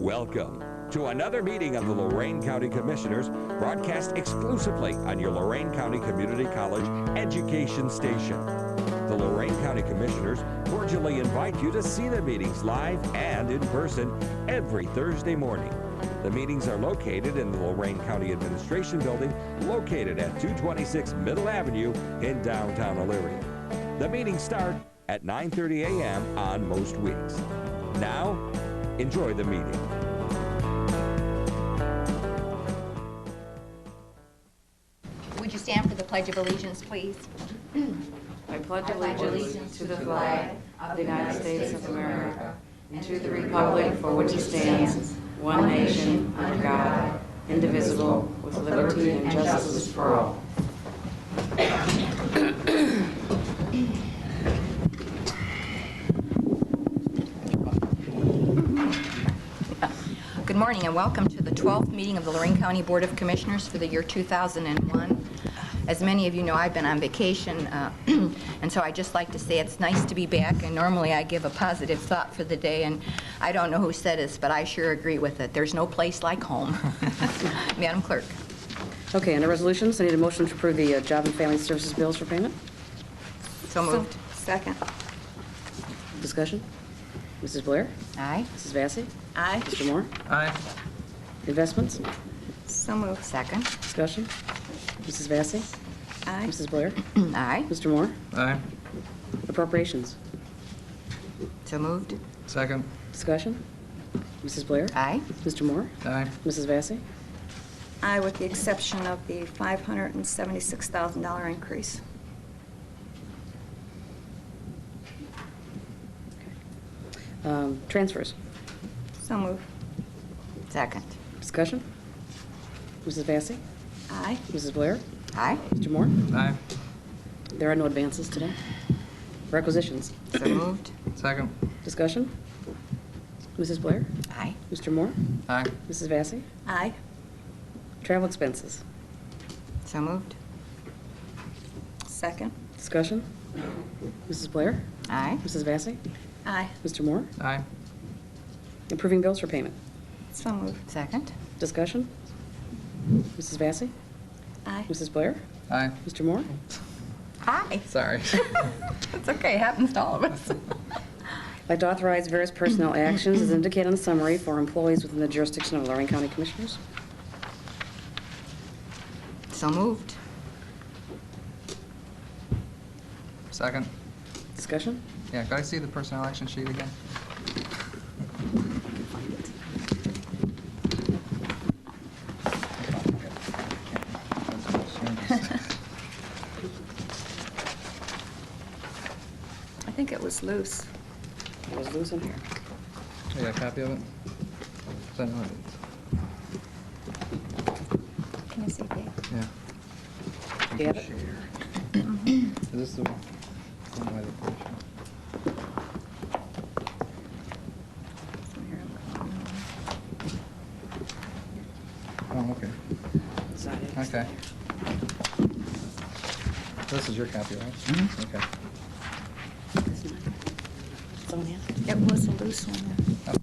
Welcome to another meeting of the Lorain County Commissioners, broadcast exclusively on your Lorain County Community College education station. The Lorain County Commissioners cordially invite you to see the meetings live and in person every Thursday morning. The meetings are located in the Lorain County Administration Building, located at 226 Middle Avenue in downtown Elyria. The meetings start at 9:30 a.m. on most weeks. Now, enjoy the meeting. Would you stand for the Pledge of Allegiance, please? I pledge allegiance to the flag of the United States of America and to the republic for which it stands, one nation, under God, indivisible, with liberty and justice for all. Good morning and welcome to the 12th meeting of the Lorain County Board of Commissioners for the year 2001. As many of you know, I've been on vacation, and so I'd just like to say it's nice to be back, and normally I give a positive thought for the day, and I don't know who said this, but I sure agree with it. There's no place like home. Madam Clerk. Okay, under resolutions, I need a motion to approve the Job and Family Services bills for payment. So moved. Second. Discussion? Mrs. Blair? Aye. Mrs. Vacy? Aye. Mr. Moore? Aye. Investments? So moved. Second. Discussion? Mrs. Vacy? Aye. Mrs. Blair? Aye. Mr. Moore? Aye. Appropriations? So moved. Second. Discussion? Mrs. Blair? Aye. Mr. Moore? Aye. Mrs. Vacy? Aye, with the exception of the $576,000 increase. Transfers? So moved. Second. Discussion? Mrs. Vacy? Aye. Mrs. Blair? Aye. Mr. Moore? Aye. There are no advances today. Requisitions? So moved. Second. Discussion? Mrs. Blair? Aye. Mr. Moore? Aye. Mrs. Vacy? Aye. Travel expenses? So moved. Second. Discussion? Mrs. Blair? Aye. Mrs. Vacy? Aye. Mr. Moore? Aye. Approving bills for payment? So moved. Second. Discussion? Mrs. Vacy? Aye. Mrs. Blair? Aye. Mr. Moore? Aye. Sorry. It's okay. It happens to all of us. I'd like to authorize various personnel actions as indicated in the summary for employees within the jurisdiction of Lorain County Commissioners. So moved. Second. Discussion? Yeah, could I see the personnel action sheet again? I think it was loose. It was loose in here. You got a copy of it? Is that not it? Can I see Dave? Yeah. Do you have it? Is this the one by the person? Oh, okay. It's not it. Okay. This is your copy, right? Okay. Someone has it? It was a loose one. Oh,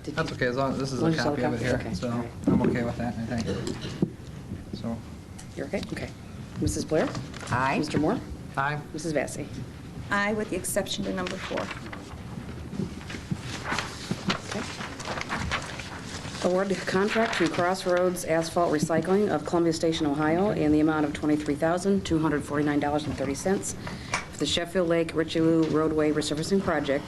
Did That's you- okay, as long as this is Well, a you saw the copy of it copy? here, Okay, so all right. I'm okay with that, I think. So, You're okay? Okay. Mrs. Blair? Aye. Mr. Moore? aye. Mrs. Vacy? Aye, with the exception to number 4. Okay. Award contract to Crossroads Asphalt Recycling of Columbia Station, Ohio, in the amount of $23,249.30 for the Sheffield Lake Richelieu Roadway Resurfacing Project,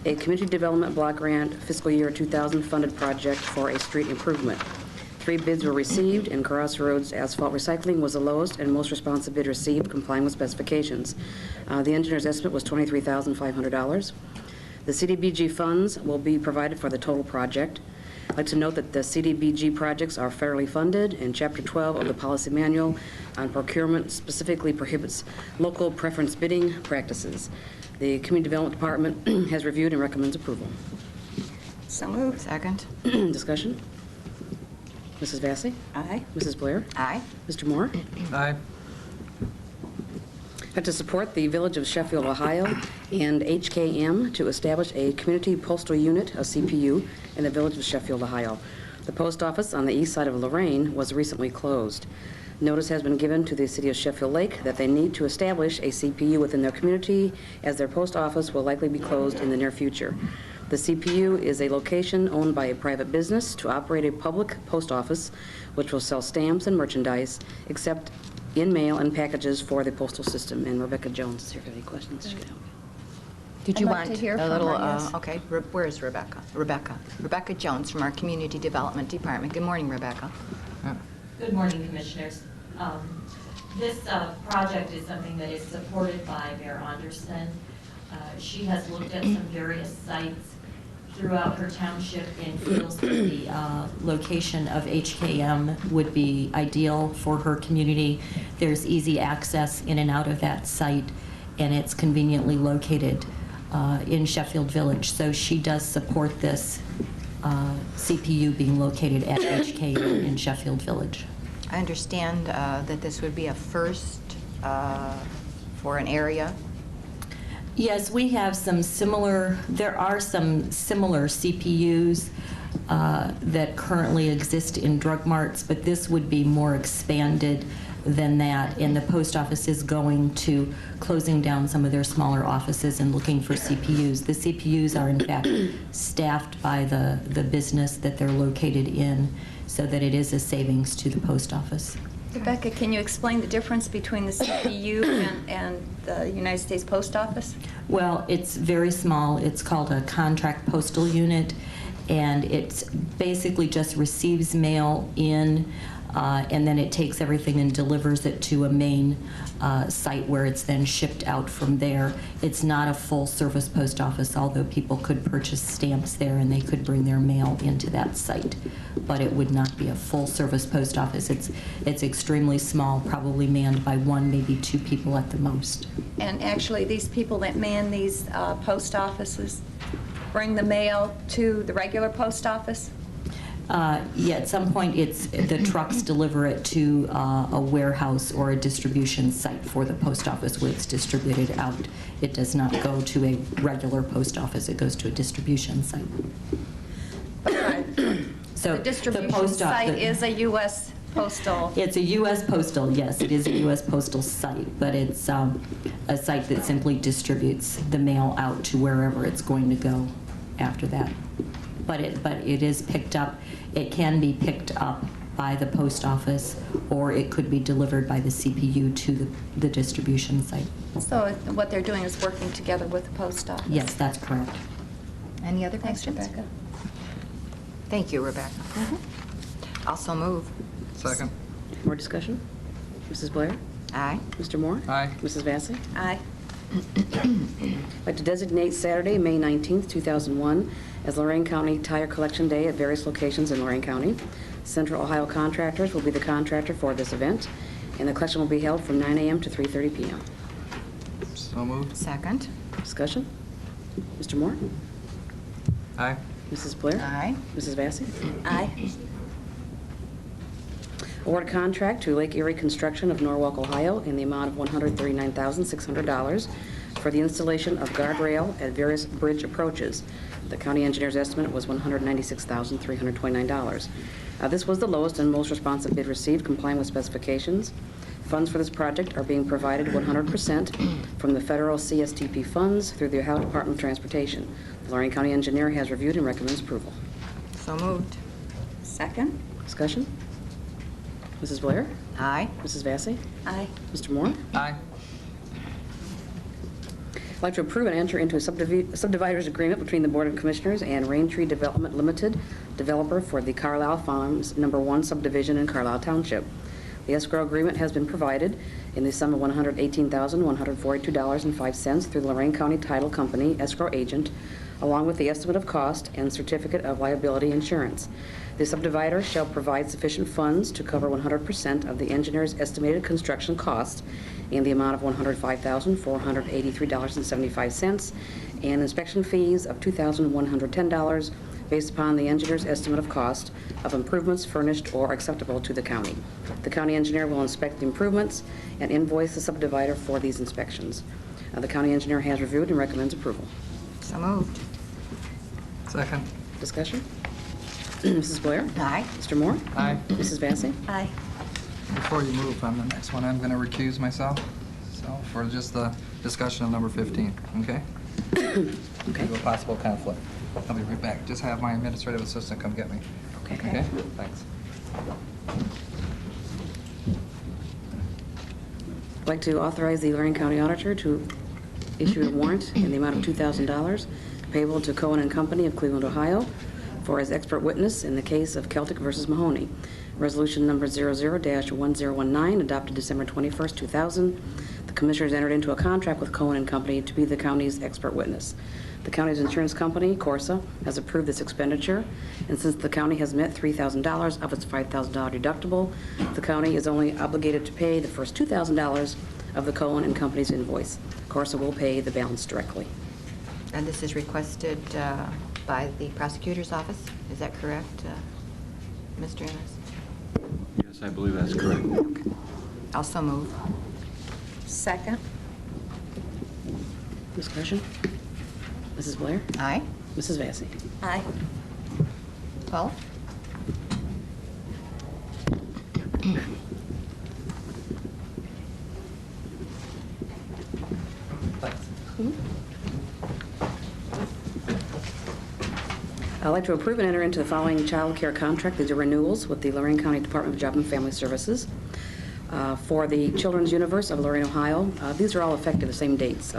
a community development block grant fiscal year 2000 funded project for a street improvement. 3 bids were received, and Crossroads Asphalt Recycling was the lowest and most responsive bid received, complying with specifications. The engineer's estimate was $23,500. The CDBG funds will be provided for the total project. I'd like to note that the CDBG projects are federally funded, and Chapter 12 of the Policy Manual on Procurement specifically prohibits local preference bidding practices. The Community Development Department has reviewed and recommends approval. So moved. Second. Discussion? Mrs. Vacy? Aye. Mrs. Blair? Aye. Mr. Moore? Aye. I'd To support the Village of Sheffield, Ohio, and HKM to establish a community postal unit, a CPU, in the Village of Sheffield, Ohio. The post office on the east side of Lorain was recently closed. Notice has been given to the City of Sheffield Lake that they need to establish a CPU within their community, as their post office will likely be closed in the near future. The CPU is a location owned by a private business to operate a public post office, which will sell stamps and merchandise, except in mail and packages for the postal system. And Rebecca Jones is here for any questions. She can help. Did you I'd like want to hear a from little, her, yes. okay, where is Rebecca? Rebecca Jones from our Community Development Department. Good morning, Rebecca. Good morning, Commissioners. This project is something that is supported by Mayor Anderson. She has looked at some various sites throughout her township and feels that the location of HKM would be ideal for her community. There's easy access in and out of that site, and it's conveniently located in Sheffield Village. So she does support this CPU being located at HKM in Sheffield Village. I understand that this would be a first for an area. Yes, we have some similar, there are some similar CPUs that currently exist in drug marts, but this would be more expanded than that, and the post office is going to closing down some of their smaller offices and looking for CPUs. The CPUs are in fact staffed by the business that they're located in, so that it is a savings to the post office. Rebecca, can you explain the difference between the CPU and the United States Post Office? Well, it's very small. It's called a contract postal unit, and it basically just receives mail in, and then it takes everything and delivers it to a main site where it's then shipped out from there. It's not a full-service post office, although people could purchase stamps there and they could bring their mail into that site, but it would not be a full-service post office. It's extremely small, probably manned by one, maybe two people at the most. And actually, these people that man these post offices bring the mail to the regular post office? Yeah, at some point, the trucks deliver it to a warehouse or a distribution site for the post office where it's distributed out. It does not go to a regular post office. It goes to a distribution site. So The distribution post site office is a U.S. postal. It's a U.S. postal, yes, it is a U.S. postal site, but it's a site that simply distributes the mail out to wherever it's going to go after that. But it is picked up. It can be picked up by the post office, or it could be delivered by the CPU to the distribution site. So what they're doing is working together with the post office. Yes, that's correct. Any other Thanks, questions? Rebecca. Thank you, Rebecca. Also move. Second. More discussion? Mrs. Blair? Aye. Mr. Moore? Aye. Mrs. Vacy? Aye. I'd like to designate Saturday, May 19th, 2001, as Lorain County Tire Collection Day at various locations in Lorain County. Central Ohio Contractors will be the contractor for this event, and the collection will be held from 9 a.m. to 3:30 p.m. So moved. Second. Discussion? Mr. Moore? Aye. Mrs. Blair? Aye. Mrs. Vacy? Aye. Award contract to Lake Erie Construction of Norwalk, Ohio, in the amount of $139,600 for the installation of guardrail at various bridge approaches. The county engineer's estimate was $196,329. This was the lowest and most responsive bid received, complying with specifications. Funds for this project are being provided 100% from the federal CSTP funds through the Ohio Department of Transportation. The Lorain County engineer has reviewed and recommends approval. So moved. Second? Discussion? Mrs. Blair? Aye. Mrs. Vacy? Aye. Mr. Moore? Aye. I'd like to approve and enter into a subdividers agreement between the Board of Commissioners and Raintree Development Limited, developer for the Carlisle Farms No. 1 subdivision in Carlisle Township. The escrow agreement has been provided in the sum of $118,142.05 through the Lorain County Title Company escrow agent, along with the estimate of cost and certificate of liability insurance. The subdivider shall provide sufficient funds to cover 100% of the engineer's estimated construction cost in the amount of $105,483.75 and inspection fees of $2,110 based upon the engineer's estimate of cost of improvements furnished or acceptable to the county. The county engineer will inspect the improvements and invoice the subdivider for these inspections. The county engineer has reviewed and recommends approval. So moved. Second. Discussion? Mrs. Blair? Aye. Mr. Moore? Aye. Mrs. Vacy? Aye. Before you move on the next one, I'm going to recuse myself, so, for just the discussion of number 15, okay? Okay. Due to a possible conflict. I'll be right back. Just have my administrative assistant come get me. Okay. Okay? Thanks. I'd like to authorize the Lorain County Auditor to issue a warrant in the amount of $2,000 payable to Cohen and Company of Cleveland, Ohio, for his expert witness in the case of Celtic versus Mahoney. Resolution number 00-1019, adopted December 21st, 2000. The Commissioners entered into a contract with Cohen and Company to be the county's expert witness. The county's insurance company, Corsa, has approved this expenditure, and since the county has met $3,000 of its $5,000 deductible, the county is only obligated to pay the first $2,000 of the Cohen and Company's invoice. Corsa will pay the balance directly. And this is requested by the prosecutor's office. Is that correct, Mr. Ennis? Yes, I believe that's correct. Also move. Second. Discussion? Mrs. Blair? Aye. Mrs. Vacy? Aye. 12? Thanks. I'd like to approve and enter into the following child care contract. These are renewals with the Lorain County Department of Job and Family Services. For the Children's Universe of Lorain, Ohio, these are all effective the same dates.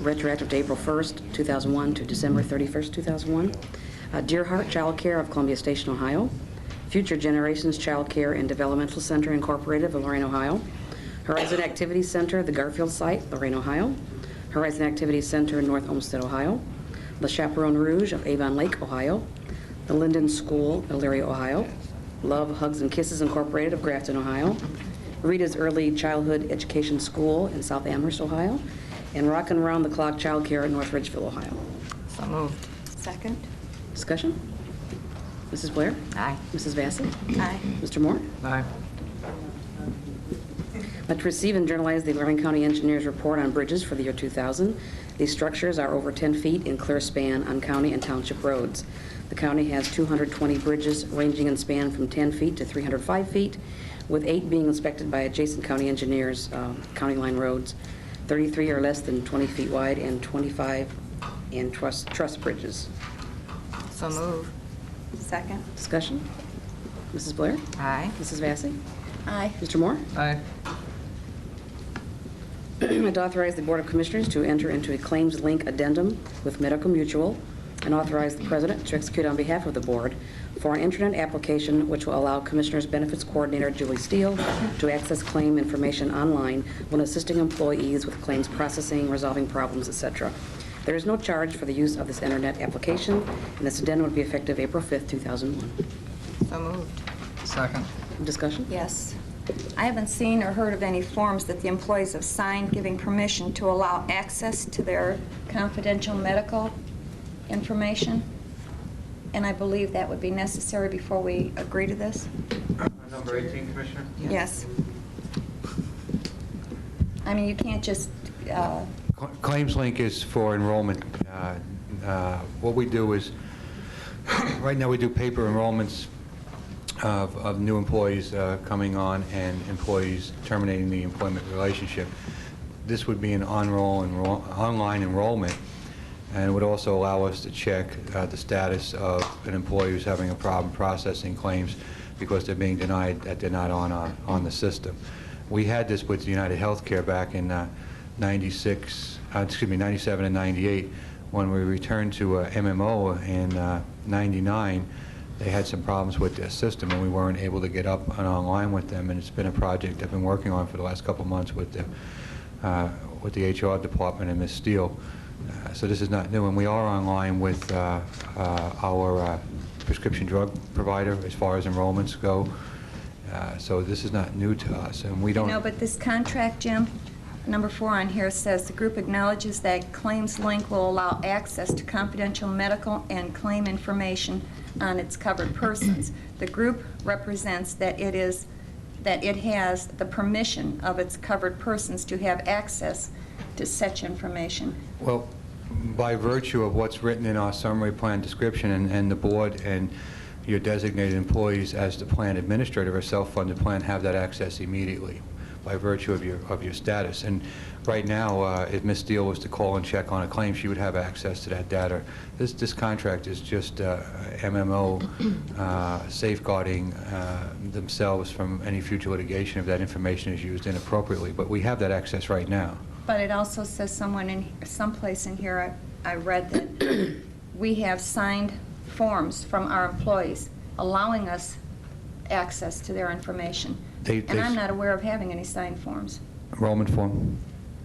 Retroactive to April 1st, 2001 to December 31st, 2001. Dear Heart Child Care of Columbia Station, Ohio. Future Generations Child Care and Developmental Center Incorporated of Lorain, Ohio. Horizon Activities Center, the Garfield site, Lorain, Ohio. Horizon Activities Center in North Olmsted, Ohio. The Chaperone Rouge of Avon Lake, Ohio. The Linden School, Elyria, Ohio. Love, Hugs, and Kisses Incorporated of Grafton, Ohio. Rita's Early Childhood Education School in South Amherst, Ohio. And Rockin' Around the Clock Child Care in North Ridgeville, Ohio. So moved. Second. Discussion? Mrs. Blair? Aye. Mrs. Vacy? Aye. Mr. Moore? Aye. I'd like to receive and journalize the Lorain County Engineers Report on bridges for the year 2000. These structures are over 10 feet in clear span on county and township roads. The county has 220 bridges ranging in span from 10 feet to 305 feet, with 8 being inspected by adjacent county engineers, county line roads. 33 are less than 20 feet wide, and 25 in truss bridges. So move. Second. Discussion? Mrs. Blair? Aye. Mrs. Vacy? Aye. Mr. Moore? Aye. I'd authorize the Board of Commissioners to enter into a claims link addendum with Medical Mutual and authorize the President to execute on behalf of the Board for an internet application which will allow Commissioners Benefits Coordinator Julie Steele to access claim information online when assisting employees with claims processing, resolving problems, etc. There is no charge for the use of this internet application, and this addendum would be effective April 5th, 2001. So moved. Second. Discussion? Yes. I haven't seen or heard of any forms that the employees have signed giving permission to allow access to their confidential medical information, and I believe that would be necessary before we agree to this. Number 18, Commissioner? Yes. I mean, you can't just, Claims link is for enrollment. What we do is, right now we do paper enrollments of new employees coming on and employees terminating the employment relationship. This would be an online enrollment, and it would also allow us to check the status of an employee who's having a problem processing claims because they're being denied that they're not on the system. We had this with United Healthcare back in 97 and 98. When we returned to MMO in 99, they had some problems with their system, and we weren't able to get up and online with them. And it's been a project I've been working on for the last couple of months with the HR department and Ms. Steele. So this is not new, and we are online with our prescription drug provider as far as enrollments go. So this is not new to us, and we don't. but this contract, Jim, Number 4 on here says, "The group acknowledges that Claims Link will allow access to confidential medical and claim information on its covered persons. The group represents that it has the permission of its covered persons to have access to such information." Well, by virtue of what's written in our summary plan description, and the board and your designated employees as the plan administrator or self-funded plan have that access immediately by virtue of your status. And right now, if Ms. Steele was to call and check on a claim, she would have access to that data. This contract is just MMO safeguarding themselves from any future litigation if that information is used inappropriately. But we have that access right now. But it also says someplace in here, I read that we have signed forms from our employees allowing us access to their information. And I'm not aware of having any signed forms. Enrollment form.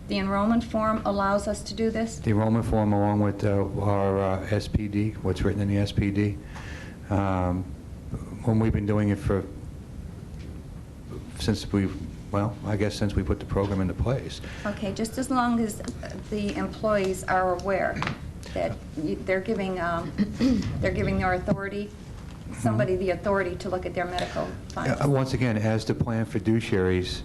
The enrollment form allows us to do this? The enrollment form along with our SPD, what's written in the SPD. When we've been doing it since we put the program into place. Okay, just as long as the employees are aware that they're giving their authority, somebody the authority to look at their medical files. Once again, as the plan fiduciaries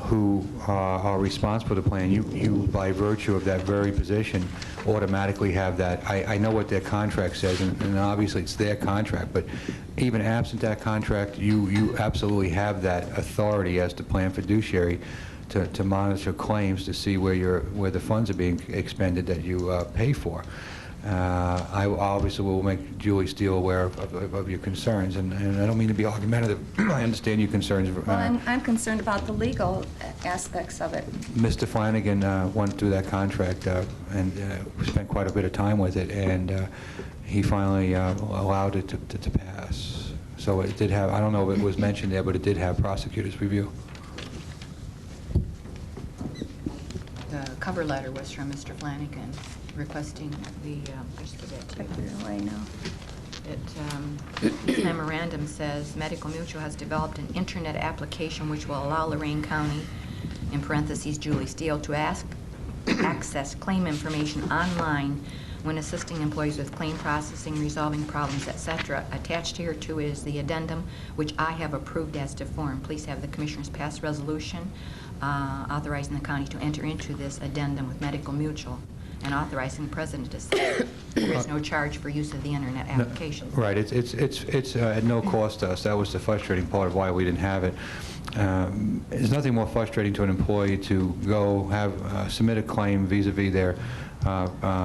who are responsible for the plan, you by virtue of that very position automatically have that. I know what their contract says, and obviously it's their contract, but even absent that contract, you absolutely have that authority as the plan fiduciary to monitor claims to see where the funds are being expended that you pay for. I obviously will make Julie Steele aware of your concerns, and I don't mean to be argumentative. I understand your concerns. Well, I'm concerned about the legal aspects of it. Mr. Flanagan went through that contract and spent quite a bit of time with it, and he finally allowed it to pass. So it did have, I don't know if it was mentioned there, but it did have prosecutor's review. The cover letter was from Mr. Flanagan requesting the, just give that to I put you. it away now. This memorandum says, Medical Mutual has developed an internet application which will allow Lorain County, in parentheses, Julie Steele, to access claim information online when assisting employees with claim processing, resolving problems, etc. Attached here too is the addendum, which I have approved as to form. Please have the Commissioners pass resolution authorizing the county to enter into this addendum with Medical Mutual and authorizing the President to say there is no charge for use of the internet application. Right. It's at no cost to us. That was the frustrating part of why we didn't have it. There's nothing more frustrating to an employee to go have submit a claim vis-a-vis their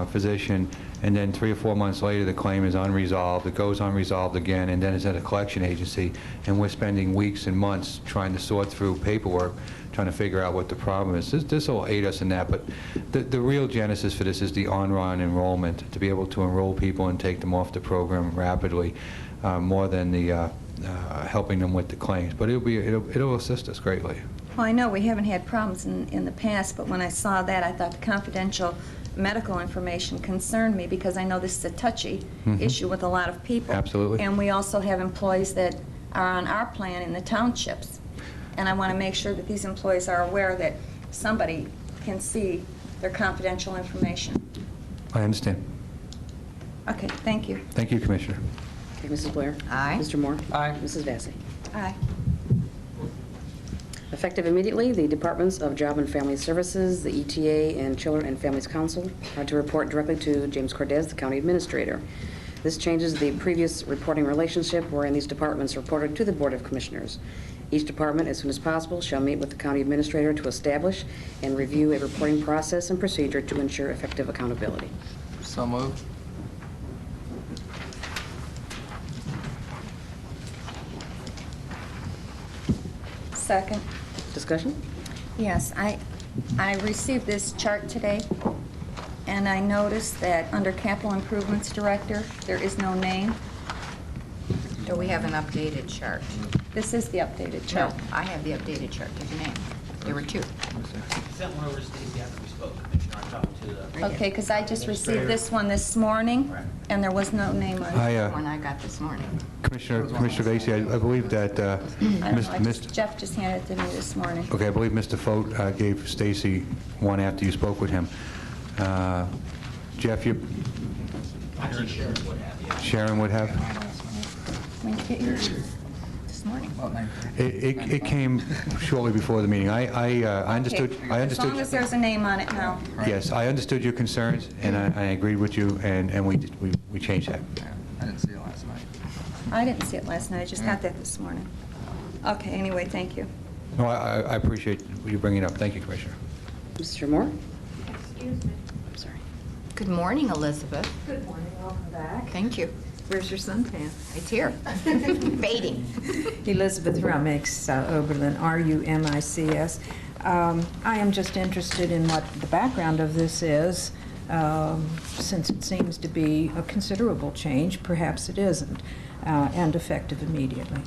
physician, and then 3 or 4 months later the claim is unresolved. It goes unresolved again, and then it's at a collection agency, and we're spending weeks and months trying to sort through paperwork, trying to figure out what the problem is. This will aid us in that, but the real genesis for this is the on-run enrollment, to be able to enroll people and take them off the program rapidly, more than the helping them with the claims. But it'll assist us greatly. Well, I know we haven't had problems in the past, but when I saw that, I thought the confidential medical information concerned me, because I know this is a touchy issue with a lot of people. Absolutely. And we also have employees that are on our plan in the townships. And I want to make sure that these employees are aware that somebody can see their confidential information. I understand. Okay, thank you. Thank you, Commissioner. Okay, Mrs. Blair? Aye. Mr. Moore? Aye. Mrs. Vacy? Aye. Effective immediately, the Departments of Job and Family Services, the ETA, and Children and Families Council are to report directly to James Cordez, the County Administrator. This changes the previous reporting relationship wherein these departments reported to the Board of Commissioners. Each department, as soon as possible, shall meet with the County Administrator to establish and review a reporting process and procedure to ensure effective accountability. So moved. Second. Discussion? Yes, I received this chart today, and I noticed that under Capital Improvements Director, there is no name. Do we have an updated chart? This is the updated No, chart. I have the updated chart. There's a name. There were two. Sent one over to Stacy after we spoke, Commissioner, on Okay, because I just received this one this morning, and there was no name on it. One I got this morning. Commissioner Vacy, I believe that I don't know, Mr. Jeff just handed it to me this morning. Okay, I believe Mr. Fote gave Stacy one after you spoke with him. Jeff, you... Sharon would have? When did you get yours? This morning. It came shortly before the meeting. I understood... Okay, I as long as understood. there's a name on it now. Yes, I understood your concerns, and I agreed with you, and we changed that. Yeah, I didn't see it last night. I didn't see it last night, I just got that this morning. Okay, anyway, thank you. No, I appreciate you bringing it up. Thank you, Commissioner. Mr. Moore? Excuse me. I'm sorry. Good morning, Elizabeth. Good morning, welcome back. Thank you. Where's your suntan? It's here. Fading. Elizabeth Rumics, Oberlin, R-U-M-I-C-S. I am just interested in what the background of this is, since it seems to be a considerable change. Perhaps it isn't, and effective immediately.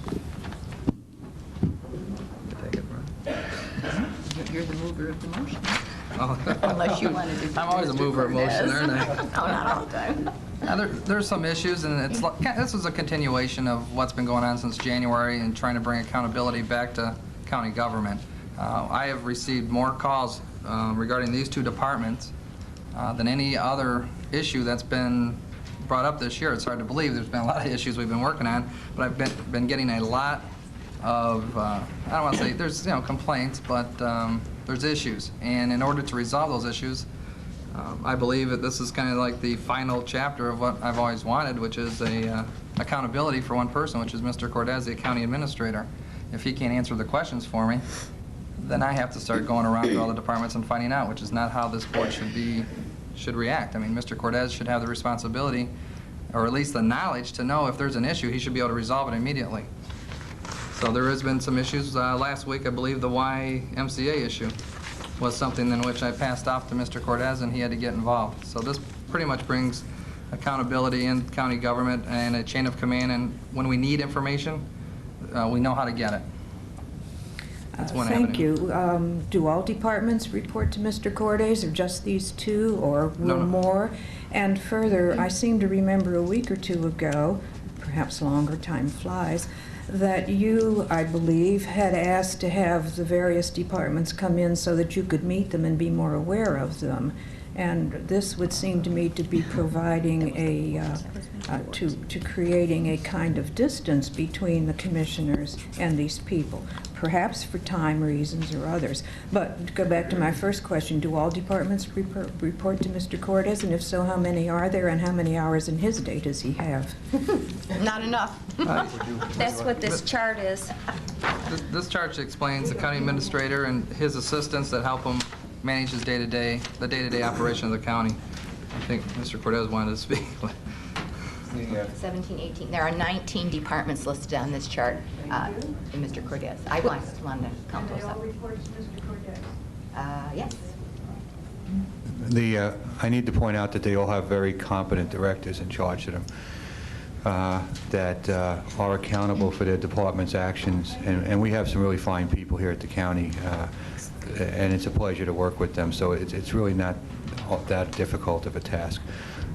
You're the mover of the motion. Oh. Unless you wanted to do I'm always a Mr. mover of motion, Cortez. aren't I? No, not all the time. There's some issues, and it's like, this was a continuation of what's been going on since January and trying to bring accountability back to county government. I have received more calls regarding these two departments than any other issue that's been brought up this year. It's hard to believe. There's been a lot of issues we've been working on, but I've been getting a lot of, I don't want to say, there's, complaints, but there's issues. And in order to resolve those issues, I believe that this is kind of like the final chapter of what I've always wanted, which is accountability for one person, which is Mr. Cortez, the county administrator. If he can't answer the questions for me, then I have to start going around to all the departments and finding out, which is not how this board should react. I mean, Mr. Cortez should have the responsibility, or at least the knowledge, to know if there's an issue, he should be able to resolve it immediately. So there has been some issues. Last week, I believe the YMCA issue was something in which I passed off to Mr. Cortez, and he had to get involved. So this pretty much brings accountability in county government and a chain of command, and when we need information, we know how to get it. That's one Thank avenue. you. Do all departments report to Mr. Cortez, or just these two, or No. more? And further, I seem to remember a week or two ago, perhaps longer, time flies, that you, I believe, had asked to have the various departments come in so that you could meet them and be more aware of them. And this would seem to me to be providing to creating a kind of distance between the commissioners and these people, perhaps for time reasons or others. But to go back to my first question, do all departments report to Mr. Cortez? And if so, how many are there, and how many hours in his day does he have? Not enough. That's what this chart is. This chart explains the county administrator and his assistants that help him manage his the day-to-day operation of the county. I think Mr. Cortez wanted to speak. 17, 18. There are 19 departments listed on this chart in Mr. Cortez. I just wanted to count those up. Yes. I need to point out that they all have very competent directors in charge of them that are accountable for their department's actions, and we have some really fine people here at the county, and it's a pleasure to work with them, so it's really not that difficult of a task.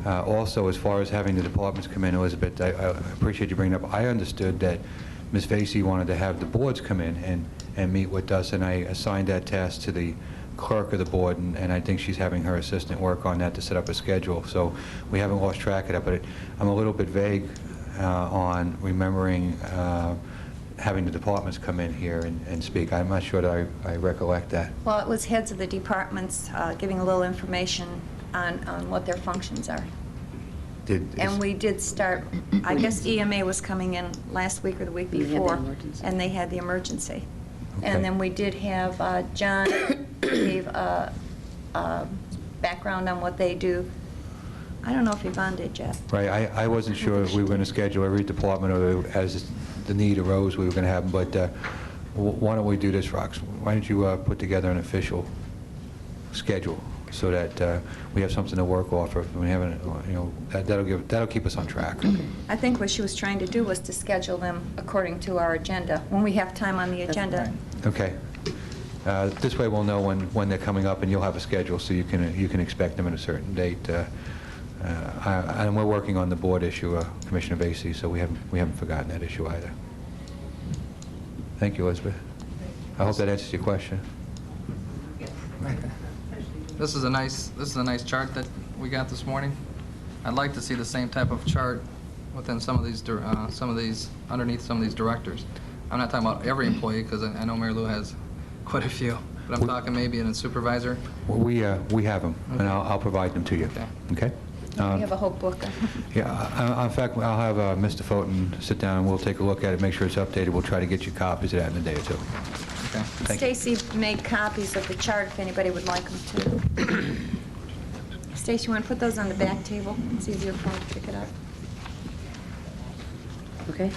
Also, as far as having the departments come in, Elizabeth, I appreciate you bringing it up. I understood that Ms. Vacy wanted to have the boards come in and meet with us, and I assigned that task to the clerk of the board, and I think she's having her assistant work on that to set up a schedule. So we haven't lost track of that, but I'm a little bit vague on remembering having the departments come in here and speak. I'm not sure that I recollect that. Well, it was heads of the departments giving a little information on what their functions are. And we did start, I guess EMA was coming in last week or the week And they had the before, emergency. and they had the emergency. Okay. And then we did have John gave a background on what they do. I don't know if Yvonne did, Jeff. Right, I wasn't sure if we were going to schedule every department or as the need arose we were going to have them, but why don't we do this, Rox? Why don't you put together an official schedule so that we have something to work off of. We haven't, that'll keep us on track. I think what she was trying to do was to schedule them according to our agenda, when we have time on the agenda. Okay. This way we'll know when they're coming up, and you'll have a schedule so you can expect them at a certain date. And we're working on the board issue, Commissioner Vacy, so we haven't forgotten that issue either. Thank you, Elizabeth. I hope that answers your question. Okay. This is a nice chart that we got this morning. I'd like to see the same type of chart within some of these underneath some of these directors. I'm not talking about every employee, because I know Mary Lou has quite a few, but I'm talking maybe in a supervisor. We have them, and I'll provide them to you. Okay. Okay? We have a whole book. Yeah, in fact, I'll have Mr. Foten sit down, and we'll take a look at it, make sure it's updated. We'll try to get you copies of that in a day or two. Okay. Thank you. Stacy made copies of the chart if anybody would like them to. Stacy, you want to put those on the back table? It's easier for them to pick it up. Okay.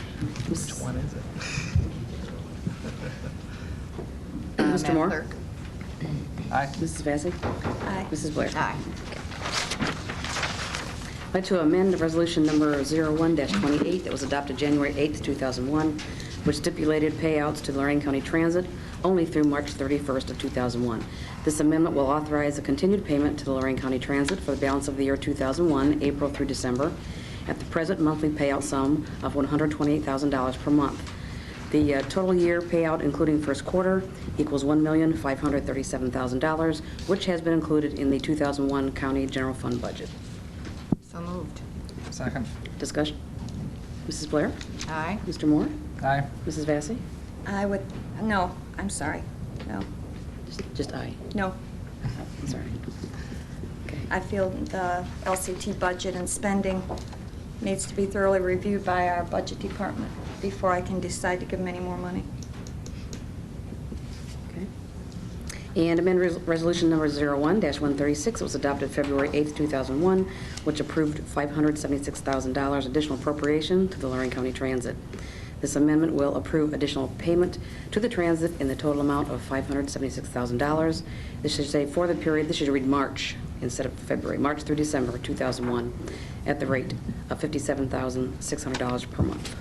Which one is it? Mr. Madam Moore? Clerk. Aye. Mrs. Vacy? Aye. Mrs. Blair? Aye. I'd like to amend Resolution Number 01-28 that was adopted January 8th, 2001, which stipulated payouts to Lorain County Transit only through March 31st of 2001. This amendment will authorize a continued payment to the Lorain County Transit for the balance of the year 2001, April through December, at the present monthly payout sum of $128,000 per month. The total year payout, including first quarter, equals $1,537,000, which has been included in the 2001 County General Fund budget. So moved. Second. Discussion? Mrs. Blair? Aye. Mr. Moore? Aye. Mrs. Vacy? No, I'm sorry. No. Just aye. No. I'm sorry. Okay. I feel the LCT budget and spending needs to be thoroughly reviewed by our budget department before I can decide to give them any more money. Okay. And amend Resolution Number 01-136. It was adopted February 8th, 2001, which approved $576,000 additional appropriation to the Lorain County Transit. This amendment will approve additional payment to the transit in the total amount of $576,000. This should say for the period, this should read March instead of February, March through December 2001, at the rate of $57,600 per month.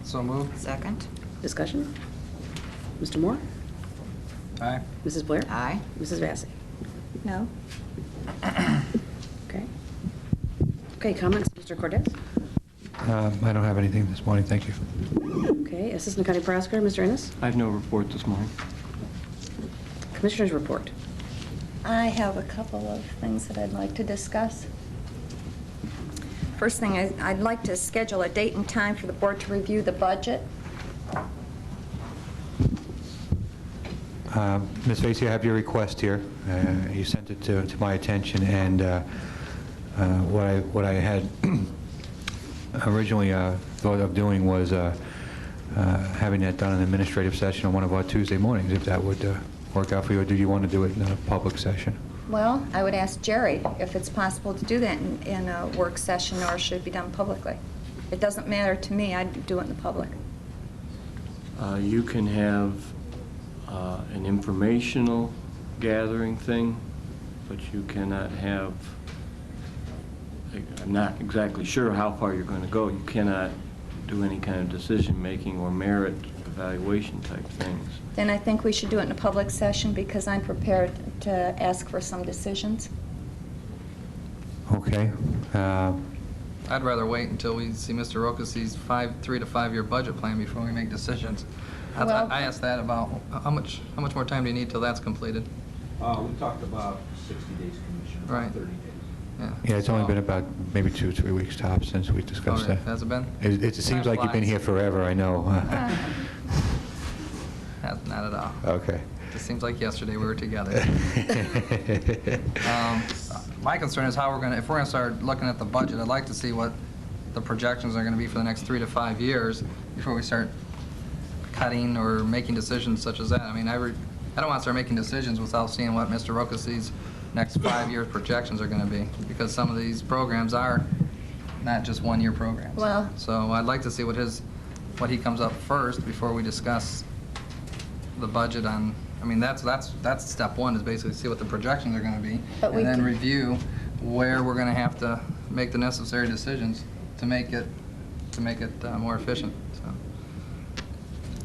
So moved. Second. Discussion? Mr. Moore? Aye. Mrs. Blair? Aye. Mrs. Vacy? No? Okay. Okay, comments, Mr. Cortez? I don't have anything this morning, thank you. Okay, Assistant County Prosecutor, Mr. Ennis? I have no report this morning. Commissioners report. I have a couple of things that I'd like to discuss. First thing, I'd like to schedule a date and time for the board to review the budget. Ms. Vacy, I have your request here. You sent it to my attention, and what I had originally thought of doing was having that done in an administrative session on one of our Tuesday mornings, if that would work out for you, or do you want to do it in a public session? Well, I would ask Jerry if it's possible to do that in a work session, or should it be done publicly. It doesn't matter to me. I'd do it in the public. You can have an informational gathering thing, but you cannot have, I'm not exactly sure how far you're going to go. You cannot do any kind of decision-making or merit evaluation type things. Then I think we should do it in a public session, because I'm prepared to ask for some decisions. Okay. I'd rather wait until we see Mr. Rocase's 3 to 5 year budget plan before we make decisions. Well- I asked that about how much more time do you need till that's completed? We talked about 60 days, Commissioner, Right. about 30 days. Yeah, it's only So- be about maybe 2 or 3 weeks tops since we discussed Okay, that. has it been? It seems like you've been Flies. here forever, I know. Not at all. Okay. It seems like yesterday we were together. My concern is how if we're going to start looking at the budget, I'd like to see what the projections are going to be for the next 3 to 5 years before we start cutting or making decisions such as that. I mean, I don't want to start making decisions without seeing what Mr. Rocase's next 5 year projections are going to be, because some of these programs are not just 1 year programs. Well- So I'd like to see what he comes up first before we discuss the budget on. I mean, that's step one, is basically see what the projections are going to be, But we and then can- review where we're going to have to make the necessary decisions to make it more efficient.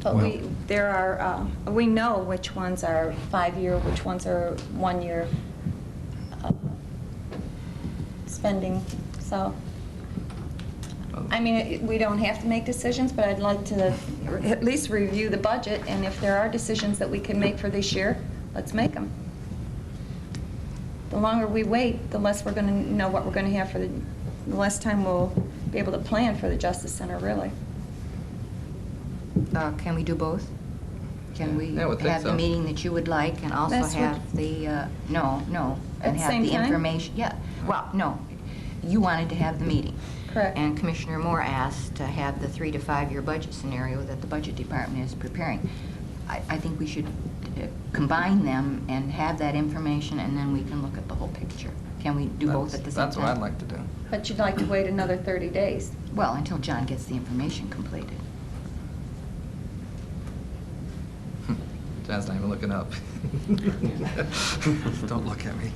So But Well- there are, we know which ones are 5-year, which ones are 1-year spending, so. I mean, we don't have to make decisions, but I'd like to at least review the budget, and if there are decisions that we can make for this year, let's make them. The longer we wait, the less we're going to know what we're going to have for the less time we'll be able to plan for the Justice Center, really. Can we do both? Can we Yeah, I would think have the so. meeting that you would like and also That's what- have the, no, At and the have same the time? information? Yeah, well, no, you wanted to have the meeting. Correct. And Commissioner Moore asked to have the 3 to 5 year budget scenario that the Budget Department is preparing. I think we should combine them and have that information, and then we can look at the whole picture. Can we do both at the same time? That's what I'd like to do. But you'd like to wait another 30 days. Well, until John gets the information completed. John's not even looking up. Don't look at me.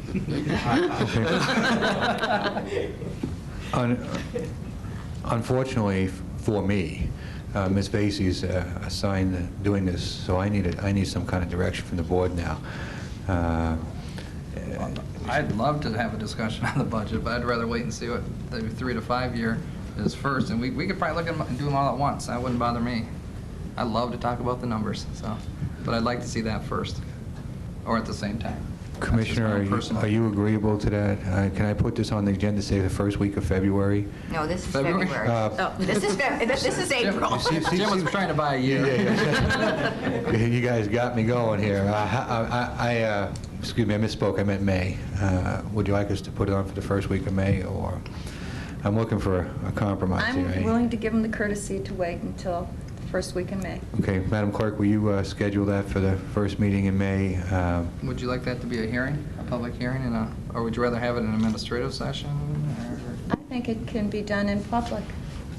Unfortunately for me, Ms. Vasey's assigned doing this, so I need some kind of direction from the board now. I'd love to have a discussion on the budget, but I'd rather wait and see what the 3 to 5 year is first, and we could probably look at them and do them all at once. That wouldn't bother me. I love to talk about the numbers, so, but I'd like to see that first, or at the same time. That's just my Commissioner, own personal- are you agreeable to that? Can I put this on the agenda, say the first week of February? No, this is February? February. Oh, this is April. Jim was trying to buy a year. You guys got me going here. Excuse me, I misspoke, I meant May. Would you like us to put it on for the first week of May, or, I'm looking for a compromise here, I'm eh? willing to give them the courtesy to wait until the first week in May. Okay, Madam Clerk, will you schedule that for the first meeting in May? Would you like that to be a hearing, a public hearing, or would you rather have it in an administrative session? I think it can be done in public.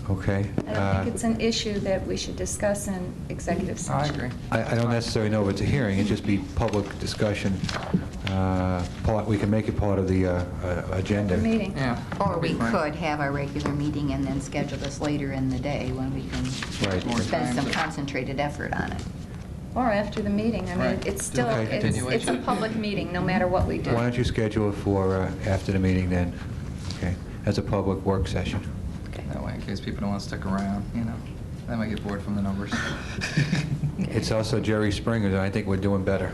Okay. I don't think it's an issue that we should discuss in executive I session. agree. I don't necessarily know if it's a hearing, it'd just be public discussion. We can make it part of the agenda. The meeting. Yeah. Or we that'd be fine. could have our regular meeting and then schedule this later in the day when we can Right. More spend time some to- concentrated effort on it. Or after the meeting. I mean, Right. it's still, Okay. it's a Continuation. public meeting, no matter what we do. Why don't you schedule it for after the meeting then? Okay, as a public work session. That way, in case people don't want to stick around, they might get bored from the numbers. It's also Jerry Springer, and I think we're doing better.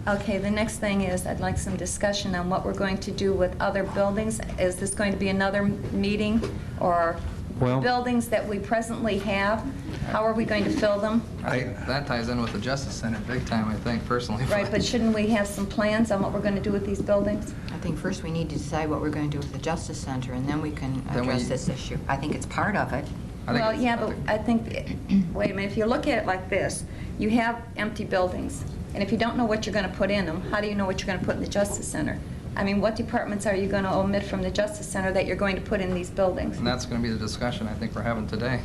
Okay, the next thing is, I'd like some discussion on what we're going to do with other buildings. Is this going to be another meeting, or Well- buildings that we presently have? How are we going to fill them? That ties in with the Justice Center big time, I think, personally. Right, but shouldn't we have some plans on what we're going to do with these buildings? I think first we need to decide what we're going to do with the Justice Center, and then we can Then we- address this issue. I think it's part of it. I think Well, it's- yeah, but I think, wait a minute, if you look at it like this, you have empty buildings, and if you don't know what you're going to put in them, how do you know what you're going to put in the Justice Center? I mean, what departments are you going to omit from the Justice Center that you're going to put in these buildings? And that's going to be the discussion I think we're having today.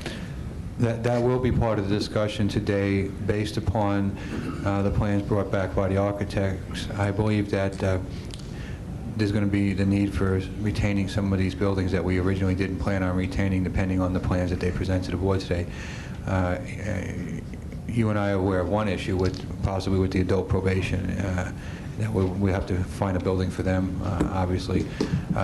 That will be part of the discussion today, based upon the plans brought back by the architects. I believe that there's going to be the need for retaining some of these buildings that we originally didn't plan on retaining, depending on the plans that they present to the board today. You and I are aware of one issue, possibly with the adult probation, that we have to find a building for them, obviously.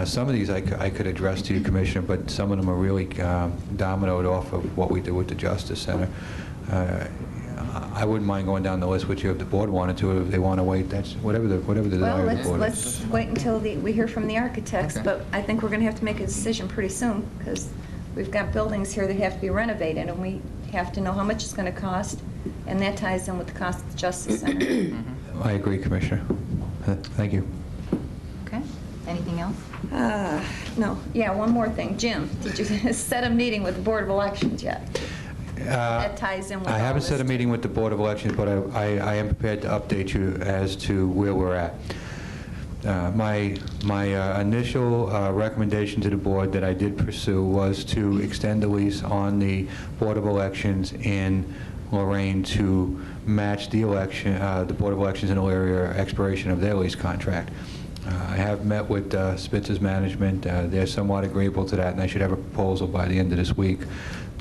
Some of these I could address to you, Commissioner, but some of them are really dominoed off of what we do with the Justice Center. I wouldn't mind going down the list with you if the board wanted to. If they want to wait, that's whatever the Well, desire of the board is. let's wait until we hear from the architects, Okay. but I think we're going to have to make a decision pretty soon, because we've got buildings here that have to be renovated, and we have to know how much it's going to cost, and that ties in with the cost of the Justice Center. I agree, Commissioner. Thank you. Okay? Anything else? No, yeah, one more thing. Jim, did you set a meeting with the Board of Elections yet? That ties in with I all haven't this, set a too. meeting with the Board of Elections, but I am prepared to update you as to where we're at. My initial recommendation to the board that I did pursue was to extend the lease on the Board of Elections in Lorain to match the election, the Board of Elections in Elyria expiration of their lease contract. I have met with Spitz's management. They're somewhat agreeable to that, and I should have a proposal by the end of this week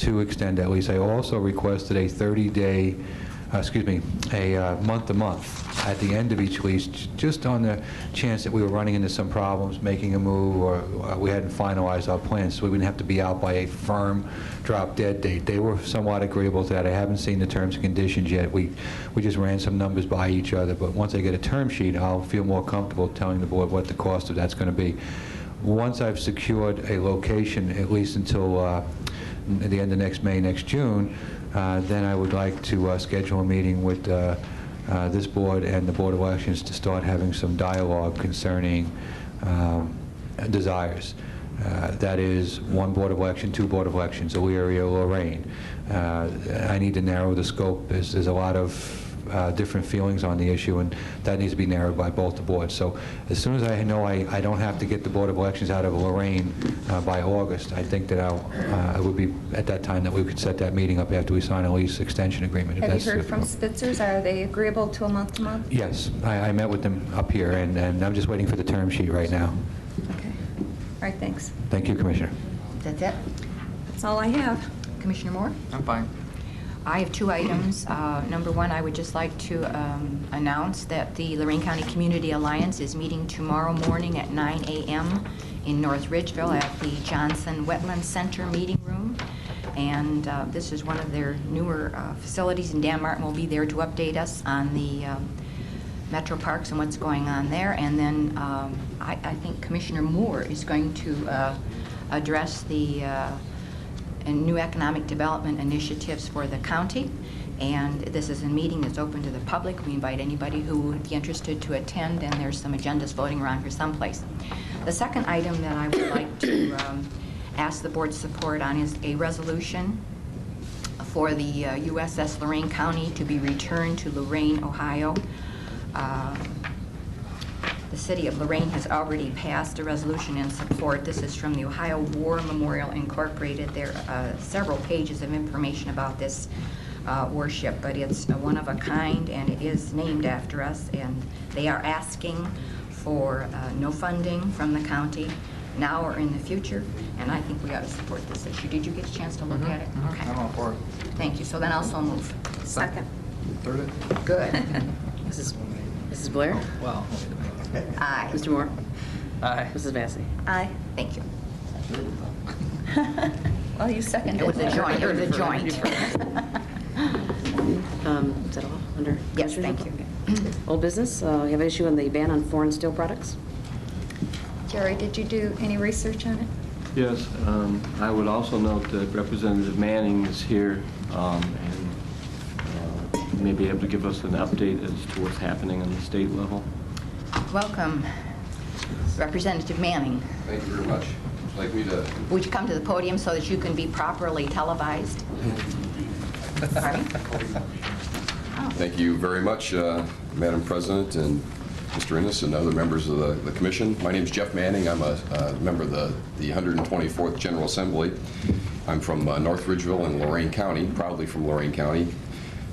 to extend that lease. I also requested a 30-day, a month-to-month at the end of each lease, just on the chance that we were running into some problems making a move, or we hadn't finalized our plans, so we wouldn't have to be out by a firm drop-dead date. They were somewhat agreeable to that. I haven't seen the terms and conditions yet. We just ran some numbers by each other, but once I get a term sheet, I'll feel more comfortable telling the board what the cost of that's going to be. Once I've secured a location, at least until the end of next May, next June, then I would like to schedule a meeting with this board and the Board of Elections to start having some dialogue concerning desires. That is one Board of Election, two Board of Elections, Elyria, Lorain. I need to narrow the scope. There's a lot of different feelings on the issue, and that needs to be narrowed by both the boards. So as soon as I know I don't have to get the Board of Elections out of Lorain by August, I think that it would be at that time that we could set that meeting up after we sign a lease extension agreement. Have you heard from Spitzer's? Are they agreeable to a month-to-month? Yes. I met with them up here, and I'm just waiting for the term sheet right now. Okay. All right, thanks. Thank you, Commissioner. That's it? That's all I have. Commissioner Moore? I'm fine. I have two items. Number one, I would just like to announce that the Lorain County Community Alliance is meeting tomorrow morning at 9 a.m. in North Ridgeville at the Johnson Wetland Center meeting room. And this is one of their newer facilities, and Dan Martin will be there to update us on the Metro Parks and what's going on there. And then I think Commissioner Moore is going to address the and new economic development initiatives for the county. And this is a meeting that's open to the public. We invite anybody who would be interested to attend, and there's some agendas floating around here someplace. The second item that I would like to ask the board's support on is a resolution for the USS Lorain County to be returned to Lorain, Ohio. The city of Lorain has already passed a resolution in support. This is from the Ohio War Memorial Incorporated. There are several pages of information about this warship, but it's one of a kind, and it is named after us, and they are asking for no funding from the county now or in the future, and I think we ought to support this issue. Did you get a chance to look at it? Okay. I'm all for it. Thank you. So then I'll so move. Second. Third it? Good. Mrs. Blair? Well, Aye. Mr. Moore? aye. Mrs. Vacy? Aye. Thank you. Well, you seconded It was a joint. It was a joint. Is that all under? Yes, Commissioners? thank you. Okay. Old business, we have an issue on the ban on foreign steel products. Jerry, did you do any research on it? Yes, I would also note that Representative Manning is here, and may be able to give us an update as to what's happening on the state level. Welcome, Representative Manning. Thank you very much. Would you like me to? Would you come to the podium so that you can be properly televised? Pardon? Thank you very much, Madam President and Mr. Innes and other members of the commission. My name is Jeff Manning. I'm a member of the 124th General Assembly. I'm from North Ridgeville in Lorain County, proudly from Lorain County.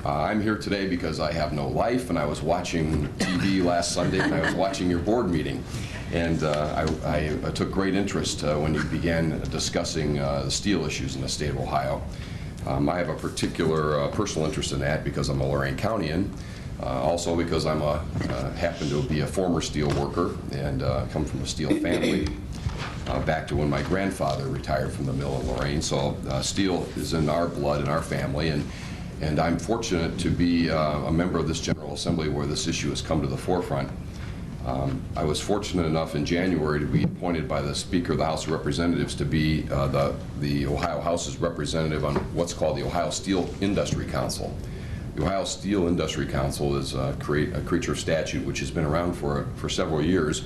I'm here today because I have no life, and I was watching TV last Sunday, and I was watching your board meeting. And I took great interest when you began discussing the steel issues in the state of Ohio. I have a particular personal interest in that because I'm a Lorain Countian, also because I'm happen to be a former steel worker and come from a steel family. Back to when my grandfather retired from the mill in Lorain. So steel is in our blood, in our family, and I'm fortunate to be a member of this General Assembly where this issue has come to the forefront. I was fortunate enough in January to be appointed by the Speaker of the House of Representatives to be the Ohio House's representative on what's called the Ohio Steel Industry Council. The Ohio Steel Industry Council is a creature of statute which has been around for several years.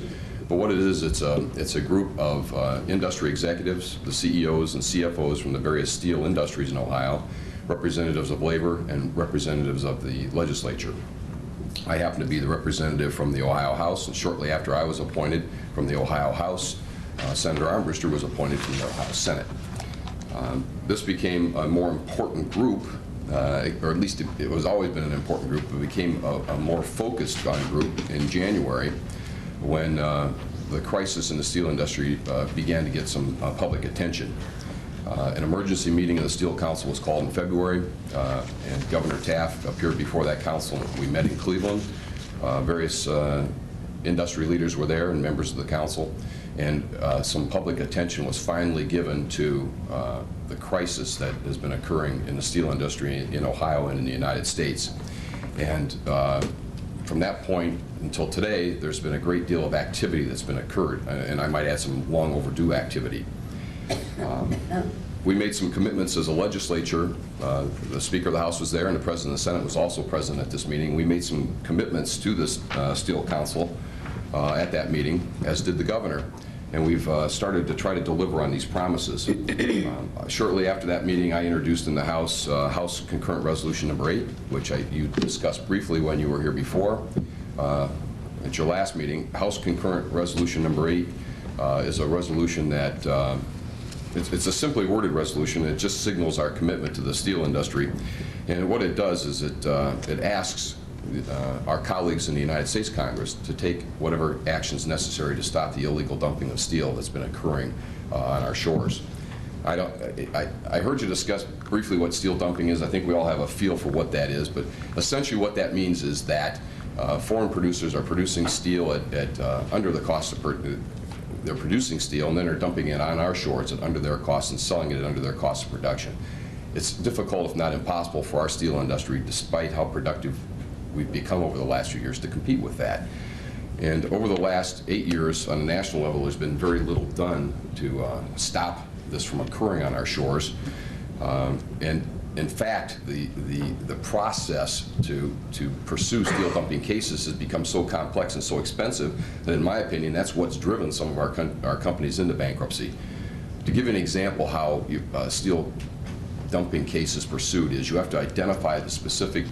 But what it is, it's a group of industry executives, the CEOs and CFOs from the various steel industries in Ohio, representatives of labor, and representatives of the legislature. I happen to be the representative from the Ohio House, and shortly after I was appointed from the Ohio House, Senator Armbruster was appointed from the Ohio Senate. This became a more important group, or at least it was always been an important group, but became a more focused on group in January when the crisis in the steel industry began to get some public attention. An emergency meeting of the Steel Council was called in February, and Governor Taft appeared before that council. We met in Cleveland. Various industry leaders were there and members of the council, and some public attention was finally given to the crisis that has been occurring in the steel industry in Ohio and in the United States. And from that point until today, there's been a great deal of activity that's been occurred, and I might add some long overdue activity. We made some commitments as a legislature. The Speaker of the House was there, and the President of the Senate was also present at this meeting. We made some commitments to this Steel Council at that meeting, as did the Governor. And we've started to try to deliver on these promises. Shortly after that meeting, I introduced in the House House Concurrent Resolution Number 8, which you discussed briefly when you were here before. At your last meeting, House Concurrent Resolution Number 8 is a resolution that it's a simply worded resolution. It just signals our commitment to the steel industry. And what it does is it asks our colleagues in the United States Congress to take whatever actions necessary to stop the illegal dumping of steel that's been occurring on our shores. I heard you discuss briefly what steel dumping is. I think we all have a feel for what that is, but essentially what that means is that foreign producers are producing steel at under the cost of they're producing steel, and then they're dumping it on our shores at under their cost and selling it at under their cost of production. It's difficult, if not impossible, for our steel industry, despite how productive we've become over the last few years, to compete with that. And over the last 8 years, on a national level, there's been very little done to stop this from occurring on our shores. And in fact, the process to pursue steel dumping cases has become so complex and so expensive that, in my opinion, that's what's driven some of our companies into bankruptcy. To give you an example how steel dumping cases pursued is, you have to identify the specific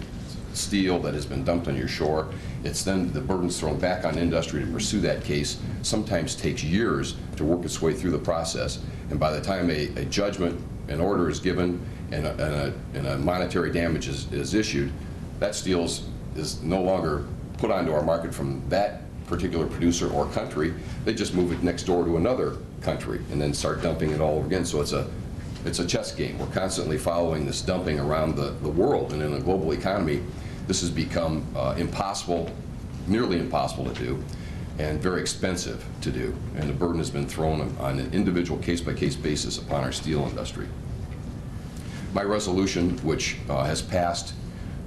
steel that has been dumped on your shore. It's then the burden's thrown back on industry to pursue that case. Sometimes takes years to work its way through the process, and by the time a judgment, an order is given, and a monetary damage is issued, that steel is no longer put onto our market from that particular producer or country. They just move it next door to another country and then start dumping it all over again. So it's a chess game. We're constantly following this dumping around the world, and in a global economy, this has become impossible, nearly impossible to do, and very expensive to do. And the burden has been thrown on an individual case-by-case basis upon our steel industry. My resolution, which has passed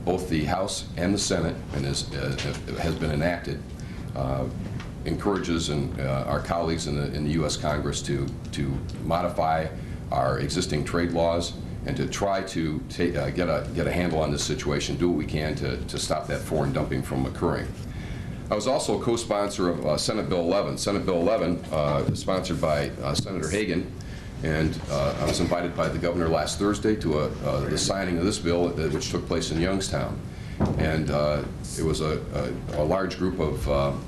both the House and the Senate and has been enacted, encourages our colleagues in the U.S. Congress to modify our existing trade laws and to try to get a handle on this situation, do what we can to stop that foreign dumping from occurring. I was also a co-sponsor of Senate Bill 11. Senate Bill 11 is sponsored by Senator Hagan, and I was invited by the governor last Thursday to the signing of this bill, which took place in Youngstown. And it was a large group of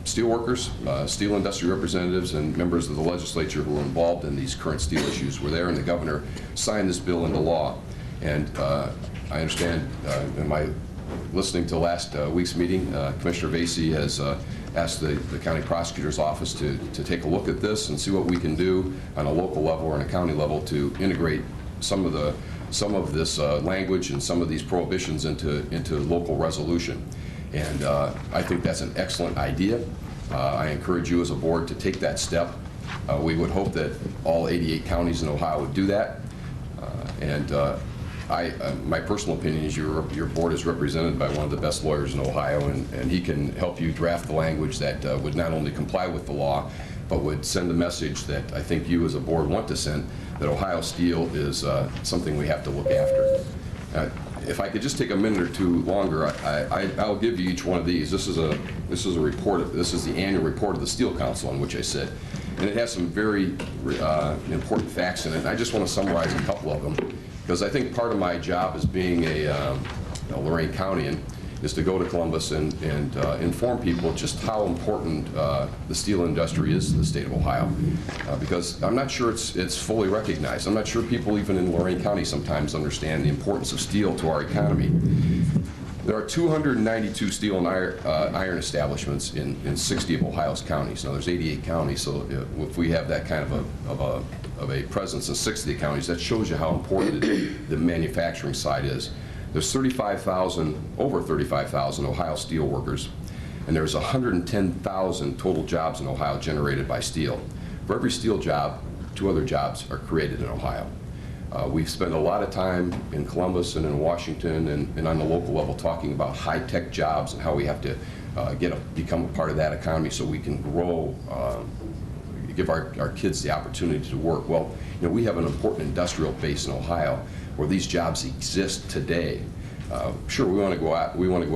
steelworkers, steel industry representatives, and members of the legislature who were involved in these current steel issues were there, and the governor signed this bill into law. And I understand, in my listening to last week's meeting, Commissioner Vasey has asked the county prosecutor's office to take a look at this and see what we can do on a local level or on a county level to integrate some of this language and some of these prohibitions into local resolution. And I think that's an excellent idea. I encourage you as a board to take that step. We would hope that all 88 counties in Ohio would do that. My personal opinion is your board is represented by one of the best lawyers in Ohio, and he can help you draft the language that would not only comply with the law, but would send the message that I think you as a board want to send, that Ohio steel is something we have to look after. If I could just take a minute or two longer, I'll give you each one of these. This is a report. This is the annual report of the Steel Council on which I sit, and it has some very important facts in it. And I just want to summarize a couple of them, because I think part of my job as being a Lorain Countyan is to go to Columbus and inform people just how important the steel industry is to the state of Ohio, because I'm not sure it's fully recognized. I'm not sure people even in Lorain County sometimes understand the importance of steel to our economy. There are 292 steel and iron establishments in 60 of Ohio's counties. Now, there's 88 counties, so if we have that kind of a presence in 60 of the counties, that shows you how important the manufacturing side is. There's over 35,000 Ohio steel workers, and there's 110,000 total jobs in Ohio generated by steel. For every steel job, 2 other jobs are created in Ohio. We've spent a lot of time in Columbus and in Washington and on the local level talking about high-tech jobs and how we have to become a part of that economy so we can grow, give our kids the opportunity to work. Well, you know, we have an important industrial base in Ohio where these jobs exist today. Sure, we want to go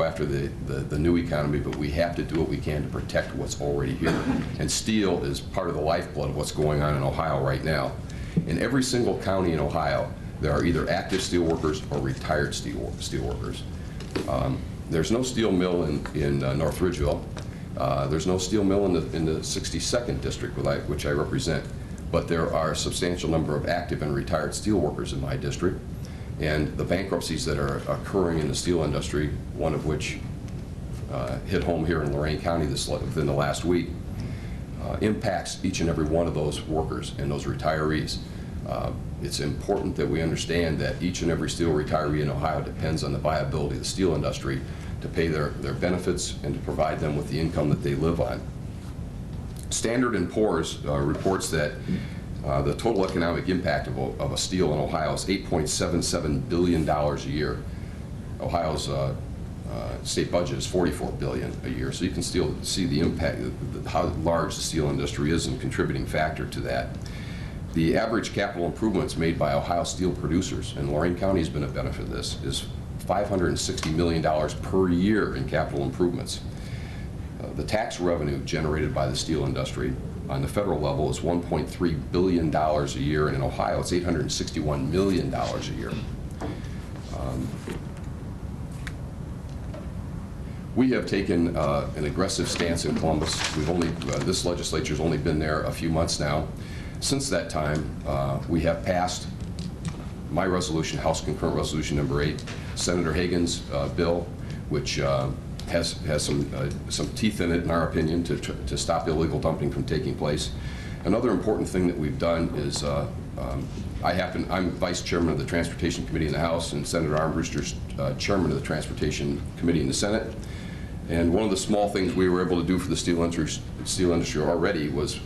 after the new economy, but we have to do what we can to protect what's already here. And steel is part of the lifeblood of what's going on in Ohio right now. In every single county in Ohio, there are either active steel workers or retired steel workers. There's no steel mill in North Ridgeville. There's no steel mill in the 62nd district, which I represent. But there are a substantial number of active and retired steel workers in my district. And the bankruptcies that are occurring in the steel industry, one of which hit home here in Lorain County within the last week, impacts each and every one of those workers and those retirees. It's important that we understand that each and every steel retiree in Ohio depends on the viability of the steel industry to pay their benefits and to provide them with the income that they live on. Standard & Poor's reports that the total economic impact of a steel in Ohio is $8.77 billion a year. Ohio's state budget is $44 billion a year, so you can still see the impact, how large the steel industry is, and a contributing factor to that. The average capital improvements made by Ohio steel producers, and Lorain County has been a benefit of this, is $560 million per year in capital improvements. The tax revenue generated by the steel industry on the federal level is $1.3 billion a year, and in Ohio it's $861 million a year. We have taken an aggressive stance in Columbus. This legislature's only been there a few months now. Since that time, we have passed my resolution, House Concurrent Resolution number 8, Senator Hagan's bill, which has some teeth in it, in our opinion, to stop illegal dumping from taking place. Another important thing that we've done is I'm Vice Chairman of the Transportation Committee in the House, and Senator Armbruster's Chairman of the Transportation Committee in the Senate. And one of the small things we were able to do for the steel industry already was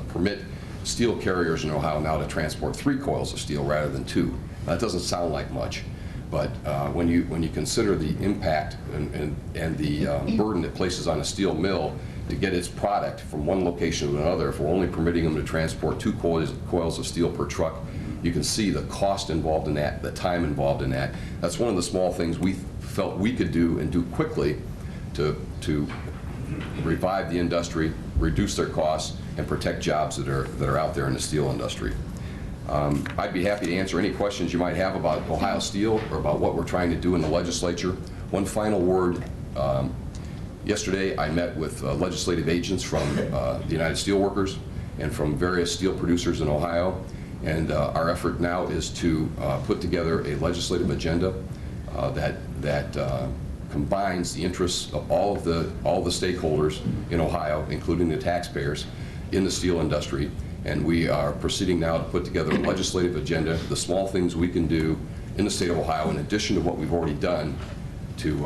permit steel carriers in Ohio now to transport 3 coils of steel rather than 2. Now, that doesn't sound like much, but when you consider the impact and the burden it places on a steel mill to get its product from one location to another, if we're only permitting them to transport 2 coils of steel per truck, you can see the cost involved in that, the time involved in that. That's one of the small things we felt we could do and do quickly to revive the industry, reduce their costs, and protect jobs that are out there in the steel industry. I'd be happy to answer any questions you might have about Ohio Steel or about what we're trying to do in the legislature. One final word. Yesterday I met with legislative agents from the United Steelworkers and from various steel producers in Ohio, and our effort now is to put together a legislative agenda that combines the interests of all the stakeholders in Ohio, including the taxpayers in the steel industry. And we are proceeding now to put together a legislative agenda, the small things we can do in the state of Ohio, in addition to what we've already done to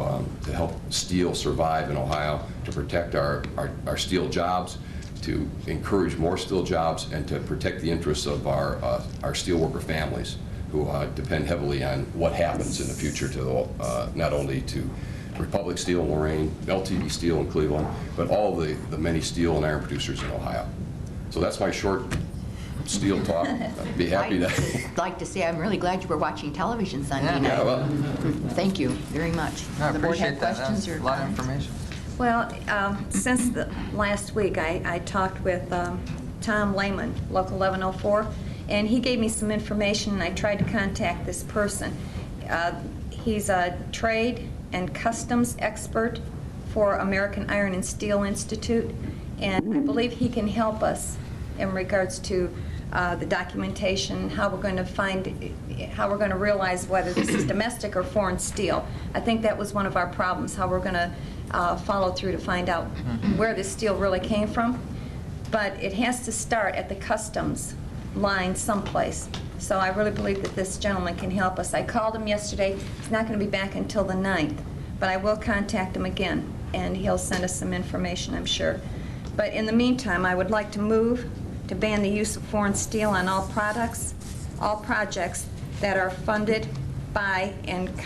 help steel survive in Ohio, to protect our steel jobs, to encourage more steel jobs, and to protect the interests of our steelworker families who depend heavily on what happens in the future to not only to Republic Steel in Lorain, LTD Steel in Cleveland, but all the many steel and iron producers in Ohio. So that's my short steel talk. I'd be happy to. I'd like to say I'm really glad you were watching television Sunday night. Yeah, well, Thank you very much. I The board have appreciate that. questions That's or a lot of comments? information. Well, since the last week, I talked with Tom Lehman, Local 1104, and he gave me some information, and I tried to contact this person. He's a trade and customs expert for American Iron and Steel Institute, and I believe he can help us in regards to the documentation, how we're going to realize whether this is domestic or foreign steel. I think that was one of our problems, how we're going to follow through to find out where this steel really came from. But it has to start at the customs line someplace. So I really believe that this gentleman can help us. I called him yesterday. He's not going to be back until the 9th, but I will contact him again, and he'll send us some information, I'm sure. But in the meantime, I would like to move to ban the use of foreign steel on all projects that are funded by and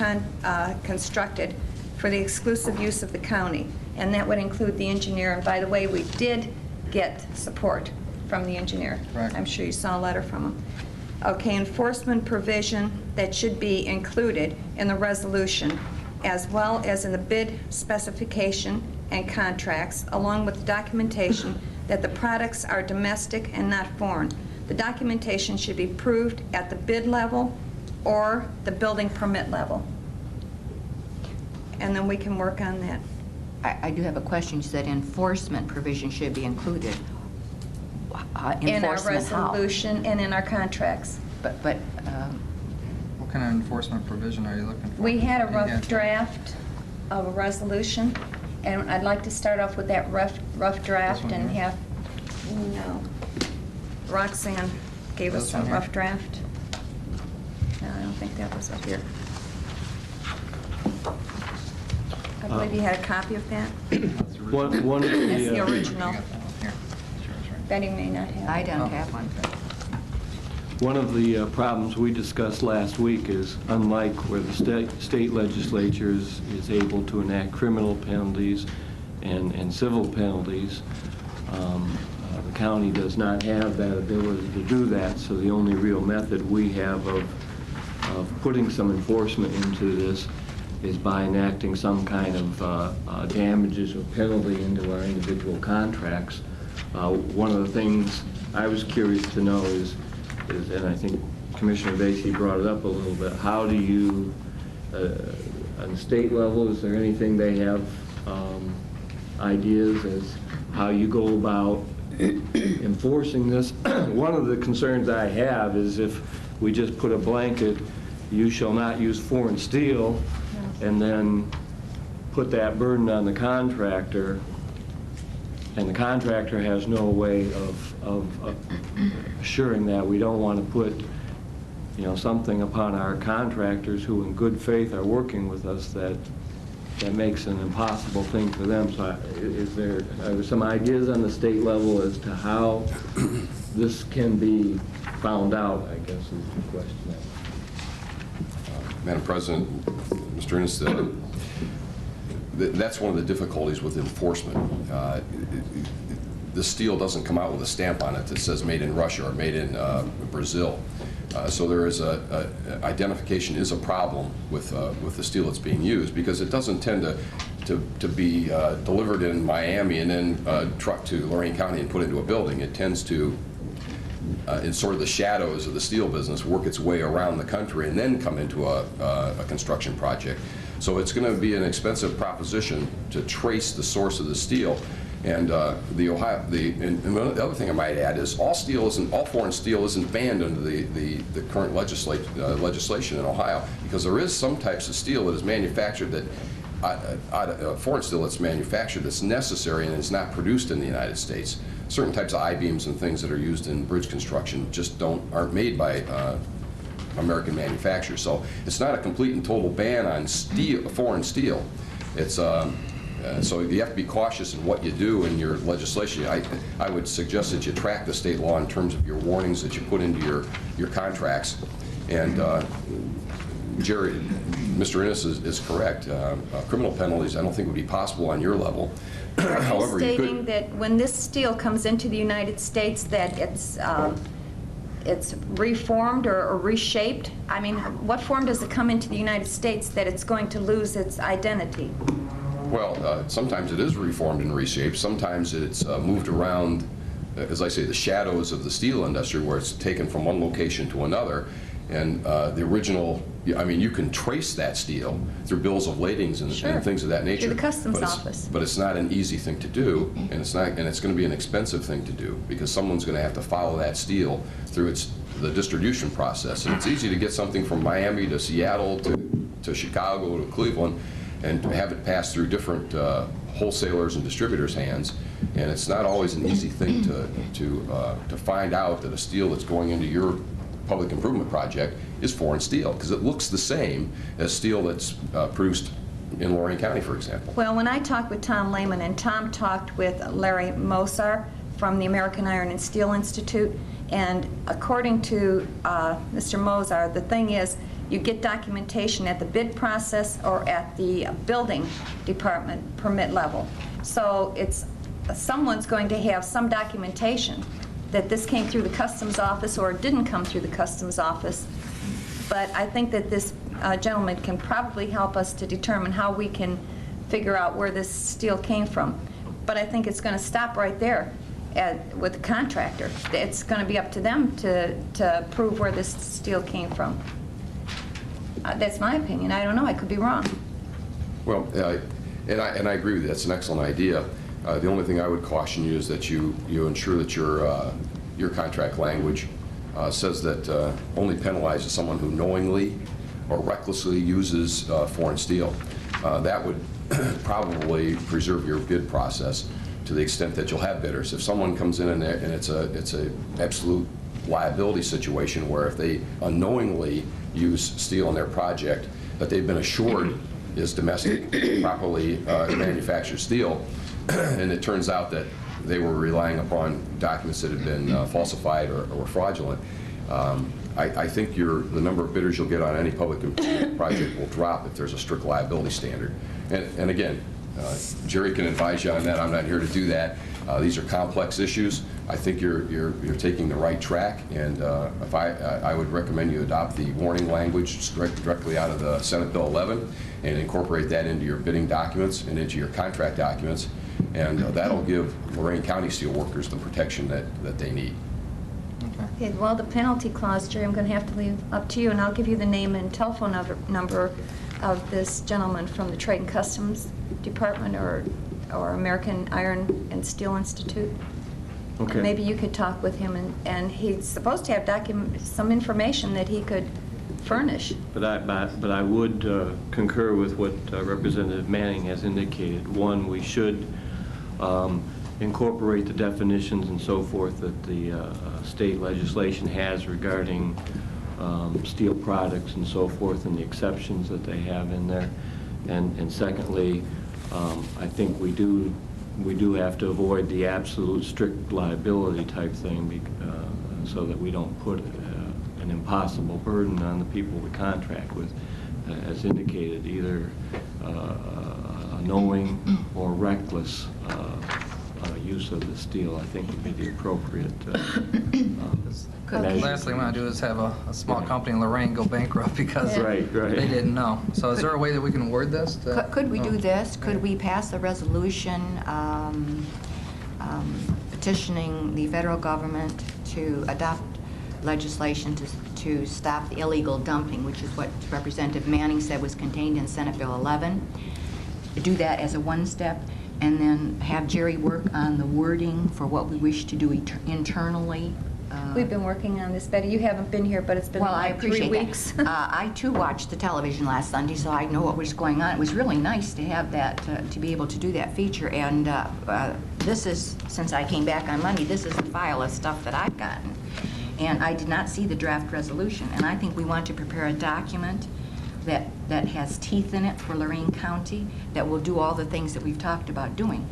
constructed for the exclusive use of the county. And that would include the engineer. And by the way, we did get support from the engineer. Correct. I'm sure you saw a letter from him. Okay, enforcement provision that should be included in the resolution, as well as in the bid specification and contracts, along with the documentation that the products are domestic and not foreign. The documentation should be approved at the bid level or the building permit level. And then we can work on that. I do have a question. You said enforcement provision should be included. In our Enforcement how? resolution and in our contracts. But What kind of enforcement provision are you looking for? We had a Yeah. rough draft of a resolution, and I'd like to start off with that rough draft This one and here? have, no, Roxanne gave us This a one here? rough draft. No, I don't think that was up here. I believe you had a copy of that. That's the original. One of That's the the, original. You got that one here. That's yours, right? Betty may not have. I it. don't Oh. have one. one of the problems we discussed last week is, unlike where the state legislatures is able to enact criminal penalties and civil penalties, the county does not have that ability to do that, so the only real method we have of putting some enforcement into this is by enacting some kind of damages or penalty into our individual contracts. One of the things I was curious to know is, and I think Commissioner Vacy brought it up a little bit, how do you, on the state level, is there anything they have ideas as how you go about enforcing this? One of the concerns I have is if we just put a blanket, you shall not use foreign steel, and then put that burden on the contractor, and the contractor has no way of assuring that. We don't want to put, something upon our contractors who in good faith are working with us that makes an impossible thing for them. So are there some ideas on the state level as to how this can be found out, I guess, is the question. Madam President, Mr. Ennis, that's one of the difficulties with enforcement. The steel doesn't come out with a stamp on it that says made in Russia or made in Brazil. So there is identification is a problem with the steel that's being used, because it doesn't tend to be delivered in Miami and then trucked to Lorain County and put into a building. It tends to, in sort of the shadows of the steel business, work its way around the country and then come into a construction project. So it's going to be an expensive proposition to trace the source of the steel. And the other thing I might add is all foreign steel isn't banned under the current legislation in Ohio, because there is some types of steel that is manufactured foreign steel that's manufactured that's necessary and is not produced in the United States. Certain types of I-beams and things that are used in bridge construction just aren't made by American manufacturers. So it's not a complete and total ban on foreign steel. It's so you have to be cautious in what you do in your legislation. I would suggest that you track the state law in terms of your warnings that you put into your contracts. And Jerry, Mr. Ennis is correct. Criminal penalties I don't think would be possible on your level. However, you stating could. that when this steel comes into the United States that it's reformed or reshaped? I mean, what form does it come into the United States that it's going to lose its identity? Well, sometimes it is reformed and reshaped. Sometimes it's moved around, as I say, the shadows of the steel industry, where it's taken from one location to another. And the original I mean, you can trace that steel through bills of ladings and, Sure. and things of that nature. Through the customs but office. But it's not an easy thing to do, and it's going to be an expensive thing to do, because someone's going to have to follow that steel through the distribution process. And it's easy to get something from Miami to Seattle to Chicago to Cleveland and to have it pass through different wholesalers and distributors' hands. And it's not always an easy thing to find out that a steel that's going into your public improvement project is foreign steel, because it looks the same as steel that's produced in Lorain County, for example. Well, when I talked with Tom Lehman, and Tom talked with Larry Mosar from the American Iron and Steel Institute, and according to Mr. Mosar, the thing is, you get documentation at the bid process or at the building department permit level. So someone's going to have some documentation that this came through the customs office or it didn't come through the customs office. But I think that this gentleman can probably help us to determine how we can figure out where this steel came from. But I think it's going to stop right there with the contractor. It's going to be up to them to prove where this steel came from. That's my opinion. I don't know. I could be wrong. Well, and I agree with you. That's an excellent idea. The only thing I would caution you is that you ensure that your contract language says that only penalizes someone who knowingly or recklessly uses foreign steel. That would probably preserve your bid process to the extent that you'll have bidders. If someone comes in and it's a absolute liability situation where if they unknowingly use steel in their project that they've been assured is domestic, properly manufactured steel, and it turns out that they were relying upon documents that had been falsified or fraudulent, I think the number of bidders you'll get on any public project will drop if there's a strict liability standard. And again, Jerry can advise you on that. I'm not here to do that. These are complex issues. I think you're taking the right track, and if I would recommend you adopt the warning language directly out of the Senate Bill 11 and incorporate that into your bidding documents and into your contract documents, and that'll give Lorain County steelworkers the protection that they need. Okay, well, the penalty clause, Jerry, I'm going to have to leave up to you, and I'll give you the name and telephone number of this gentleman from the Trade and Customs Department or American Iron and Steel Institute. Okay. And maybe you could talk with him, and he's supposed to have some information that he could furnish. But I would concur with what Representative Manning has indicated. One, we should incorporate the definitions and so forth that the state legislation has regarding steel products and so forth, and the exceptions that they have in there. And secondly, I think we do have to avoid the absolute strict liability type thing so that we don't put an impossible burden on the people we contract with, as indicated, either a knowing or reckless use of the steel, I think would be the appropriate measure. Last thing we want to do is have a small company in Lorain go bankrupt because Right. they didn't know. So is there a way that we can word this? Could we do this? Could we pass a resolution petitioning the federal government to adopt legislation to stop the illegal dumping, which is what Representative Manning said was contained in Senate Bill 11? Do that as a one step, and then have Jerry work on the wording for what we wish to do internally. We've been working on this, Betty. You haven't been here, but it's been Well, I like 3 appreciate weeks. that. I too watched the television last Sunday, so I know what was going on. It was really nice to have that, to be able to do that feature. And this is, since I came back on Monday, this is the file of stuff that I've gotten. And I did not see the draft resolution. And I think we want to prepare a document that has teeth in it for Lorain County that will do all the things that we've talked about doing.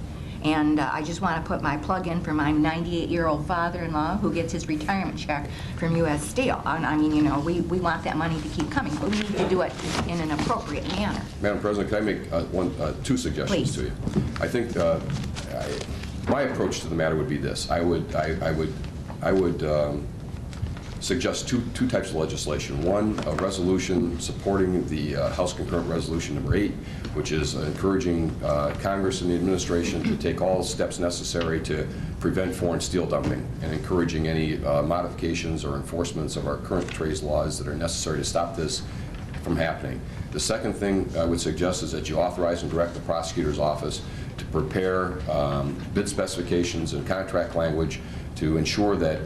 And I just want to put my plug in for my 98-year-old father-in-law who gets his retirement check from U.S. Steel. I mean, you know, we want that money to keep coming, but we need to do it in an appropriate manner. Madam President, can I make two suggestions Please. to you? I think my approach to the matter would be this. I would suggest two types of legislation. One, a resolution supporting the House Concurrent Resolution number 8, which is encouraging Congress and the administration to take all steps necessary to prevent foreign steel dumping and encouraging any modifications or enforcements of our current trade laws that are necessary to stop this from happening. The second thing I would suggest is that you authorize and direct the prosecutor's office to prepare bid specifications and contract language to ensure that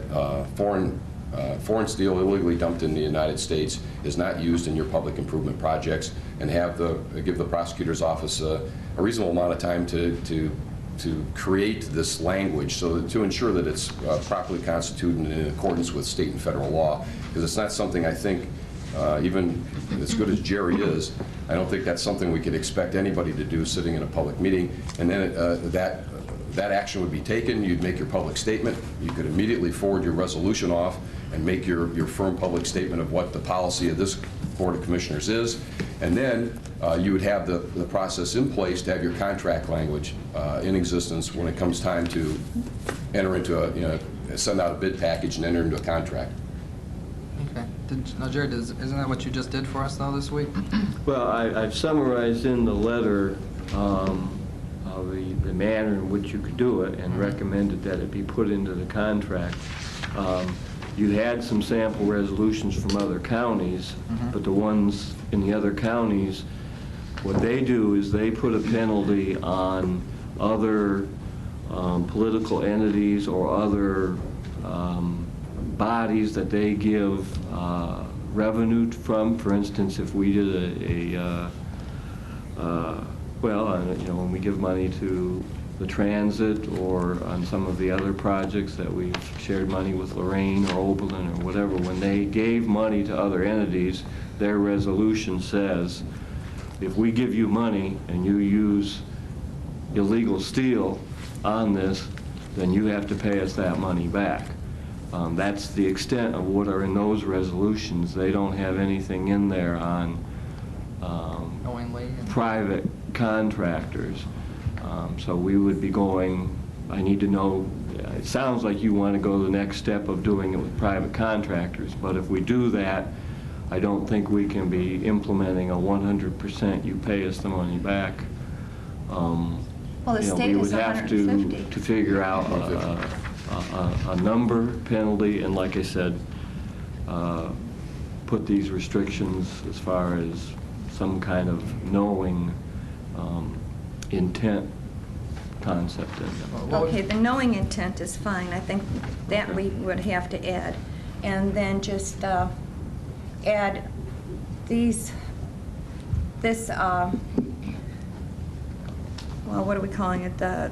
foreign steel illegally dumped in the United States is not used in your public improvement projects, and give the prosecutor's office a reasonable amount of time to create this language to ensure that it's properly constituted and in accordance with state and federal law. Because it's not something I think, even as good as Jerry is, I don't think that's something we could expect anybody to do sitting in a public meeting. And then that action would be taken. You'd make your public statement. You could immediately forward your resolution off and make your firm public statement of what the policy of this Board of Commissioners is. And then you would have the process in place to have your contract language in existence when it comes time to enter into send out a bid package and enter into a contract. Okay. Now, Jared, isn't that what you just did for us, though, this week? Well, I've summarized in the letter the manner in which you could do it and recommended that it be put into the contract. You had some sample resolutions from other counties, but the ones in the other counties, what they do is they put a penalty on other political entities or other bodies that they give revenue from. For instance, if we did when we give money to the transit or on some of the other projects that we've shared money with Lorain or Oberlin or whatever, when they gave money to other entities, their resolution says, if we give you money and you use illegal steel on this, then you have to pay us that money back. That's the extent of what are in those resolutions. They don't have anything in there on private contractors. So we would be going, I need to know, it sounds like you want to go the next step of doing it with private contractors, but if we do that, I don't think we can be implementing a 100% you pay us the money back. Well, the state we would is have 150. to figure out a number penalty, and like I said, put these restrictions as far as some kind of knowing intent concept in them. Okay, the knowing intent is fine. I think that we would have to add. And then just add well, what are we calling it? The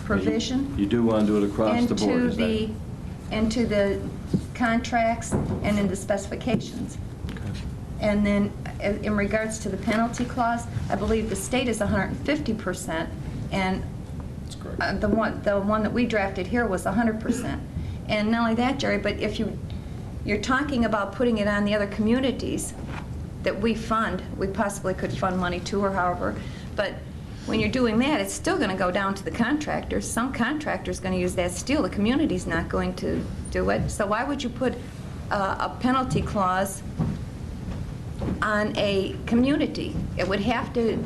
provision? You do want to do it across the board, is that? Into the contracts and in the specifications. And then in regards to the penalty clause, I believe the state is 150%, and the one that we drafted here was 100%. And not only that, Jerry, but if you're talking about putting it on the other communities that we fund, we possibly could fund money to or however, but when you're doing that, it's still going to go down to the contractors. Some contractor's going to use that steel. The community's not going to do it. So why would you put a penalty clause on a community? It would have to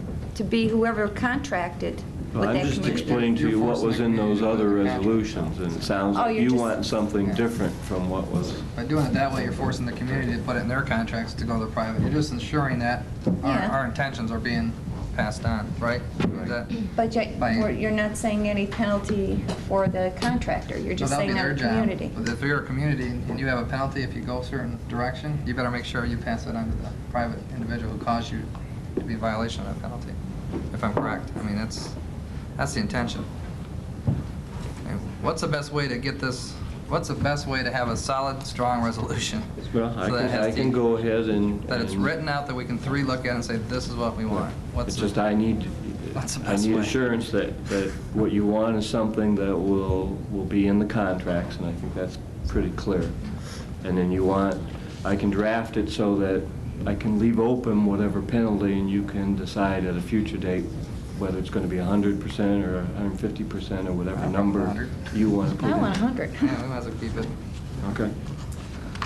be whoever contracted with that I'm just community. explaining to you what was in those other resolutions, and it sounds like you're you just- want something different from what was. By doing it that way, you're forcing the community to put it in their contracts to go to the private. You're just ensuring that Yeah. our intentions are being passed on, right? Is that- But By- you're not saying any penalty for the contractor. You're just No, that'll saying be on their the job. community. But if you're a community and you have a penalty if you go a certain direction, you better make sure you pass it on to the private individual who caused you to be in violation of that penalty, if I'm correct. I mean, that's the intention. And what's the best way to get this, what's the best way to have a solid, strong resolution? Well, So that it has I can go ahead and. That it's and- written out, that we can three look at and say, this is what we want. It's just I need What's the best way? assurance that what you want is something that will be in the contracts, and I think that's pretty clear. And then you want, I can draft it so that I can leave open whatever penalty, and you can decide at a future date whether it's going to be 100% or 150% or whatever number 100. you want to put in. I want 100. Yeah, we might as well keep it. Okay.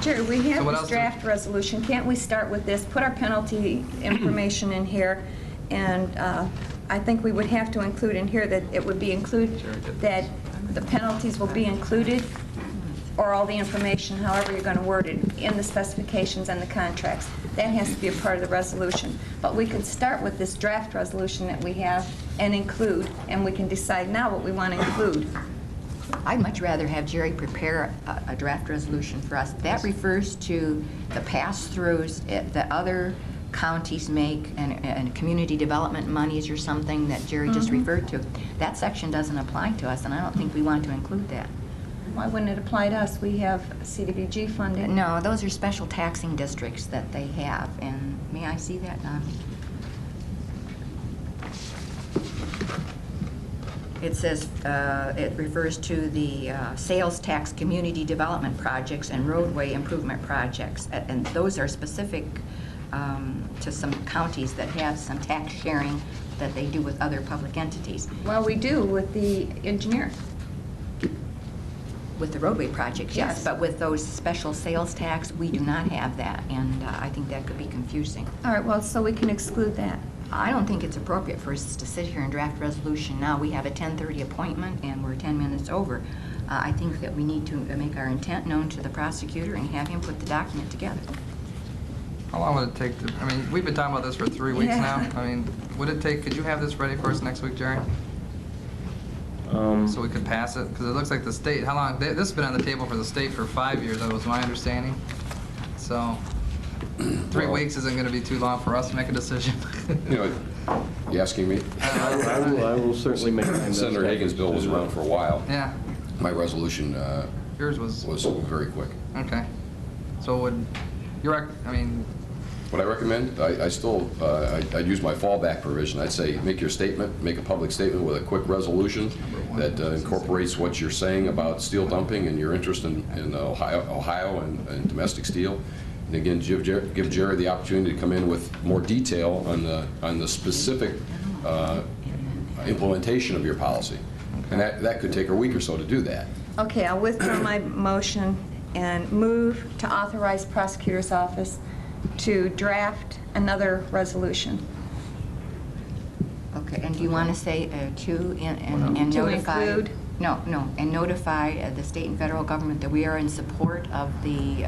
Jerry, we So have what this else do- draft resolution. Can't we start with this, put our penalty information in here, and I think we would have to include in here that it would be that the penalties will be included or all the information, however you're going to word it, in the specifications and the contracts. That has to be a part of the resolution. But we could start with this draft resolution that we have and include, and we can decide now what we want to include. I'd much rather have Jerry prepare a draft resolution for us. That refers to the pass-throughs that other counties make and community development monies or something that Jerry just referred to. That section doesn't apply to us, and I don't think we want to include that. Why wouldn't it apply to us? We have CDBG funding. No, those are special taxing districts that they have, and may I see that, Don? It says, it refers to the sales tax community development projects and roadway improvement projects, and those are specific to some counties that have some tax sharing that they do with other public entities. Well, we do with the engineer. With the roadway projects, yes, Yes. but with those special sales tax, we do not have that, and I think that could be confusing. All right, well, so we can exclude that. I don't think it's appropriate for us to sit here and draft resolution now. We have a 10:30 appointment, and we're 10 minutes over. I think that we need to make our intent known to the prosecutor and have him put the document together. How long would it take to, I mean, we've been talking about this for 3 weeks Yeah. now. I mean, would it take, could you have this ready for us next week, Jerry? So we could pass it? Because it looks like the state, how long, this has been on the table for the state for 5 years, that was my understanding. So 3 weeks isn't going to be too long for us to make a decision. You know, you asking me? I will certainly make time. Senator Hagan's bill was around for a while. Yeah, My resolution yours was, was very quick. okay. So would, I mean, What I recommend, I'd use my fallback provision. I'd say, make your statement, make a public statement with a quick resolution that incorporates what you're saying about steel dumping and your interest in Ohio and domestic steel. And again, give Jerry the opportunity to come in with more detail on the specific implementation of your policy. And that could take a week or so to do that. Okay, I'll withdraw my motion and move to authorize prosecutor's office to draft another resolution. Okay, and do you want to say and To notify? include? No, and notify the state and federal government that we are in support of the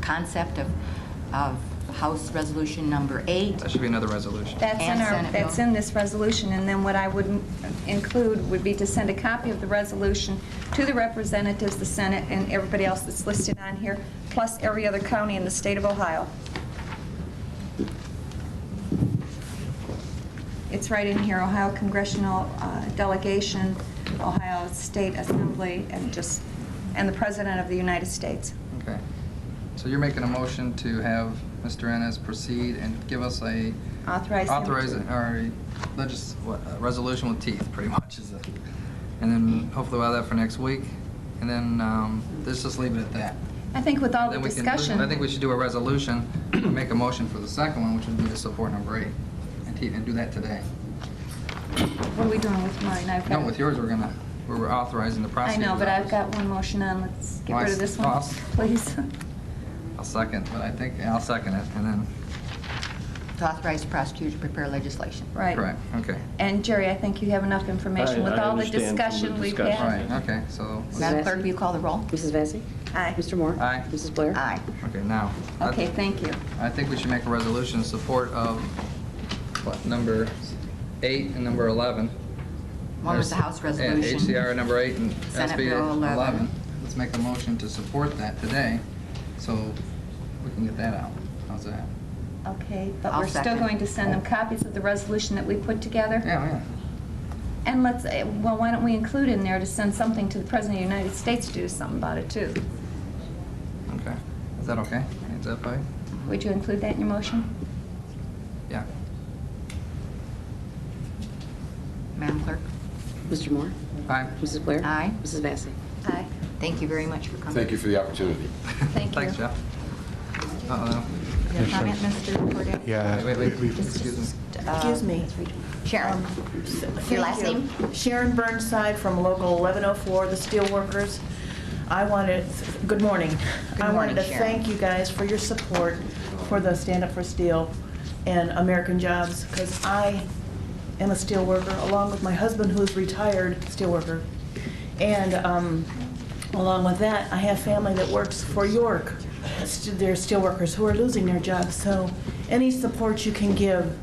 concept of House Resolution Number 8. that should be another resolution. That's And Senate that's bill. in this resolution, and then what I would include would be to send a copy of the resolution to the representatives, the Senate, and everybody else that's listed on here, plus every other county in the state of Ohio. It's right in here, Ohio Congressional Delegation, Ohio State Assembly, and the President of the United States. Okay. So you're making a motion to have Mr. Ennis proceed and give us a Authorize him to- or a resolution with teeth, pretty much, is it? And then hopefully we'll have that for next week, and then let's just leave it at that. I think with all the Then we can- discussion. I think we should do a resolution and make a motion for the second one, which would be to support number 8, and do that today. What are we doing with mine? I've No, got- with yours, we're authorizing the I prosecutor's know, but I've office. got one motion on. Let's get Well, rid of this one, I'll- please. I'll second, but I think, I'll second it, and then, To authorize the prosecutor to prepare legislation. Right. correct, okay. And Jerry, I think you have enough information with I all the understand from the discussion we've discussion. had. Right, okay, so, Madam Clerk, will you call the roll? Mrs. Vacy? Aye. Mr. Moore? Aye. Mrs. Blair? Aye. okay, now. Okay, thank you. I think we should make a resolution in support of, what, number 8 and number 11. One was the House Yeah, resolution. HCR number 8 and Senate SB Bill 11. Let's make a motion to support that today, so we can get that out. How's that? Okay, but I'll we're still second. going to send them copies of the resolution that we put together. Yeah. And well, why don't we include in there to send something to the President of the United States to do something about it, too? Okay. Is that okay? Is that fine? Would you include that in your motion? Yeah. Madam Clerk? Mr. Moore? Aye. Mrs. Blair? Aye. Mrs. Vacy? Aye. Thank you very much for coming. Thank you for the opportunity. Thank you. Thanks, Jeff. Uh-oh. You have a comment, Mr. Cordez? Yeah. Wait, we- excuse me. Excuse me. Sharon, Thank your last you. name? Sharon Burnside from Local 1104, the Steelworkers. Good morning. Good I wanted morning, to Sharon. thank you guys for your support for the Stand Up for Steel and American Jobs, because I am a steelworker, along with my husband, who's retired steelworker. And Along with that, I have family that works for York. They're steelworkers who are losing their jobs, so any support you can give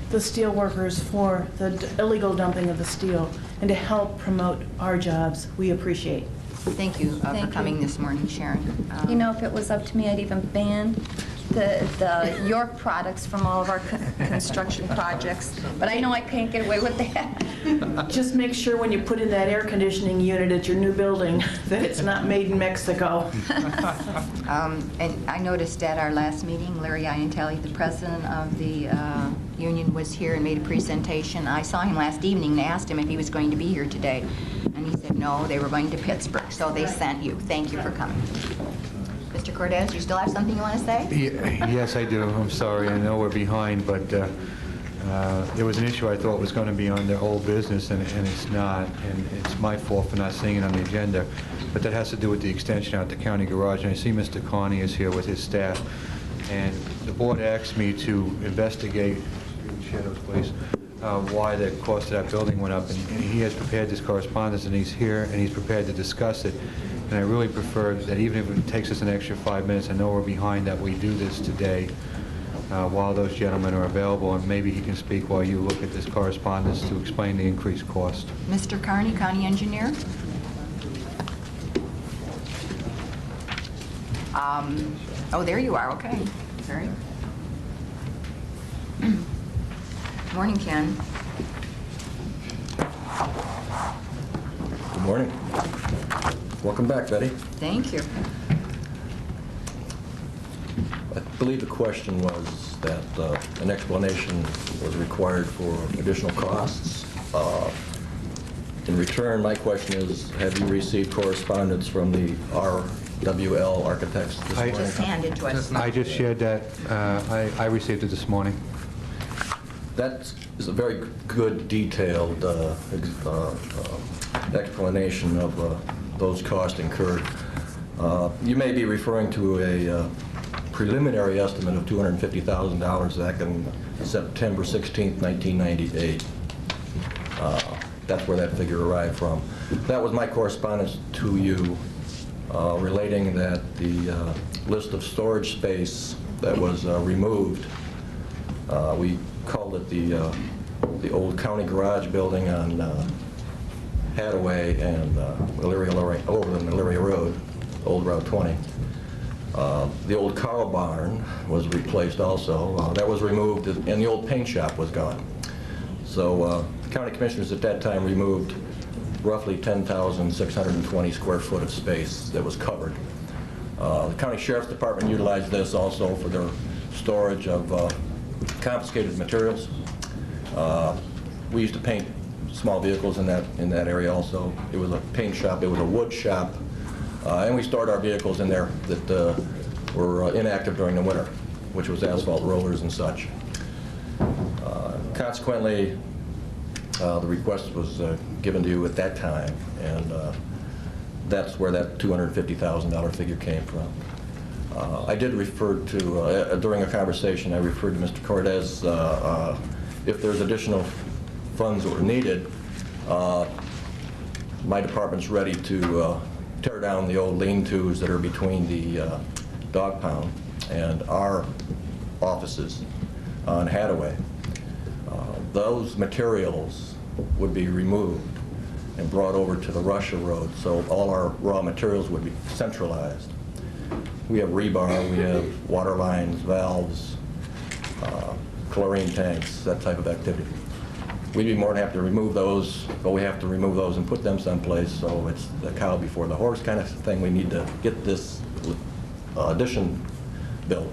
the steelworkers for the illegal dumping of the steel and to help promote our jobs, we appreciate. Thank you for Thank you. coming this morning, Sharon. You know, if it was up to me, I'd even ban the York products from all of our construction projects, but I know I can't get away with that. Just make sure when you put in that air conditioning unit at your new building that it's not made in Mexico. And I noticed at our last meeting, Larry Iantelli, the president of the union, was here and made a presentation. I saw him last evening and asked him if he was going to be here today, and he said no, they were going to Pittsburgh, so they sent you. Thank you for coming. Mr. Cortez, you still have something you want to say? Yes, I do. I'm sorry. I know we're behind, but there was an issue I thought was going to be on their old business, and it's not. And it's my fault for not seeing it on the agenda. But that has to do with the extension out at the county garage. And I see Mr. Carney is here with his staff. And the board asked me to investigate, share those, please, why the cost of that building went up. And he has prepared this correspondence, and he's here, and he's prepared to discuss it. And I really prefer that even if it takes us an extra 5 minutes, I know we're behind, that we do this today while those gentlemen are available, and maybe he can speak while you look at this correspondence to explain the increased cost. Mr. Carney, county engineer? Oh, there you are, okay. Sorry. Morning, Ken. Good morning. Welcome back, Betty. Thank you. I believe the question was that an explanation was required for additional costs. In return, my question is, have you received correspondence from the RWL architects this morning? Just handed to us. I just shared that. I received it this morning. That is a very good, detailed explanation of those costs incurred. You may be referring to a preliminary estimate of $250,000 back in September 16th, 1998. That's where that figure arrived from. That was my correspondence to you relating that the list of storage space that was removed, we called it the old county garage building on Hadaway and Lorain, over the Elyria Road, old Route 20. The old cow barn was replaced also. That was removed, and the old paint shop was gone. So county commissioners at that time removed roughly 10,620 square foot of space that was covered. The county sheriff's department utilized this also for their storage of confiscated materials. We used to paint small vehicles in that area also. It was a paint shop, it was a wood shop, and we stored our vehicles in there that were inactive during the winter, which was asphalt rollers and such. Consequently, the request was given to you at that time, and that's where that $250,000 figure came from. I did refer to, during a conversation, I referred to Mr. Cortez, if there's additional funds that were needed, my department's ready to tear down the old lean-tos that are between the dog pound and our offices on Hadaway. Those materials would be removed and brought over to the Russia Road, so all our raw materials would be centralized. We have rebar, we have water lines, valves, chlorine tanks, that type of activity. We'd be more than happy to remove those, but we have to remove those and put them someplace, so it's the cow before the horse kind of thing. We need to get this addition built.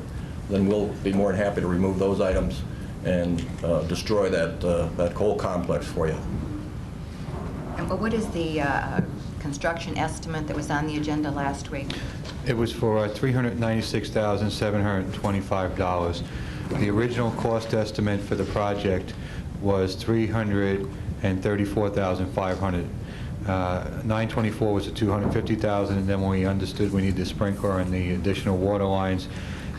Then we'll be more than happy to remove those items and destroy that coal complex for you. And what is the construction estimate that was on the agenda last week? It was for $396,725. The original cost estimate for the project was $334,500. 924 was the $250,000, and then when we understood we needed the sprinkler and the additional water lines,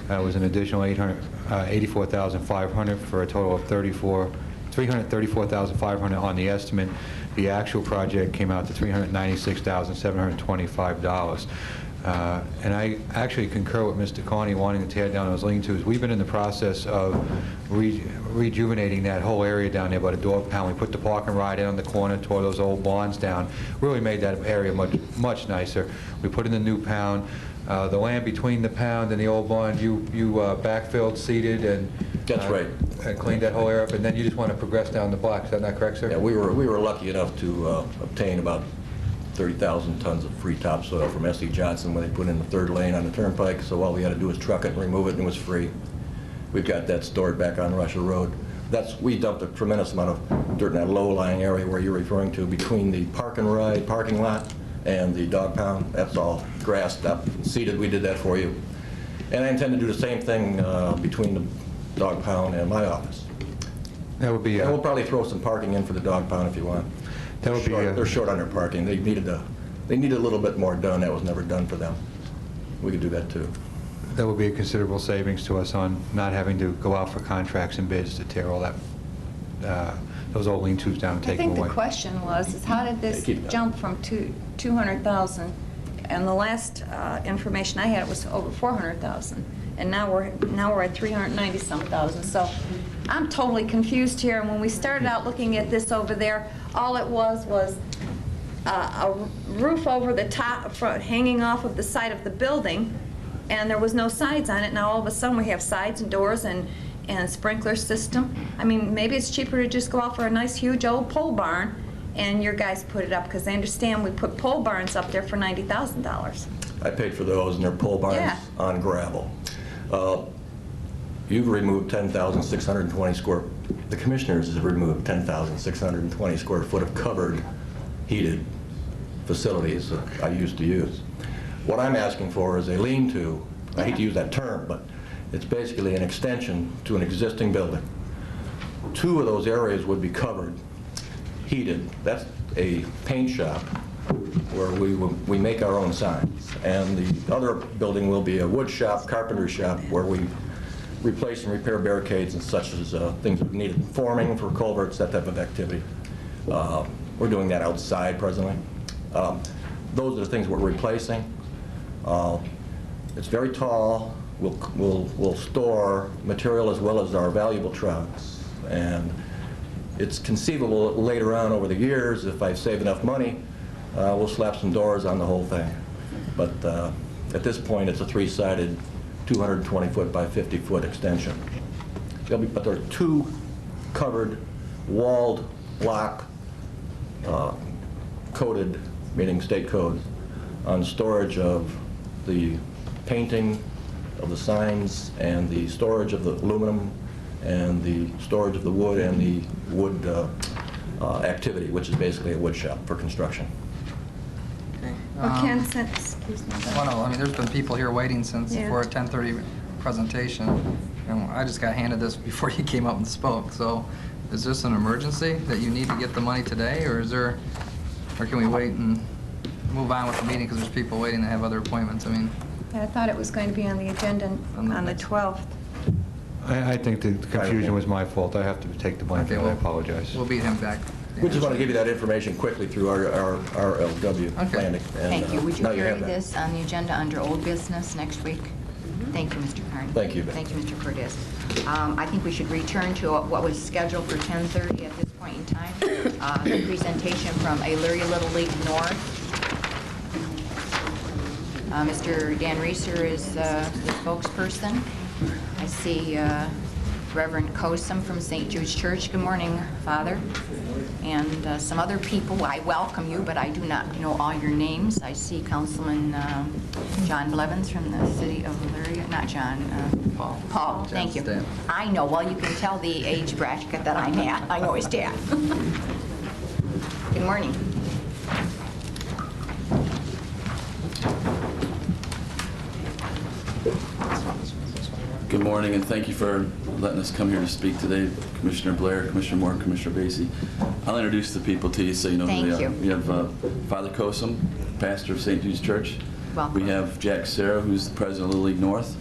was an additional $84,500 for a total of $334,500 on the estimate. The actual project came out to $396,725. And I actually concur with Mr. Carney wanting to tear down those lean-tos. We've been in the process of rejuvenating that whole area down there by the dog pound. We put the park and ride in on the corner, tore those old barns down, really made that area much nicer. We put in the new pound. The land between the pound and the old barn, you backfilled, seeded, and That's right. And cleaned that whole area up, and then you just want to progress down the block. Is that not correct, sir? Yeah, we were lucky enough to obtain about 30,000 tons of free topsoil from S.E. Johnson when they put in the third lane on the turnpike, so all we had to do was truck it and remove it, and it was free. We've got that stored back on Russia Road. We dumped a tremendous amount of dirt in that low-lying area where you're referring to, between the park and ride parking lot and the dog pound. That's all grassed up, seeded. We did that for you. And I intend to do the same thing between the dog pound and my office. That would be. And we'll probably throw some parking in for the dog pound if you want. That would be. They're short on their parking. They needed a little bit more done. That was never done for them. We could do that too. That would be a considerable savings to us on not having to go out for contracts and bids to tear all that those old lean-tos down and take them away. I think the question was, is how did this jump from 200,000, and the last information I had, it was over 400,000, and now we're at 390-some-thousand. So I'm totally confused here. And when we started out looking at this over there, all it was a roof over the top, hanging off of the side of the building, and there was no sides on it. Now all of a sudden we have sides and doors and sprinkler system. I mean, maybe it's cheaper to just go out for a nice huge old pole barn and your guys put it up, because I understand we put pole barns up there for $90,000. I paid for those, and they're pole barns on gravel. You've removed 10,620 the commissioners have removed 10,620 square foot of covered, heated facilities that I used to use. What I'm asking for is a lean-to. I hate to use that term, but it's basically an extension to an existing building. 2 of those areas would be covered, heated. That's a paint shop where we make our own signs. And the other building will be a wood shop, carpentry shop, where we replace and repair barricades and such as things that needed forming for culverts, that type of activity. We're doing that outside presently. Those are the things we're replacing. It's very tall. We'll store material as well as our valuable trucks. And it's conceivable later on over the years, if I save enough money, we'll slap some doors on the whole thing. But at this point, it's a 3-sided 220-foot by 50-foot extension. But there are 2 covered, walled, block, coded, meaning state codes, on storage of the painting of the signs and the storage of the aluminum and the storage of the wood and the wood activity, which is basically a wood shop for construction. Well, Ken, excuse me. Well, no, I mean, there's been people here waiting since for a 10:30 presentation, and I just got handed this before you came up and spoke. So, is this an emergency that you need to get the money today, or can we wait and move on with the meeting because there's people waiting that have other appointments? I mean, I thought it was going to be on the agenda on the 12th. I think the confusion was my fault. I have to take the blame for it. I apologize. We'll beat him back. We just want to give you that information quickly through our RLW planning. Thank you. Would you now carry have that. this on the agenda under old business next week? Thank you, Mr. Carney. Thank you. Thank you, Mr. Cortez. I think we should return to what was scheduled for 10:30 at this point in time. The presentation from Elyria Little League North. Mr. Dan Reeser is the spokesperson. I see Reverend Kosum from St. Jude's Church. Good morning, Father. And some other people, I welcome you, but I do not know all your names. I see Councilman John Blevins from the city of Elyria. Not John, Paul. Thank you. Stan. I know, well, you can tell the age bracket that I'm at. I know his dad. Good morning. Good morning, and thank you for letting us come here to speak today. Commissioner Blair, Commissioner Moore, Commissioner Basie. I'll introduce the people to you so you know who they are. Thank We have Father Kosum, pastor of St. Jude's Church. Welcome. We have Jack Serra, who's the president of Little League North.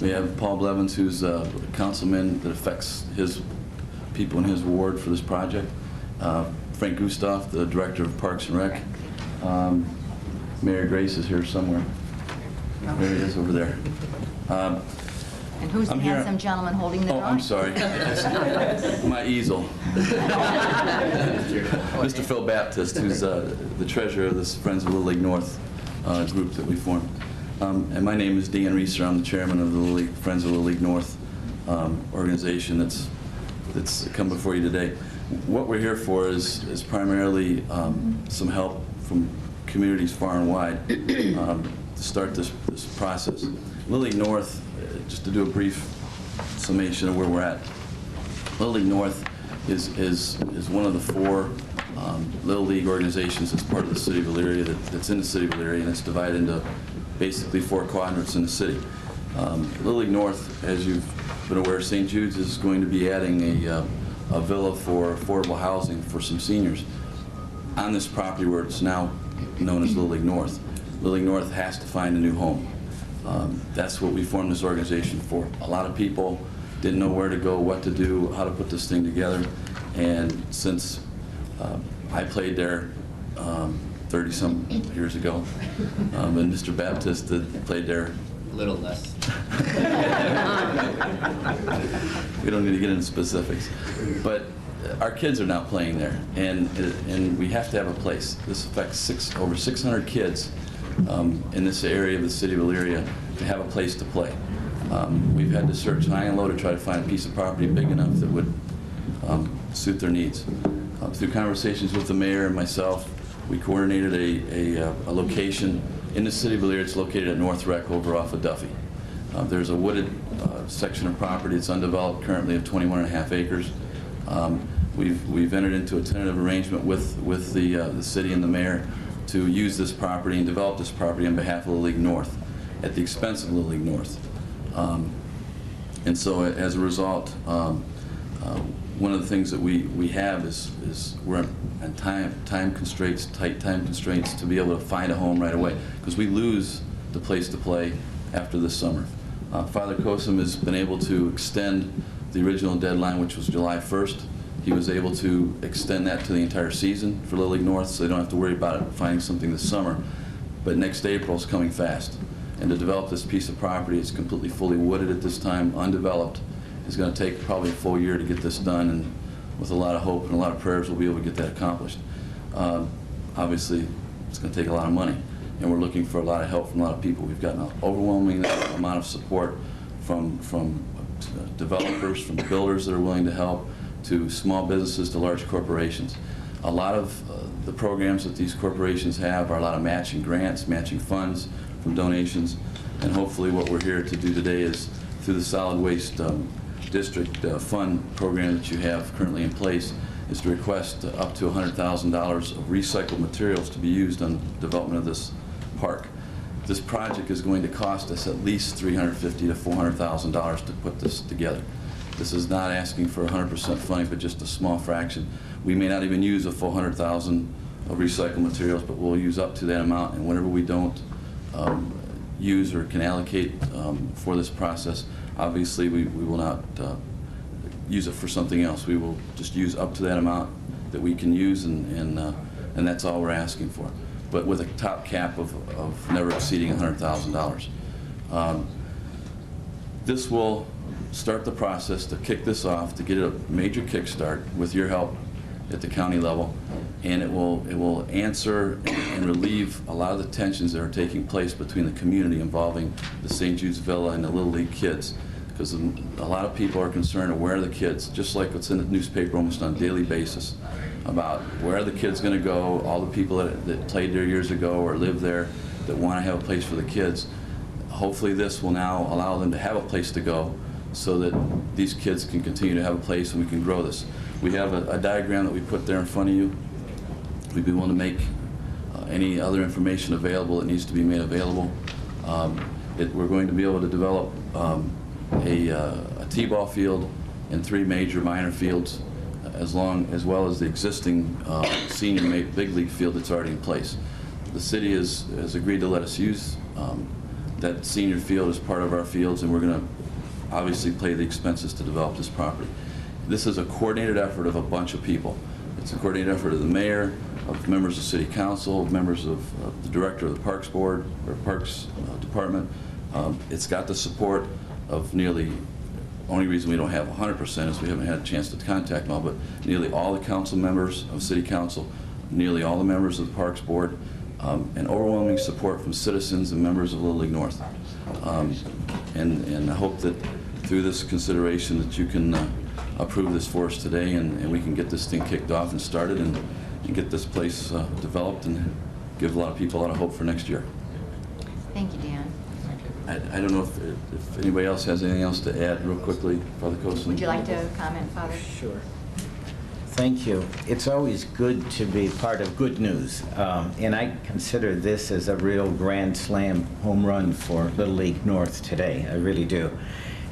We have Paul Blevins, who's a councilman that affects his people in his ward for this project. Frank Gustav, the Director of Parks and Rec. Mayor Grace is here somewhere. There he is over there. And who's the I'm here- handsome gentleman holding the Oh, drawing? I'm sorry. My easel. Mr. Phil Baptist, who's the treasurer of this Friends of Little League North group that we formed. And my name is Dan Reeser. I'm the chairman of the Little League, Friends of Little League North organization that's come before you today. What we're here for is primarily some help from communities far and wide to start this process. Little League North, just to do a brief summation of where we're at. Little League North is one of the 4 Little League organizations that's part of the city of Elyria, that's in the city of Elyria, and it's divided into basically 4 quadrants in the city. Little League North, as you've been aware, St. Jude's is going to be adding a villa for affordable housing for some seniors on this property where it's now known as Little League North. Little League North has to find a new home. That's what we formed this organization for. A lot of people didn't know where to go, what to do, how to put this thing together, and since I played there 30-some years ago, and Mr. Baptist played there A little less. We don't need to get into specifics, but our kids are now playing there, and we have to have a place. This affects over 600 kids in this area of the city of Elyria to have a place to play. We've had to search high and low to try to find a piece of property big enough that would suit their needs. Through conversations with the mayor and myself, we coordinated a location in the city of Elyria. It's located at North Rec over off of Duffy. There's a wooded section of property that's undeveloped currently of 21.5 acres. We've entered into a tentative arrangement with the city and the mayor to use this property and develop this property on behalf of Little League North at the expense of Little League North. And so as a result, one of the things that we have is we're on tight time constraints to be able to find a home right away, because we lose the place to play after this summer. Father Kosum has been able to extend the original deadline, which was July 1st. He was able to extend that to the entire season for Little League North, so they don't have to worry about it finding something this summer. But next April is coming fast. And to develop this piece of property, it's completely fully wooded at this time, undeveloped. It's going to take probably a full year to get this done, and with a lot of hope and a lot of prayers, we'll be able to get that accomplished. Obviously, it's going to take a lot of money, and we're looking for a lot of help from a lot of people. We've gotten an overwhelming amount of support from developers, from builders that are willing to help, to small businesses, to large corporations. A lot of the programs that these corporations have are a lot of matching grants, matching funds from donations, and hopefully what we're here to do today is, through the solid waste district fund program that you have currently in place, is to request up to $100,000 of recycled materials to be used on the development of this park. This project is going to cost us at least $350,000 to $400,000 to put this together. This is not asking for 100% funding, but just a small fraction. We may not even use a full $100,000 of recycled materials, but we'll use up to that amount, and whenever we don't use or can allocate for this process, obviously we will not use it for something else. We will just use up to that amount that we can use, and that's all we're asking for, but with a top cap of never exceeding $100,000. This will start the process to kick this off, to get a major kickstart with your help at the county level, and it will answer and relieve a lot of the tensions that are taking place between the community involving the St. Jude's Villa and the Little League kids, because a lot of people are concerned of where are the kids, just like what's in the newspaper almost on a daily basis, about where are the kids going to go, all the people that played there years ago or live there that want to have a place for the kids. Hopefully this will now allow them to have a place to go, so that these kids can continue to have a place and we can grow this. We have a diagram that we put there in front of you. We'd be willing to make any other information available that needs to be made available. We're going to be able to develop a t-ball field and 3 major minor fields, as well as the existing senior big league field that's already in place. The city has agreed to let us use that senior field as part of our fields, and we're going to obviously pay the expenses to develop this property. This is a coordinated effort of a bunch of people. It's a coordinated effort of the mayor, of members of city council, of members of the director of the Parks Board, or Parks Department. It's got the support of nearly, only reason we don't have 100% is we haven't had a chance to contact them all, but nearly all the council members of city council, nearly all the members of the Parks Board, and overwhelming support from citizens and members of Little League North. And I hope that through this consideration that you can approve this for us today, and we can get this thing kicked off and started, and get this place developed and give a lot of people a lot of hope for next year. Thank you, Dan. I don't know if anybody else has anything else to add real quickly, Father Coulson. Would you like to comment, Father? Sure. Thank you. It's always good to be part of good news, and I consider this as a real grand slam home run for Little League North today. I really do.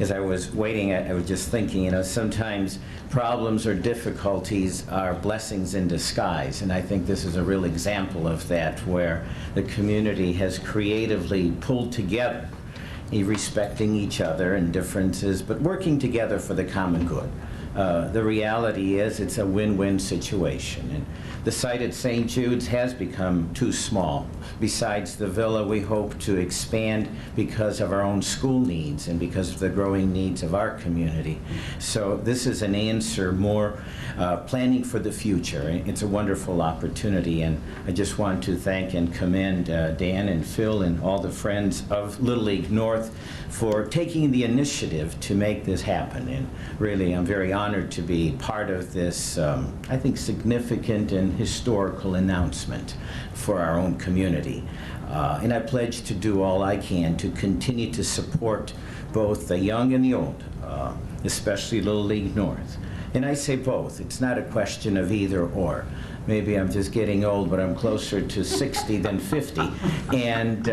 As I was waiting, I was just thinking, you know, sometimes problems or difficulties are blessings in disguise, and I think this is a real example of that, where the community has creatively pulled together, respecting each other and differences, but working together for the common good. The reality is it's a win-win situation. And the site at St. Jude's has become too small. Besides the villa, we hope to expand because of our own school needs and because of the growing needs of our community. So this is an answer more planning for the future. It's a wonderful opportunity, and I just want to thank and commend Dan and Phil and all the friends of Little League North for taking the initiative to make this happen. And really, I'm very honored to be part of this, I think, significant and historical announcement for our own community. And I pledge to do all I can to continue to support both the young and the old, especially Little League North. And I say both. It's not a question of either or. Maybe I'm just getting old, but I'm closer to 60 than 50. And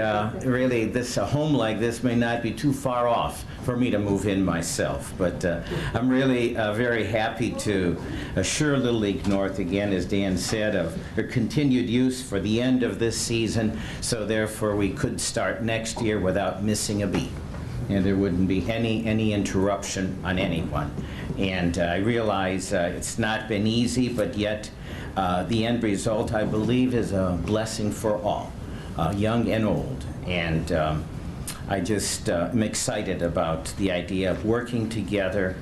really, a home like this may not be too far off for me to move in myself. But I'm really very happy to assure Little League North, again, as Dan said, of her continued use for the end of this season, so therefore we could start next year without missing a beat. And there wouldn't be any interruption on anyone. And I realize it's not been easy, but yet the end result, I believe, is a blessing for all, young and old. And I just am excited about the idea of working together,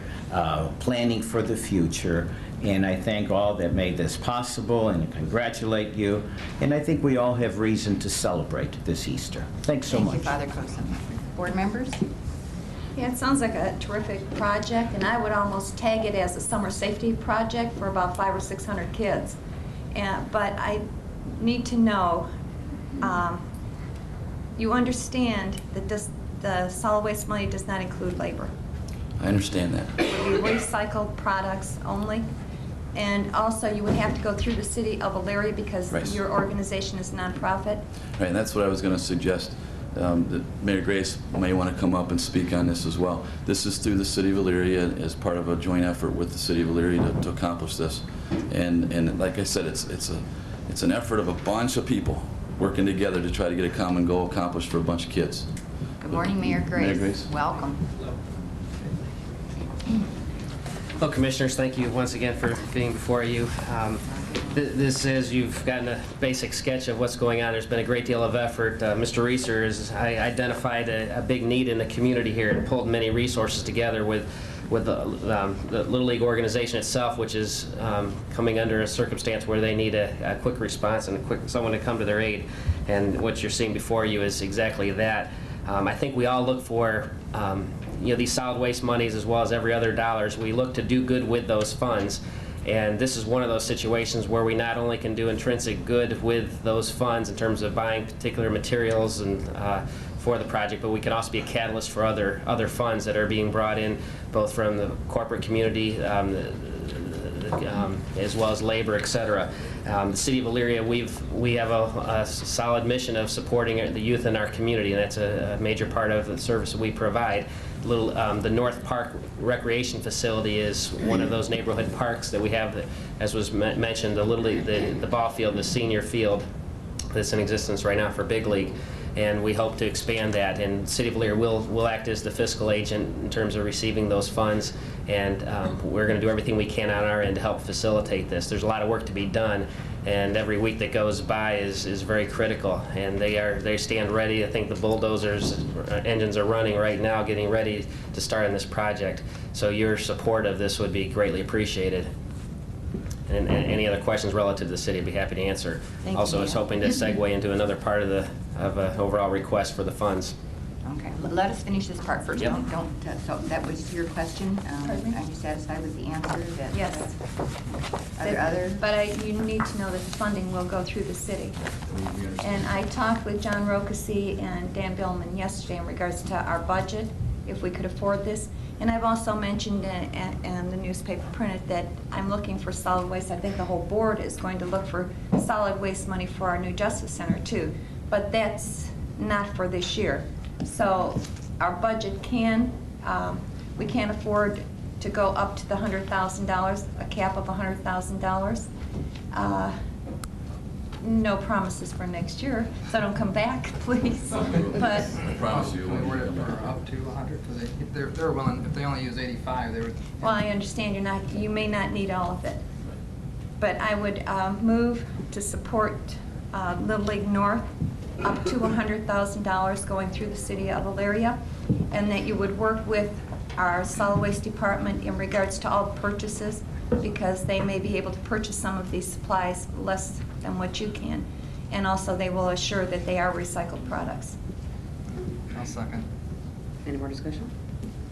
planning for the future. And I thank all that made this possible and congratulate you. And I think we all have reason to celebrate this Easter. Thanks so much. Thank you, Father Coulson. Board members? Yeah, it sounds like a terrific project, and I would almost tag it as a summer safety project for about 500 or 600 kids. But I need to know, you understand that the solid waste money does not include labor. I understand that. It would be recycled products only. And also, you would have to go through the city of Elyria because Right. your organization is nonprofit. Right, and that's what I was going to suggest. That Mayor Grace may want to come up and speak on this as well. This is through the City of Elyria as part of a joint effort with the City of Elyria to accomplish this. And like I said, it's an effort of a bunch of people working together to try to get a common goal accomplished for a bunch of kids. Good morning, Mayor Grace. Mayor Grace. Welcome. Well, Commissioners, thank you once again for being before you. This is, you've gotten a basic sketch of what's going on. There's been a great deal of effort. Mr. Reeser has identified a big need in the community here and pulled many resources together with the Little League organization itself, which is coming under a circumstance where they need a quick response and someone to come to their aid. And what you're seeing before you is exactly that. I think we all look for these solid waste monies as well as every other dollars. We look to do good with those funds. And this is one of those situations where we not only can do intrinsic good with those funds in terms of buying particular materials and for the project, but we can also be a catalyst for other funds that are being brought in, both from the corporate community as well as labor, et cetera. The City of Elyria, we have a solid mission of supporting the youth in our community, and that's a major part of the service that we provide. The North Park Recreation Facility is one of those neighborhood parks that we have, as was mentioned, the ball field, the senior field that's in existence right now for Big League. and we hope to expand that. And the City of Elyria will act as the fiscal agent in terms of receiving those funds, and we're going to do everything we can on our end to help facilitate this. There's a lot of work to be done, and every week that goes by is very critical, and they stand ready. I think the bulldozers engines are running right now, getting ready to start on this project. So your support of this would be greatly appreciated. And any other questions relative to the city, I'd be happy to answer. Thank you, Also, I was Dan. hoping to segue into another part of an overall request for the funds. Okay, let us finish this part first. Yep. So that was your question. Pardon me? Are you satisfied with the answer? Yes. Are there other? But you need to know that the funding will go through the city. And I talked with John Rokasi and Dan Billman yesterday in regards to our budget, if we could afford this. And I've also mentioned in the newspaper printed that I'm looking for solid waste. I think the whole board is going to look for solid waste money for our new Justice Center too. But that's not for this year. So our budget we can't afford to go up to the $100,000, a cap of $100,000. No promises for next year, so don't come back, please. But I promise you. We're up to 100, because they're willing, if they only use 85, they would. well, I understand you may not need all of it. But I would move to support Little League North up to $100,000 going through the city of Elyria, and that you would work with our solid waste department in regards to all purchases, because they may be able to purchase some of these supplies less than what you can. And also they will assure that they are recycled products. I'll second. Any more discussion?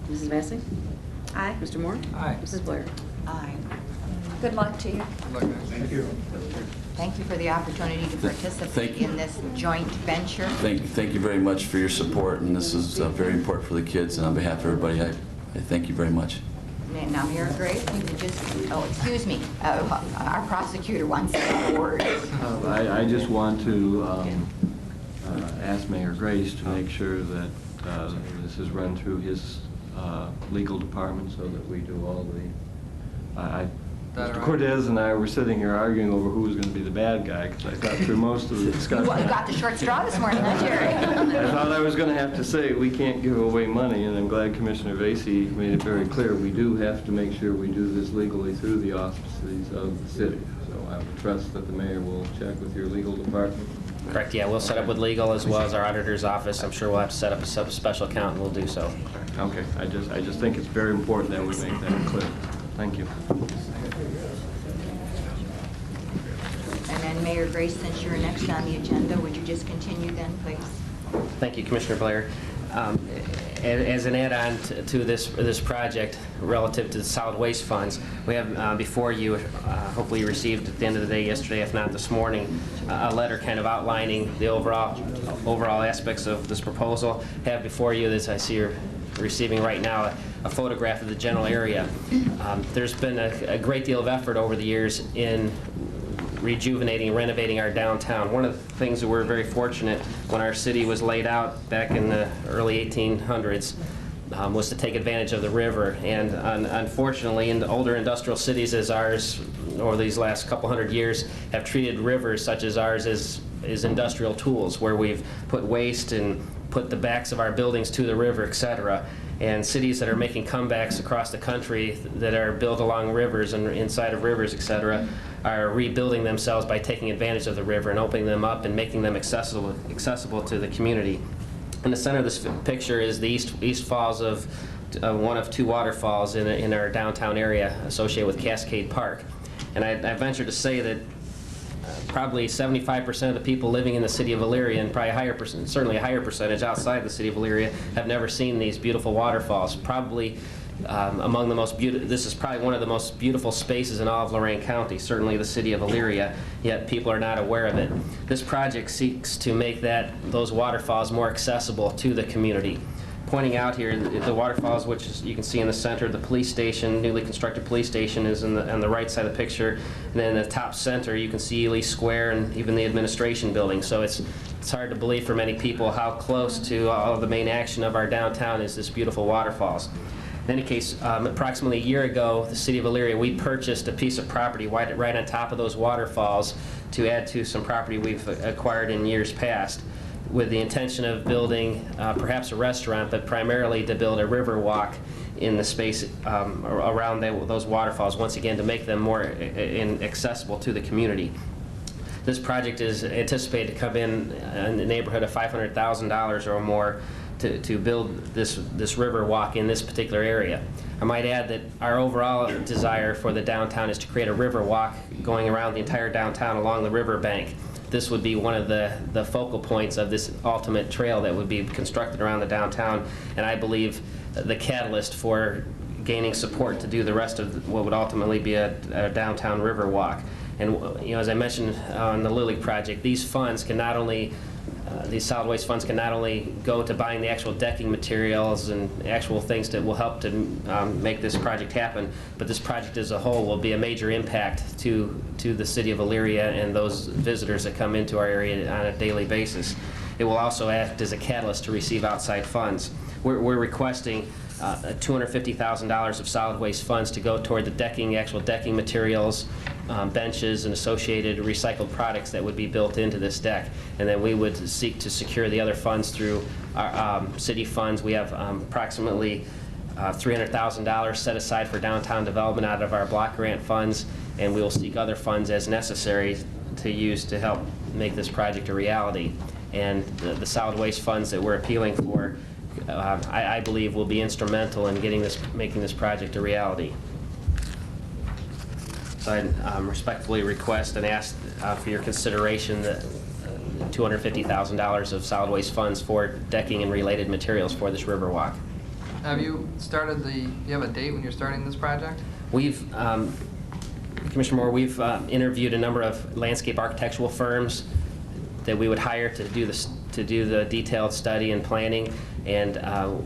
Mrs. Vacy? Aye. Mr. Moore? Aye. Mrs. Blair? Aye. Good luck to you. Good luck, guys. Thank you. Thank you for the opportunity to participate Thank you. in this joint venture. Thank you very much for your support, and this is very important for the kids, and on behalf of everybody, I thank you very much. Now, Mayor Grace, you can just, excuse me, our prosecutor wants a word. I just want to ask Mayor Grace to make sure that this is run through his legal department so that we do all the... Mr. Cortez and I were sitting here arguing over who was going to be the bad guy, because I thought through most of the discussion... You got the short straw this morning, huh, Jerry? I thought I was going to have to say, we can't give away money, and I'm glad Commissioner Vacy made it very clear. We do have to make sure we do this legally through the auspices of the city. So I would trust that the mayor will check with your legal department. Correct, yeah, we'll set up with legal as well as our auditor's office. I'm sure we'll have to set up a special account, and we'll do so. Okay, I just think it's very important that we make that clear. Thank you. And then Mayor Grace, since you're next on the agenda, would you just continue then, please? Thank you, Commissioner Blair. As an add-on to this project relative to the solid waste funds, we have before you, hopefully you received at the end of the day yesterday, if not this morning, a letter kind of outlining the overall aspects of this proposal. Have before you, as I see you're receiving right now, a photograph of the general area. There's been a great deal of effort over the years in rejuvenating, renovating our downtown. One of the things that we're very fortunate when our city was laid out back in the early 1800s was to take advantage of the river. And unfortunately, in the older industrial cities as ours, over these last couple hundred years, have treated rivers such as ours as industrial tools, where we've put waste and put the backs of our buildings to the river, etc. And cities that are making comebacks across the country that are built along rivers and inside of rivers, etc., are rebuilding themselves by taking advantage of the river and opening them up and making them accessible to the community. In the center of this picture is the East Falls of one of two waterfalls in our downtown area associated with Cascade Park. And I venture to say that probably 75% of the people living in the city of Elyria, and probably certainly a higher percentage outside the city of Elyria, have never seen these beautiful waterfalls. Probably among the most beautiful, this is probably one of the most beautiful spaces in all of Lorain County, certainly the city of Elyria, yet people are not aware of it. This project seeks to make those waterfalls more accessible to the community. Pointing out here the waterfalls, which you can see in the center, the police station, newly constructed police station, is on the right side of the picture. And then in the top center, you can see Ely Square and even the administration building. So it's hard to believe for many people how close to all of the main action of our downtown is this beautiful waterfalls. In any case, approximately a year ago, the city of Elyria, we purchased a piece of property right on top of those waterfalls to add to some property we've acquired in years past. with the intention of building perhaps a restaurant, but primarily to build a river walk in the space around those waterfalls, once again, to make them more accessible to the community. This project is anticipated to come in the neighborhood of $500,000 or more to build this river walk in this particular area. I might add that our overall desire for the downtown is to create a river walk going around the entire downtown along the river bank. This would be one of the focal points of this ultimate trail that would be constructed around the downtown, and I believe the catalyst for gaining support to do the rest of what would ultimately be a downtown river walk. And as I mentioned on the Lily project, these funds can not only these solid waste funds can not only go to buying the actual decking materials and actual things that will help to make this project happen, but this project as a whole will be a major impact to the city of Elyria and those visitors that come into our area on a daily basis. It will also act as a catalyst to receive outside funds. We're requesting $250,000 of solid waste funds to go toward the decking, actual decking materials, benches, and associated recycled products that would be built into this deck. And then we would seek to secure the other funds through our city funds. We have approximately $300,000 set aside for downtown development out of our block grant funds, and we will seek other funds as necessary to use to help make this project a reality. And the solid waste funds that we're appealing for, I believe, will be instrumental in making this project a reality. So I respectfully request and ask for your consideration that $250,000 of solid waste funds for decking and related materials for this river walk. Have you started do you have a date when you're starting this project? We've, Commissioner Moore, we've interviewed a number of landscape architectural firms that we would hire to do the detailed study and planning, and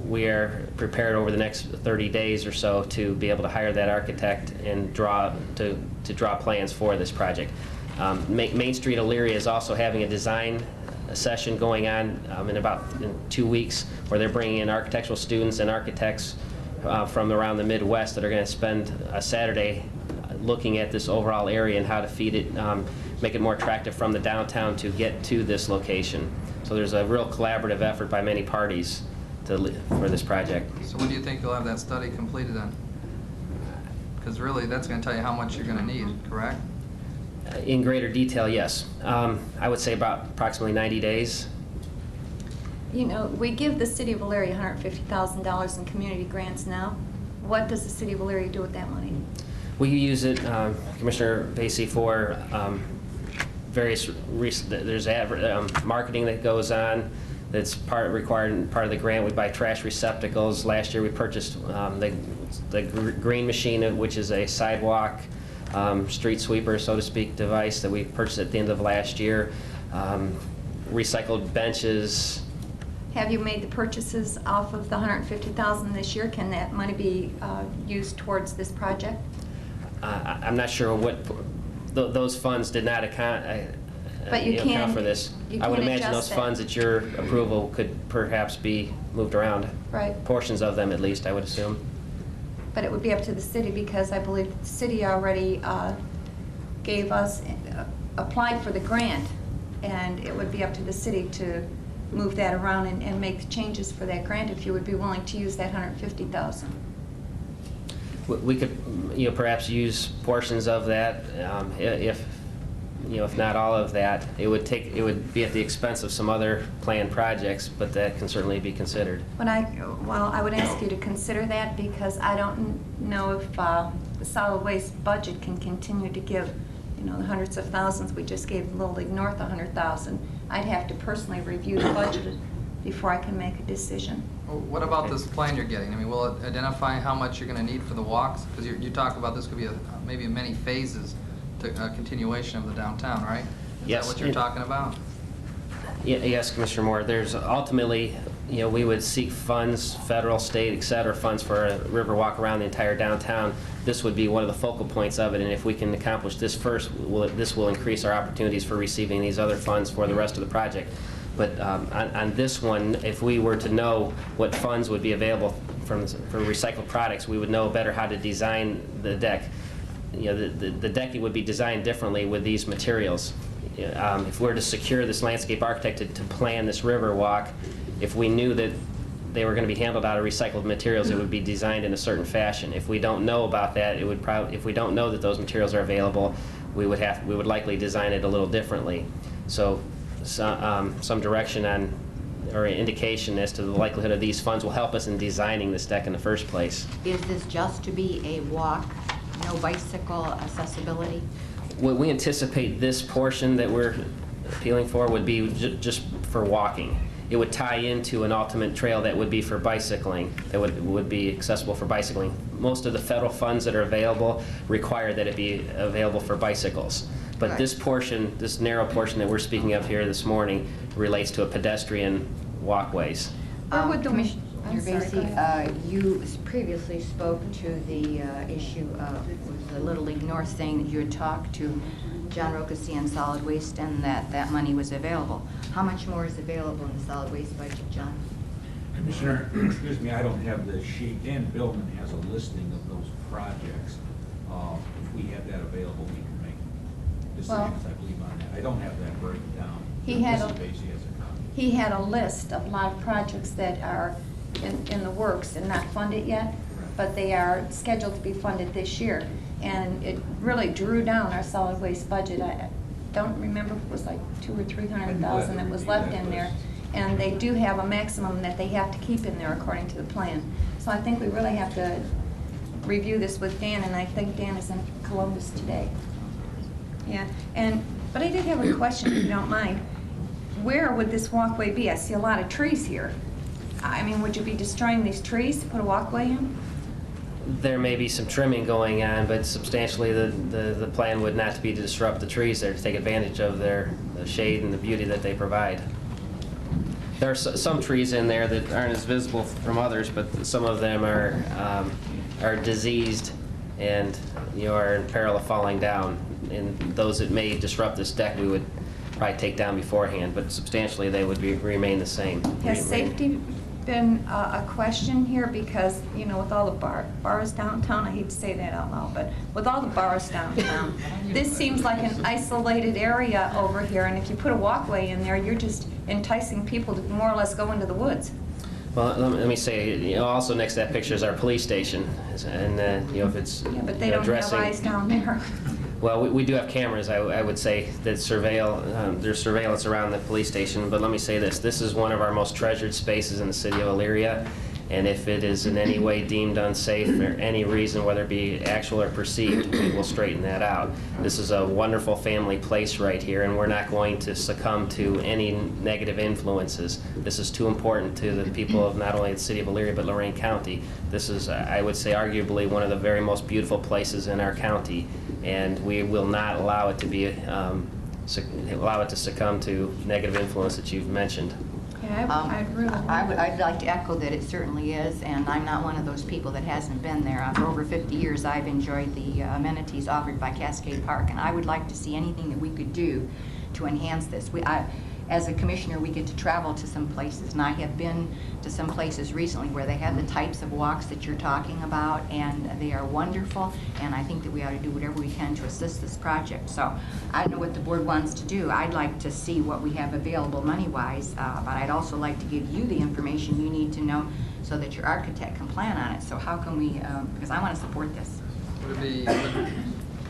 we are prepared over the next 30 days or so to be able to hire that architect and draw plans for this project. Main Street Elyria is also having a design session going on in 2 weeks, where they're bringing in architectural students and architects from around the Midwest that are going to spend a Saturday looking at this overall area and how to feed it, make it more attractive from the downtown to get to this location. So there's a real collaborative effort by many parties for this project. So when do you think you'll have that study completed then? Because really, that's going to tell you how much you're going to need, correct? In greater detail, yes. I would say about approximately 90 days. You know, we give the city of Elyria $150,000 in community grants now. What does the city of Elyria do with that money? We use it, Commissioner Vasey, for various, there's marketing that goes on that's required and part of the grant. We buy trash receptacles. Last year we purchased the green machine, which is a sidewalk street sweeper, so to speak, device that we purchased at the end of last year. Recycled benches. Have you made the purchases off of the $150,000 this year? Can that money be used towards this project? I'm not sure what those funds did not account for this. I would imagine those funds at your approval could perhaps be moved around. Right. Portions of them, at least, I would assume. But it would be up to the city, because I believe the city already gave us, applied for the grant, and it would be up to the city to move that around and make the changes for that grant if you would be willing to use that $150,000. We could, perhaps use portions of that, if not all of that. It would be at the expense of some other planned projects, but that can certainly be considered. I would ask you to consider that, because I don't know if the solid waste budget can continue to give, the hundreds of thousands. We just gave Little League North $100,000. I'd have to personally review the budget before I can make a decision. Well, what about this plan you're getting? I mean, will it identify how much you're going to need for the walks? Because you talk about this could be maybe many phases to a continuation of the downtown, right? Yes. Is that what you're talking about? Yes, Commissioner Moore. There's ultimately, we would seek funds, federal, state, et cetera, funds for a river walk around the entire downtown. This would be one of the focal points of it, and if we can accomplish this first, this will increase our opportunities for receiving these other funds for the rest of the project. But on this one, if we were to know what funds would be available for recycled products, we would know better how to design the deck. The decking would be designed differently with these materials. if we're to secure this landscape architect to plan this river walk, if we knew that they were going to be handled out of recycled materials, it would be designed in a certain fashion. If we don't know about that, it would probably, if we don't know that those materials are available, we would likely design it a little differently. So some direction on, or indication as to the likelihood of these funds will help us in designing this deck in the first place. Is this just to be a walk, no bicycle accessibility? What we anticipate this portion that we're appealing for would be just for walking. It would tie into an ultimate trail that would be for bicycling, that would be accessible for bicycling. Most of the federal funds that are available require that it be available for bicycles. But this portion, this narrow portion that we're speaking of here this morning, relates to a pedestrian walkways. Commissioner Vacy, you previously spoke to the issue of the Little League North, saying that you had talked to John Rocassi and Solid Waste and that money was available. How much more is available in the solid waste budget, John? Commissioner, excuse me, I don't have the sheet. Dan Billman has a listing of those projects. If we have that available, we can make decisions, I believe, on that. I don't have that breakdown down. He had a- Mrs. Vacy has a copy. He had a list of a lot of projects that are in the works and not funded yet, but they are scheduled to be funded this year. And it really drew down our solid waste budget. I don't remember if it was like $200,000 or $300,000 that was left in there. And they do have a maximum that they have to keep in there according to the plan. So I think we really have to review this with Dan, and I think Dan is in Columbus today. Yeah, but I did have a question, if you don't mind. Where would this walkway be? I see a lot of trees here. I mean, would you be destroying these trees to put a walkway in? There may be some trimming going on, but substantially the plan would not be to disrupt the trees there, to take advantage of the shade and the beauty that they provide. There are some trees in there that aren't as visible from others, but some of them are diseased and are in peril of falling down. And those that may disrupt this deck, we would probably take down beforehand, but substantially they would remain the same. Has safety been a question here? Because, with all the bars downtown, I hate to say that out loud, but with all the bars downtown, this seems like an isolated area over here, and if you put a walkway in there, you're just enticing people to more or less go into the woods. Well, let me say, also next to that picture is our police station, and if it's Yeah, but they don't addressing. have eyes down there. Well, we do have cameras, I would say, that surveil, there's surveillance around the police station, but let me say this is one of our most treasured spaces in the city of Elyria, and if it is in any way deemed unsafe for any reason, whether it be actual or perceived, we will straighten that out. This is a wonderful family place right here, and we're not going to succumb to any negative influences. This is too important to the people of not only the city of Elyria, but Lorain County. This is, I would say, arguably one of the very most beautiful places in our county, and we will not allow it to be, allow it to succumb to negative influence that you've mentioned. Yeah, I'd like to echo that it certainly is, and I'm not one of those people that hasn't been there. For over 50 years, I've enjoyed the amenities offered by Cascade Park, and I would like to see anything that we could do to enhance this. As a commissioner, we get to travel to some places, and I have been to some places recently where they have the types of walks that you're talking about, and they are wonderful, and I think that we ought to do whatever we can to assist this project. So I don't know what the board wants to do. I'd like to see what we have available money-wise, but I'd also like to give you the information you need to know so that your architect can plan on it. So how can we, because I want to support this. Would it be,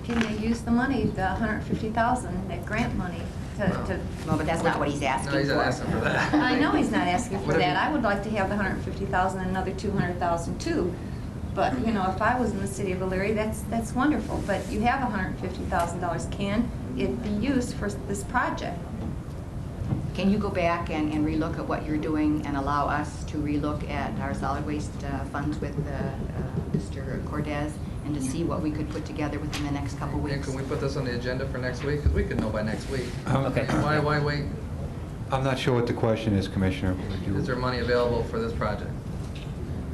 Can they use the money, the $150,000, that grant money, Well, but that's not what he's asking for. no, he's not asking for that. I know he's not asking for Would it that. be- I would like to have the $150,000 and another $200,000 too. But, if I was in the city of Elyria, that's wonderful. But you have $150,000. Can it be used for this project? Can you go back and relook at what you're doing and allow us to relook at our solid waste funds with Mr. Cordez and to see what we could put together within the next couple Yeah, weeks? can we put this on the agenda for next week? Because we could know by next week. Okay. Why wait? I'm not sure what the question is, Commissioner. Would you- Is there money available for this project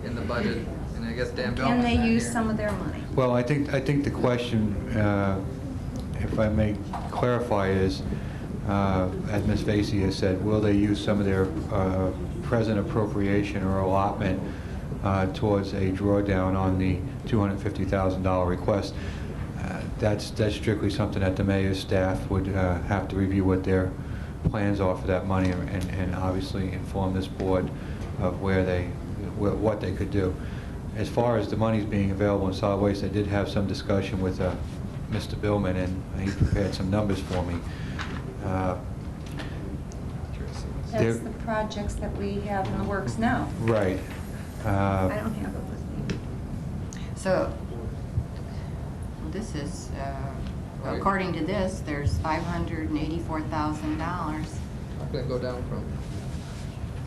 in the budget? And I guess Dan Can Bellman's they not use here. some of their money? Well, I think the question, if I may clarify, is, as Ms. Vacy has said, will they use some of their present appropriation or allotment towards a drawdown on the $250,000 request? that's strictly something that the mayor's staff would have to review what their plans are for that money, and obviously inform this board of what they could do. As far as the monies being available in solid waste, I did have some discussion with Mr. Billman, and he prepared some numbers for me. That's the projects that we have in the works now. Right. I don't have it with me. So, this is, according to this, there's $584,000. How can it go down from?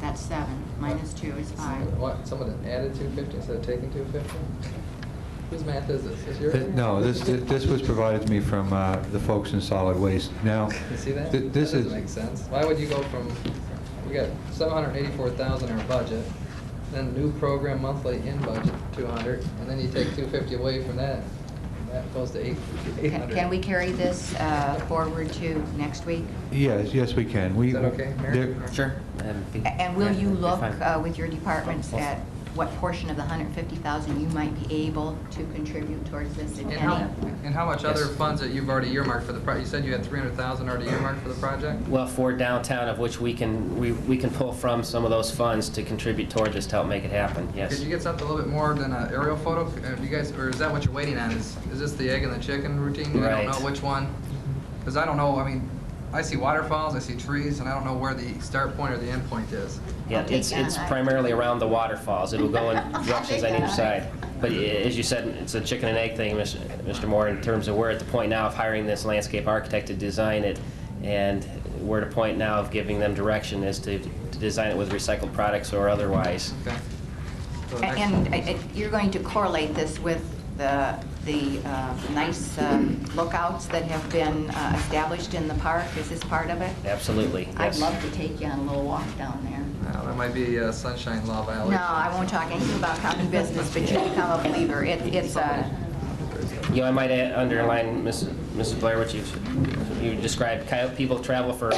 That's 7, minus 2 is 5. What, someone added 250 instead of taking 250? Whose math is this? Is yours? No, this was provided to me from the folks in solid waste. Now, You see that? this That is doesn't make sense. Why would you go from, we got 784,000 in our budget, then new program monthly in budget, 200, and then you take 250 away from that, and that goes to 800. Can we carry this forward to next week? yes, we can. Is that okay, Mayor? Sure. And will you look fine. with your departments at what portion of the $150,000 you might be able to contribute towards this, if any? And how much other Yes. funds that you've already earmarked for the project? You said you had 300,000 already earmarked for the project? Well, for downtown, of which we can pull from some of those funds to contribute toward this to help make it happen, yes. Could you get something a little bit more than an aerial photo? You guys, or is that what you're waiting on? Is this the egg and the chicken routine? You Right. don't know which one? Because I don't know, I mean, I see waterfalls, I see trees, and I don't know where the start point or the end point is. Yeah, Okay, it's Ken, primarily around the waterfalls. It'll go in directions on each side. But as you said, it's a chicken and egg thing, Mr. Moore, in terms of we're at the point now of hiring this landscape architect to design it, and we're at a point now of giving them direction as to design it with recycled products or otherwise. Okay. So the next- And you're going to correlate this with the nice lookouts that have been established in the park? Is this part of it? Absolutely, I'd yes. love to take you on a little walk down there. That might be a sunshine law violation. No, I won't talk anything about county business, but you become a believer. It's You know, I might underline, Mrs. Blair, what you described. People travel for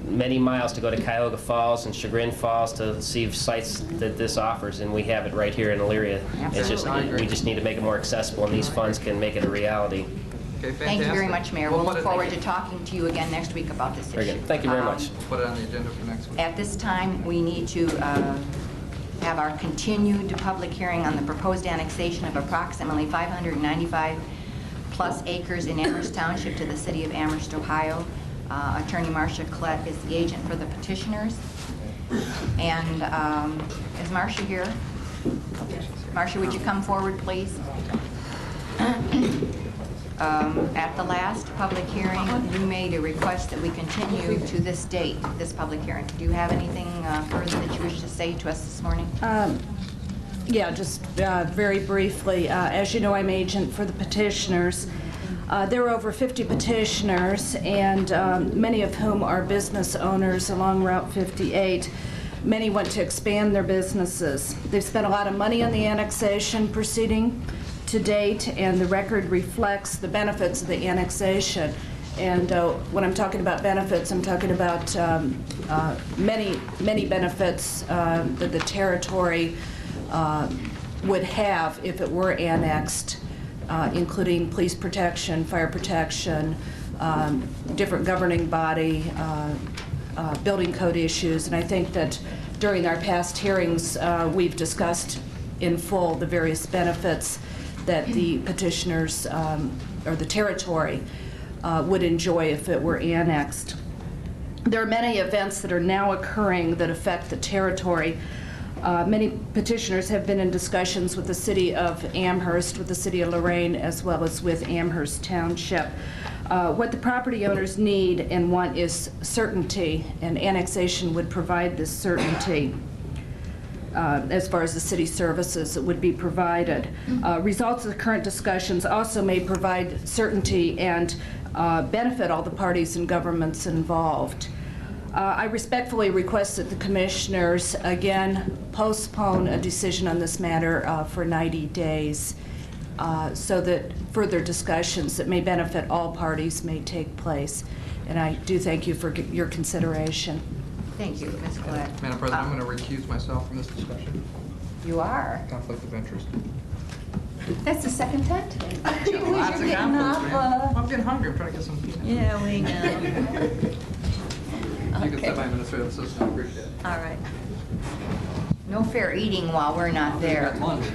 many miles to go to Cuyahoga Falls and Chagrin Falls to see sites that this offers, and we have it right here in Elyria. It's just, Absolutely. we just need to make it more accessible, and these funds can make it a reality. Okay, Thank you very fantastic. much, Mayor. We'll We'll put look it- forward to talking to you again next week about this issue. Very good. Thank you very much. We'll put it on the agenda for next week. At this time, we need to have our continued public hearing on the proposed annexation of approximately 595-plus acres in Amherst Township to the city of Amherst, Ohio. Attorney Marcia Collette is the agent for the petitioners. And is Marcia here? Marcia, would you come forward, please? At the last public hearing, you made a request that we continue to this date, this public hearing. Do you have anything further that you wish to say to us this morning? Yeah, just very briefly, as you know, I'm agent for the petitioners. There were over 50 petitioners, and many of whom are business owners along Route 58. Many want to expand their businesses. They've spent a lot of money on the annexation proceeding to date, and the record reflects the benefits of the annexation. And when I'm talking about benefits, I'm talking about many benefits that the territory would have if it were annexed, including police protection, fire protection, different governing body, building code issues. And I think that during our past hearings, we've discussed in full the various benefits that the petitioners or the territory would enjoy if it were annexed. There are many events that are now occurring that affect the territory. Many petitioners have been in discussions with the city of Amherst, with the city of Lorain, as well as with Amherst Township. What the property owners need and want is certainty, and annexation would provide this certainty as far as the city services that would be provided. Results of the current discussions also may provide certainty and benefit all the parties and governments involved. I respectfully request that the commissioners again postpone a decision on this matter for 90 days so that further discussions that may benefit all parties may take place. And I do thank you for your consideration. Thank you, Ms. Collette. Madam President, I'm going to recuse myself from this discussion. You are? Conflict of interest. That's the second time today. Lots You're of getting conflicts, up, man. I'm getting hungry. I'm trying to get some peanuts. Yeah, we know. You can Okay. step by administrative assistant. I appreciate it. All right. No fair eating while we're not there. At lunch.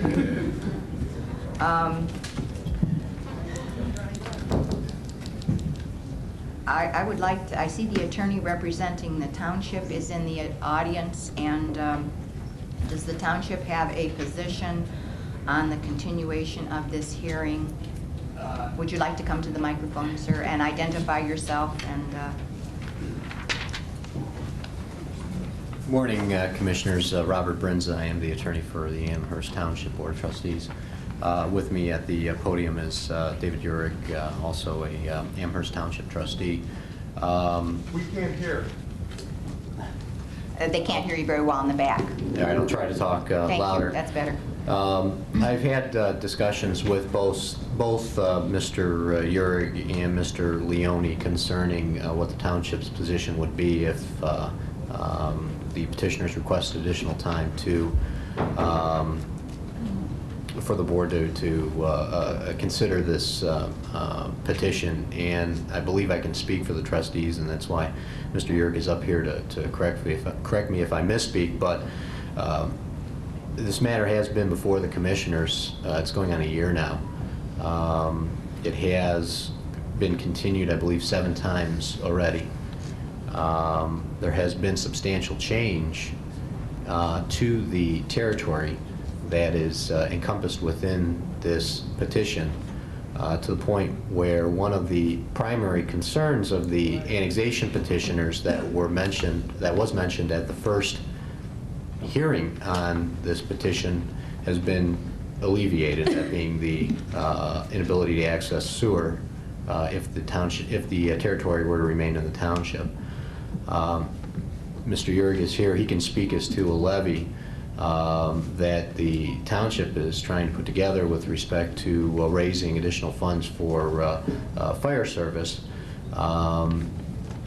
I would like to, I see the attorney representing the township is in the audience, and does the township have a position on the continuation of this hearing? Would you like to come to the microphone, sir, and identify yourself? And Morning, Commissioners. Robert Brinza. I am the attorney for the Amherst Township Board of Trustees. With me at the podium is David Uhrig, also a Amherst Township trustee. We can't hear. they can't hear you very well in the back. All right, I'll try to talk Thank louder. you, that's better. I've had discussions with both Mr. Uhrig and Mr. Leone concerning what the township's position would be if the petitioners requested additional time for the board to consider this petition. And I believe I can speak for the trustees, and that's why Mr. Uhrig is up here to correct me if I misspeak. But this matter has been before the commissioners. It's going on a year now. It has been continued, I believe, 7 times already. There has been substantial change to the territory that is encompassed within this petition, to the point where one of the primary concerns of the annexation petitioners that was mentioned at the first hearing on this petition has been alleviated, that being the inability to access sewer if the territory were to remain in the township. Mr. Uhrig is here. He can speak as to a levy that the township is trying to put together with respect to raising additional funds for fire service.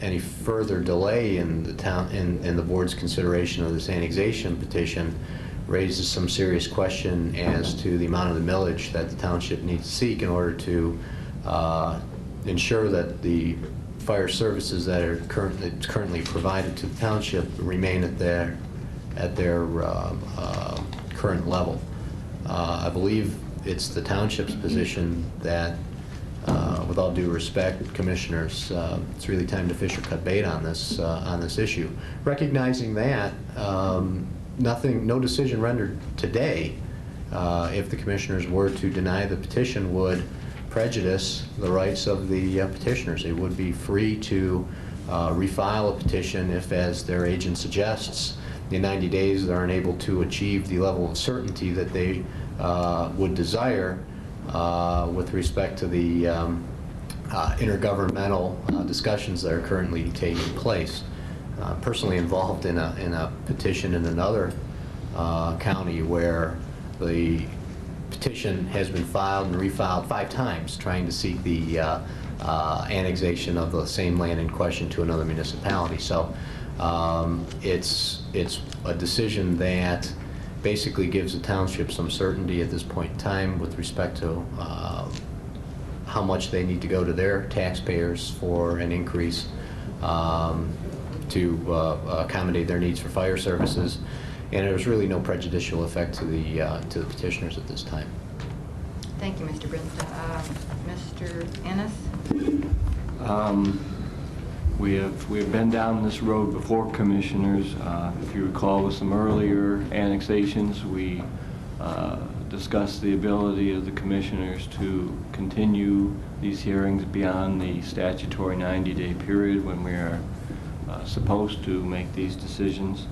Any further delay in the board's consideration of this annexation petition raises some serious question as to the amount of the millage that the township needs to seek in order to ensure that the fire services that are currently provided to the township remain at their current level. I believe it's the township's position that, with all due respect, commissioners, it's really time to fish or cut bait on this issue. Recognizing that, no decision rendered today, if the commissioners were to deny the petition, would prejudice the rights of the petitioners. They would be free to refile a petition if, as their agent suggests, in 90 days they're unable to achieve the level of certainty that they would desire with respect to the intergovernmental discussions that are currently taking place. Personally involved in a petition in another county where the petition has been filed and refiled 5 times trying to seek the annexation of the same land in question to another municipality. So it's a decision that basically gives the township some certainty at this point in time with respect to how much they need to go to their taxpayers for an increase to accommodate their needs for fire services. And there's really no prejudicial effect to the petitioners at this time. Thank you, Mr. Brinza. Mr. Ennis? We have been down this road before, commissioners. If you recall, with some earlier annexations, we discussed the ability of the commissioners to continue these hearings beyond the statutory 90-day period when we are supposed to make these decisions.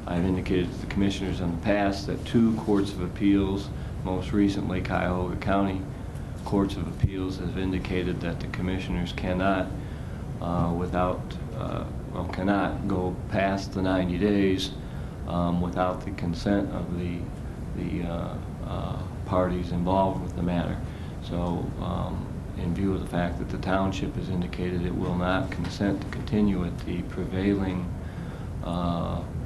I've indicated to the commissioners in the past that 2 courts of appeals, most recently Cuyahoga County Courts of Appeals, have indicated that the commissioners cannot cannot go past the 90 days without the consent of the parties involved with the matter. So in view of the fact that the township has indicated it will not consent to continue at the prevailing,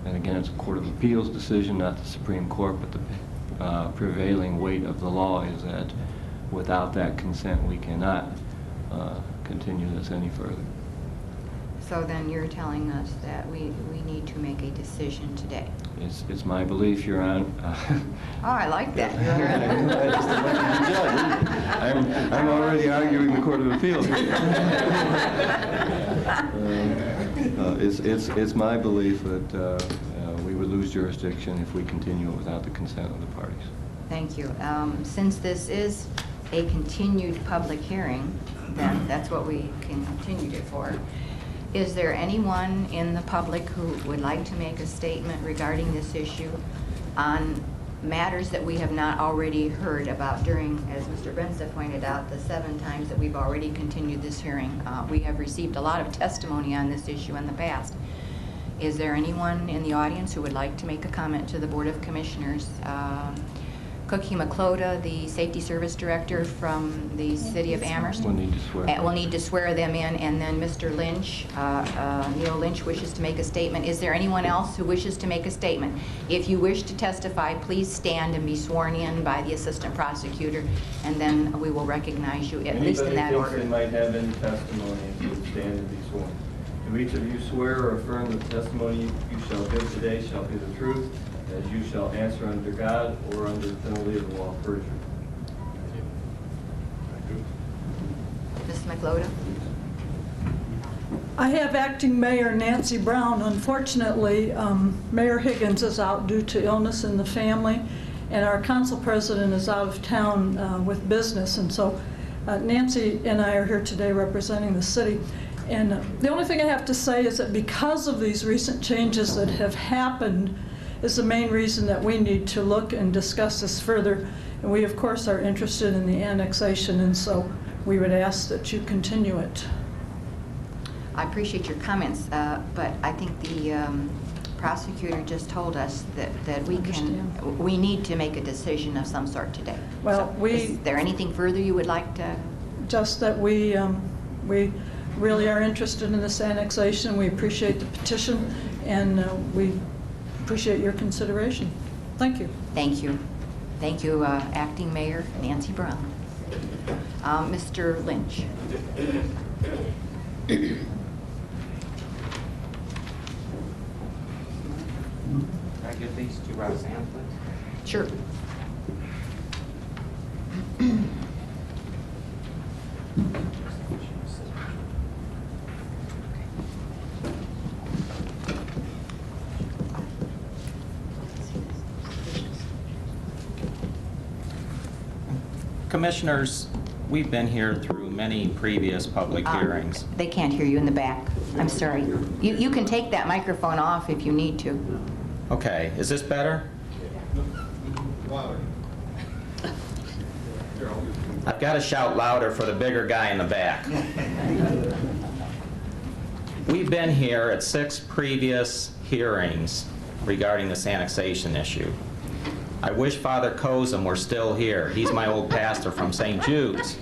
and again, it's a Court of Appeals decision, not the Supreme Court, but the prevailing weight of the law is that without that consent, we cannot continue this any further. So then you're telling us that we need to make a decision today. It's my belief, Your Honor. Oh, I like that. I'm already arguing the Court of Appeals. It's my belief that we would lose jurisdiction if we continue it without the consent of the parties. Thank you. Since this is a continued public hearing, then that's what we continued it for. Is there anyone in the public who would like to make a statement regarding this issue on matters that we have not already heard about during, as Mr. Benza pointed out, the 7 times that we've already continued this hearing? We have received a lot of testimony on this issue in the past. Is there anyone in the audience who would like to make a comment to the Board of Commissioners? Cookie McCloda, the Safety Service Director from the City of Amherst. We'll need to swear. We'll need to swear them in, and then Mr. Lynch, Neil Lynch wishes to make a statement. Is there anyone else who wishes to make a statement? If you wish to testify, please stand and be sworn in by the Assistant Prosecutor, and then we will recognize you, at least in that order. Anybody might have any testimony should stand and be sworn. Do each of you swear or affirm that the testimony you shall give today shall be the truth, as you shall answer under God or under the penalty of the law of perjury? Ms. McCloda? I have Acting Mayor Nancy Brown. Unfortunately, Mayor Higgins is out due to illness in the family, and our council president is out of town with business, and so Nancy and I are here today representing the city. And the only thing I have to say is that because of these recent changes that have happened is the main reason that we need to look and discuss this further. And we, of course, are interested in the annexation, and so we would ask that you continue it. I appreciate your comments, but I think the prosecutor just told us that we need to make a decision of some sort today. Well, so is there anything further you would like to? Just that we really are interested in this annexation. We appreciate the petition, and we appreciate your consideration. Thank you. Thank you. Thank you, Acting Mayor Nancy Brown. Mr. Lynch. Can I give these to Roxanne, please? Sure. Commissioners, we've been here through many previous public hearings. They can't hear you in the back. I'm sorry. You can take that microphone off if you need to. Okay, is this better? I've got to shout louder for the bigger guy in the back. We've been here at 6 previous hearings regarding this annexation issue. I wish Father Kozum were still here. He's my old pastor from St. Jude's.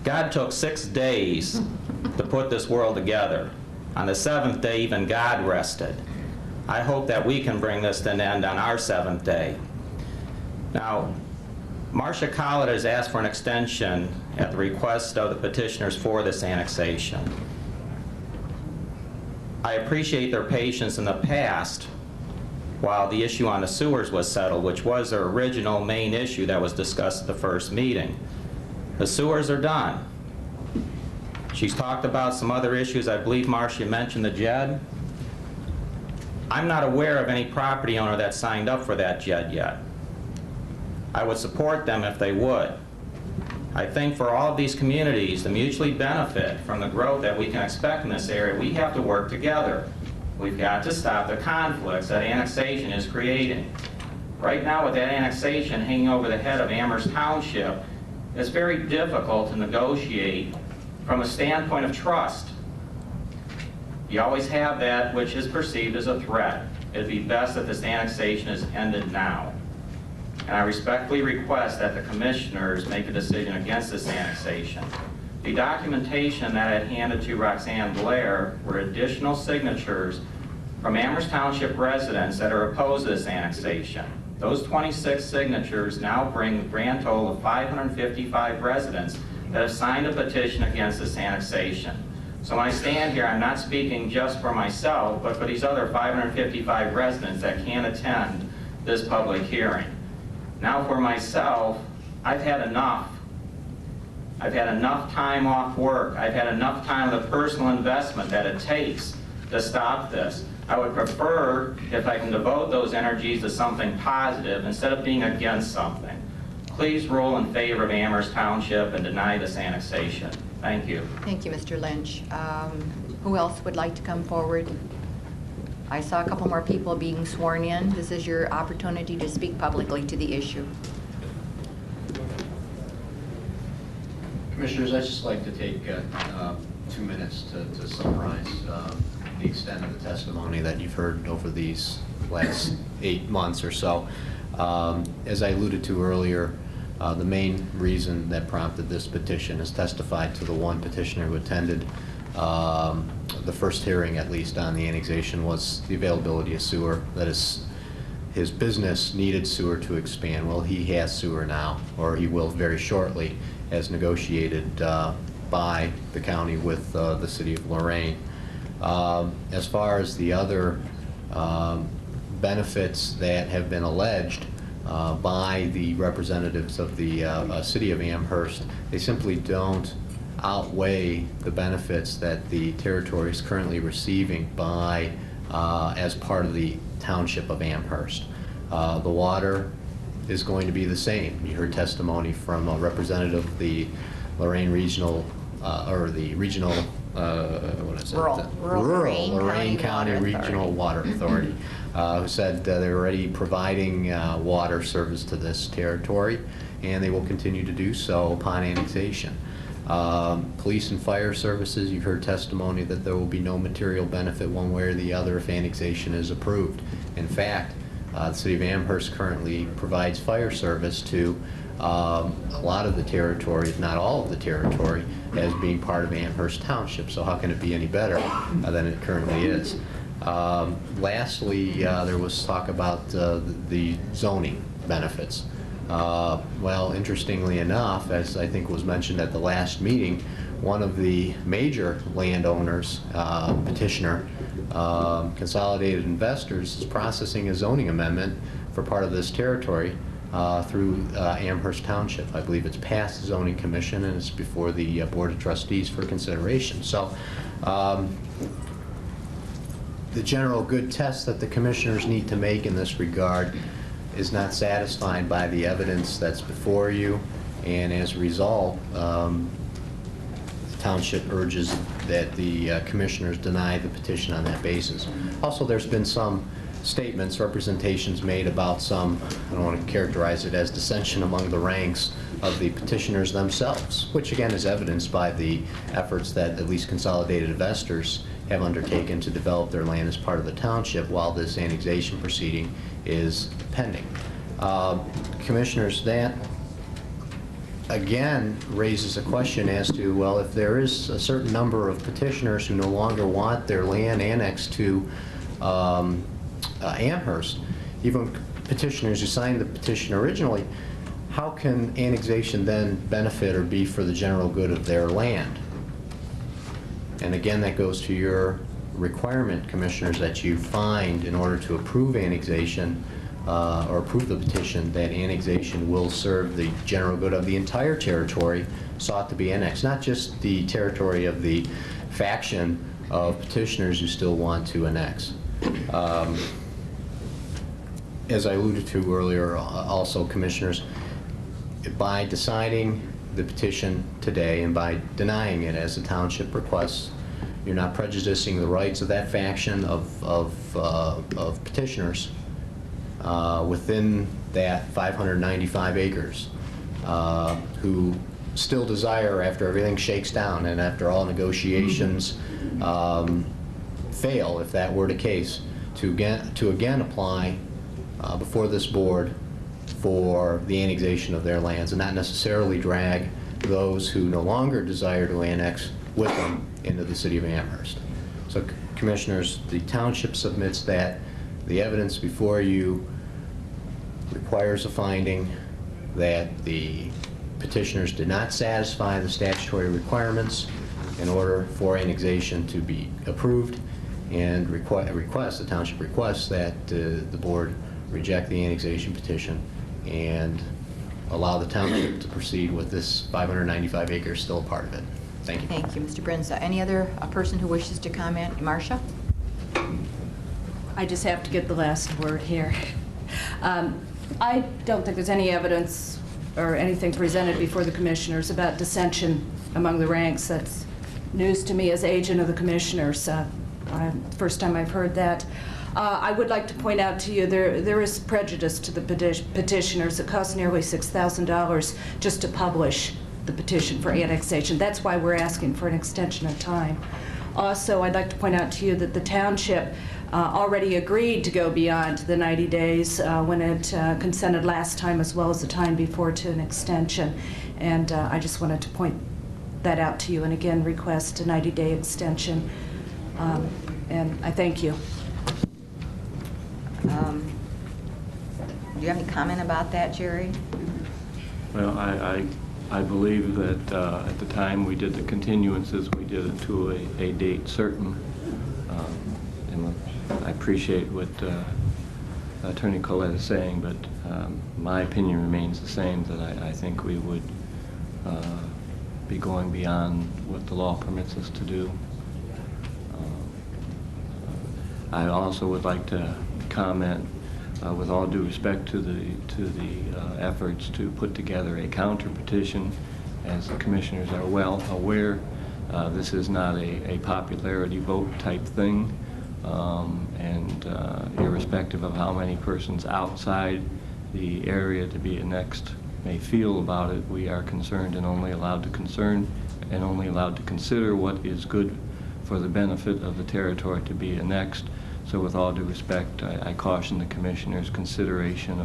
God took 6 days to put this world together. On the 7th day, even God rested. I hope that we can bring this to an end on our 7th day. Now, Marcia Collett has asked for an extension at the request of the petitioners for this annexation. I appreciate their patience in the past while the issue on the sewers was settled, which was their original main issue that was discussed at the first meeting. The sewers are done. She's talked about some other issues. I believe Marcia mentioned the JED. I'm not aware of any property owner that signed up for that JED yet. I would support them if they would. I think for all of these communities to mutually benefit from the growth that we can expect in this area, we have to work together. We've got to stop the conflicts that annexation is creating. Right now, with that annexation hanging over the head of Amherst Township, it's very difficult to negotiate from a standpoint of trust. You always have that which is perceived as a threat. It'd be best that this annexation is ended now. And I respectfully request that the commissioners make a decision against this annexation. The documentation that I had handed to Roxanne Blair were additional signatures from Amherst Township residents that are opposed to this annexation. Those 26 signatures now bring the grand total of 555 residents that have signed a petition against this annexation. So when I stand here, I'm not speaking just for myself, but for these other 555 residents that can't attend this public hearing. Now for myself, I've had enough. I've had enough time off work. I've had enough time of the personal investment that it takes to stop this. I would prefer if I can devote those energies to something positive instead of being against something. Please rule in favor of Amherst Township and deny this annexation. Thank you. Thank you, Mr. Lynch. Who else would like to come forward? I saw a couple more people being sworn in. This is your opportunity to speak publicly to the issue. Commissioners, I'd just like to take 2 minutes to summarize the extent of the testimony that you've heard over these last 8 months or so. As I alluded to earlier, the main reason that prompted this petition is testified to the one petitioner who attended the first hearing, at least, on the annexation was the availability of sewer. That is, his business needed sewer to expand. Well, he has sewer now, or he will very shortly, as negotiated by the county with the city of Lorain. As far as the other benefits that have been alleged by the representatives of the city of Amherst, they simply don't outweigh the benefits that the territory is currently receiving by as part of the township of Amherst. The water is going to be the same. You heard testimony from a representative of the Lorain Regional, or the Regional, what is it? Rural Lorain County Regional Water Authority, who said they're already providing water service to this territory, and they will continue to do so upon annexation. Police and fire services, you've heard testimony that there will be no material benefit one way or the other if annexation is approved. In fact, the city of Amherst currently provides fire service to a lot of the territory, if not all of the territory, as being part of Amherst Township. So how can it be any better than it currently is? Lastly, there was talk about the zoning benefits. Well, interestingly enough, as I think was mentioned at the last meeting, one of the major landowners, petitioner, Consolidated Investors, is processing a zoning amendment for part of this territory through Amherst Township. I believe it's past the zoning commission and it's before the Board of Trustees for consideration. So the general good test that the commissioners need to make in this regard is not satisfied by the evidence that's before you, and as a result, the township urges that the commissioners deny the petition on that basis. Also, there's been some statements, representations made about some, I don't want to characterize it as dissension among the ranks of the petitioners themselves, which again is evidenced by the efforts that at least Consolidated Investors have undertaken to develop their land as part of the township while this annexation proceeding is pending. Commissioners, that again raises a question as to, well, if there is a certain number of petitioners who no longer want their land annexed to Amherst, even petitioners who signed the petition originally, how can annexation then benefit or be for the general good of their land? And again, that goes to your requirement, commissioners, that you find in order to approve annexation or approve the petition, that annexation will serve the general good of the entire territory sought to be annexed, not just the territory of the faction of petitioners who still want to annex. As I alluded to earlier, also, commissioners, by deciding the petition today and by denying it as the township requests, you're not prejudicing the rights of that faction of petitioners within that 595 acres who still desire, after everything shakes down and after all negotiations fail, if that were the case, to again apply before this board for the annexation of their lands and not necessarily drag those who no longer desire to annex with them into the city of Amherst. So Commissioners, the township submits that. The evidence before you requires a finding that the petitioners did not satisfy the statutory requirements in order for annexation to be approved, and the township requests that the board reject the annexation petition and allow the township to proceed with this 595 acres still a part of it. Thank you. Thank you, Mr. Brinza. Any other person who wishes to comment? Marcia? I just have to get the last word here. I don't think there's any evidence or anything presented before the commissioners about dissension among the ranks. That's news to me as agent of the commissioners. First time I've heard that. I would like to point out to you there is prejudice to the petitioners. It costs nearly $6,000 just to publish the petition for annexation. That's why we're asking for an extension of time. Also, I'd like to point out to you that the township already agreed to go beyond the 90 days when it consented last time, as well as the time before, to an extension. And I just wanted to point that out to you, and again request a 90-day extension. And I thank you. Do you have any comment about that, Jerry? Well, I believe that at the time we did the continuances, we did it to a date certain. And I appreciate what Attorney Collette is saying, but my opinion remains the same, that I think we would be going beyond what the law permits us to do. I also would like to comment, with all due respect to the efforts to put together a counter petition. As the commissioners are well aware, this is not a popularity vote type thing, and irrespective of how many persons outside the area to be annexed may feel about it, we are concerned and only allowed to consider what is good for the benefit of the territory to be annexed. So with all due respect, I caution the commissioners' consideration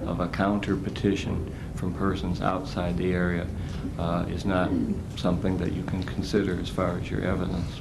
of a counter petition from persons outside the area is not something that you can consider as far as your evidence.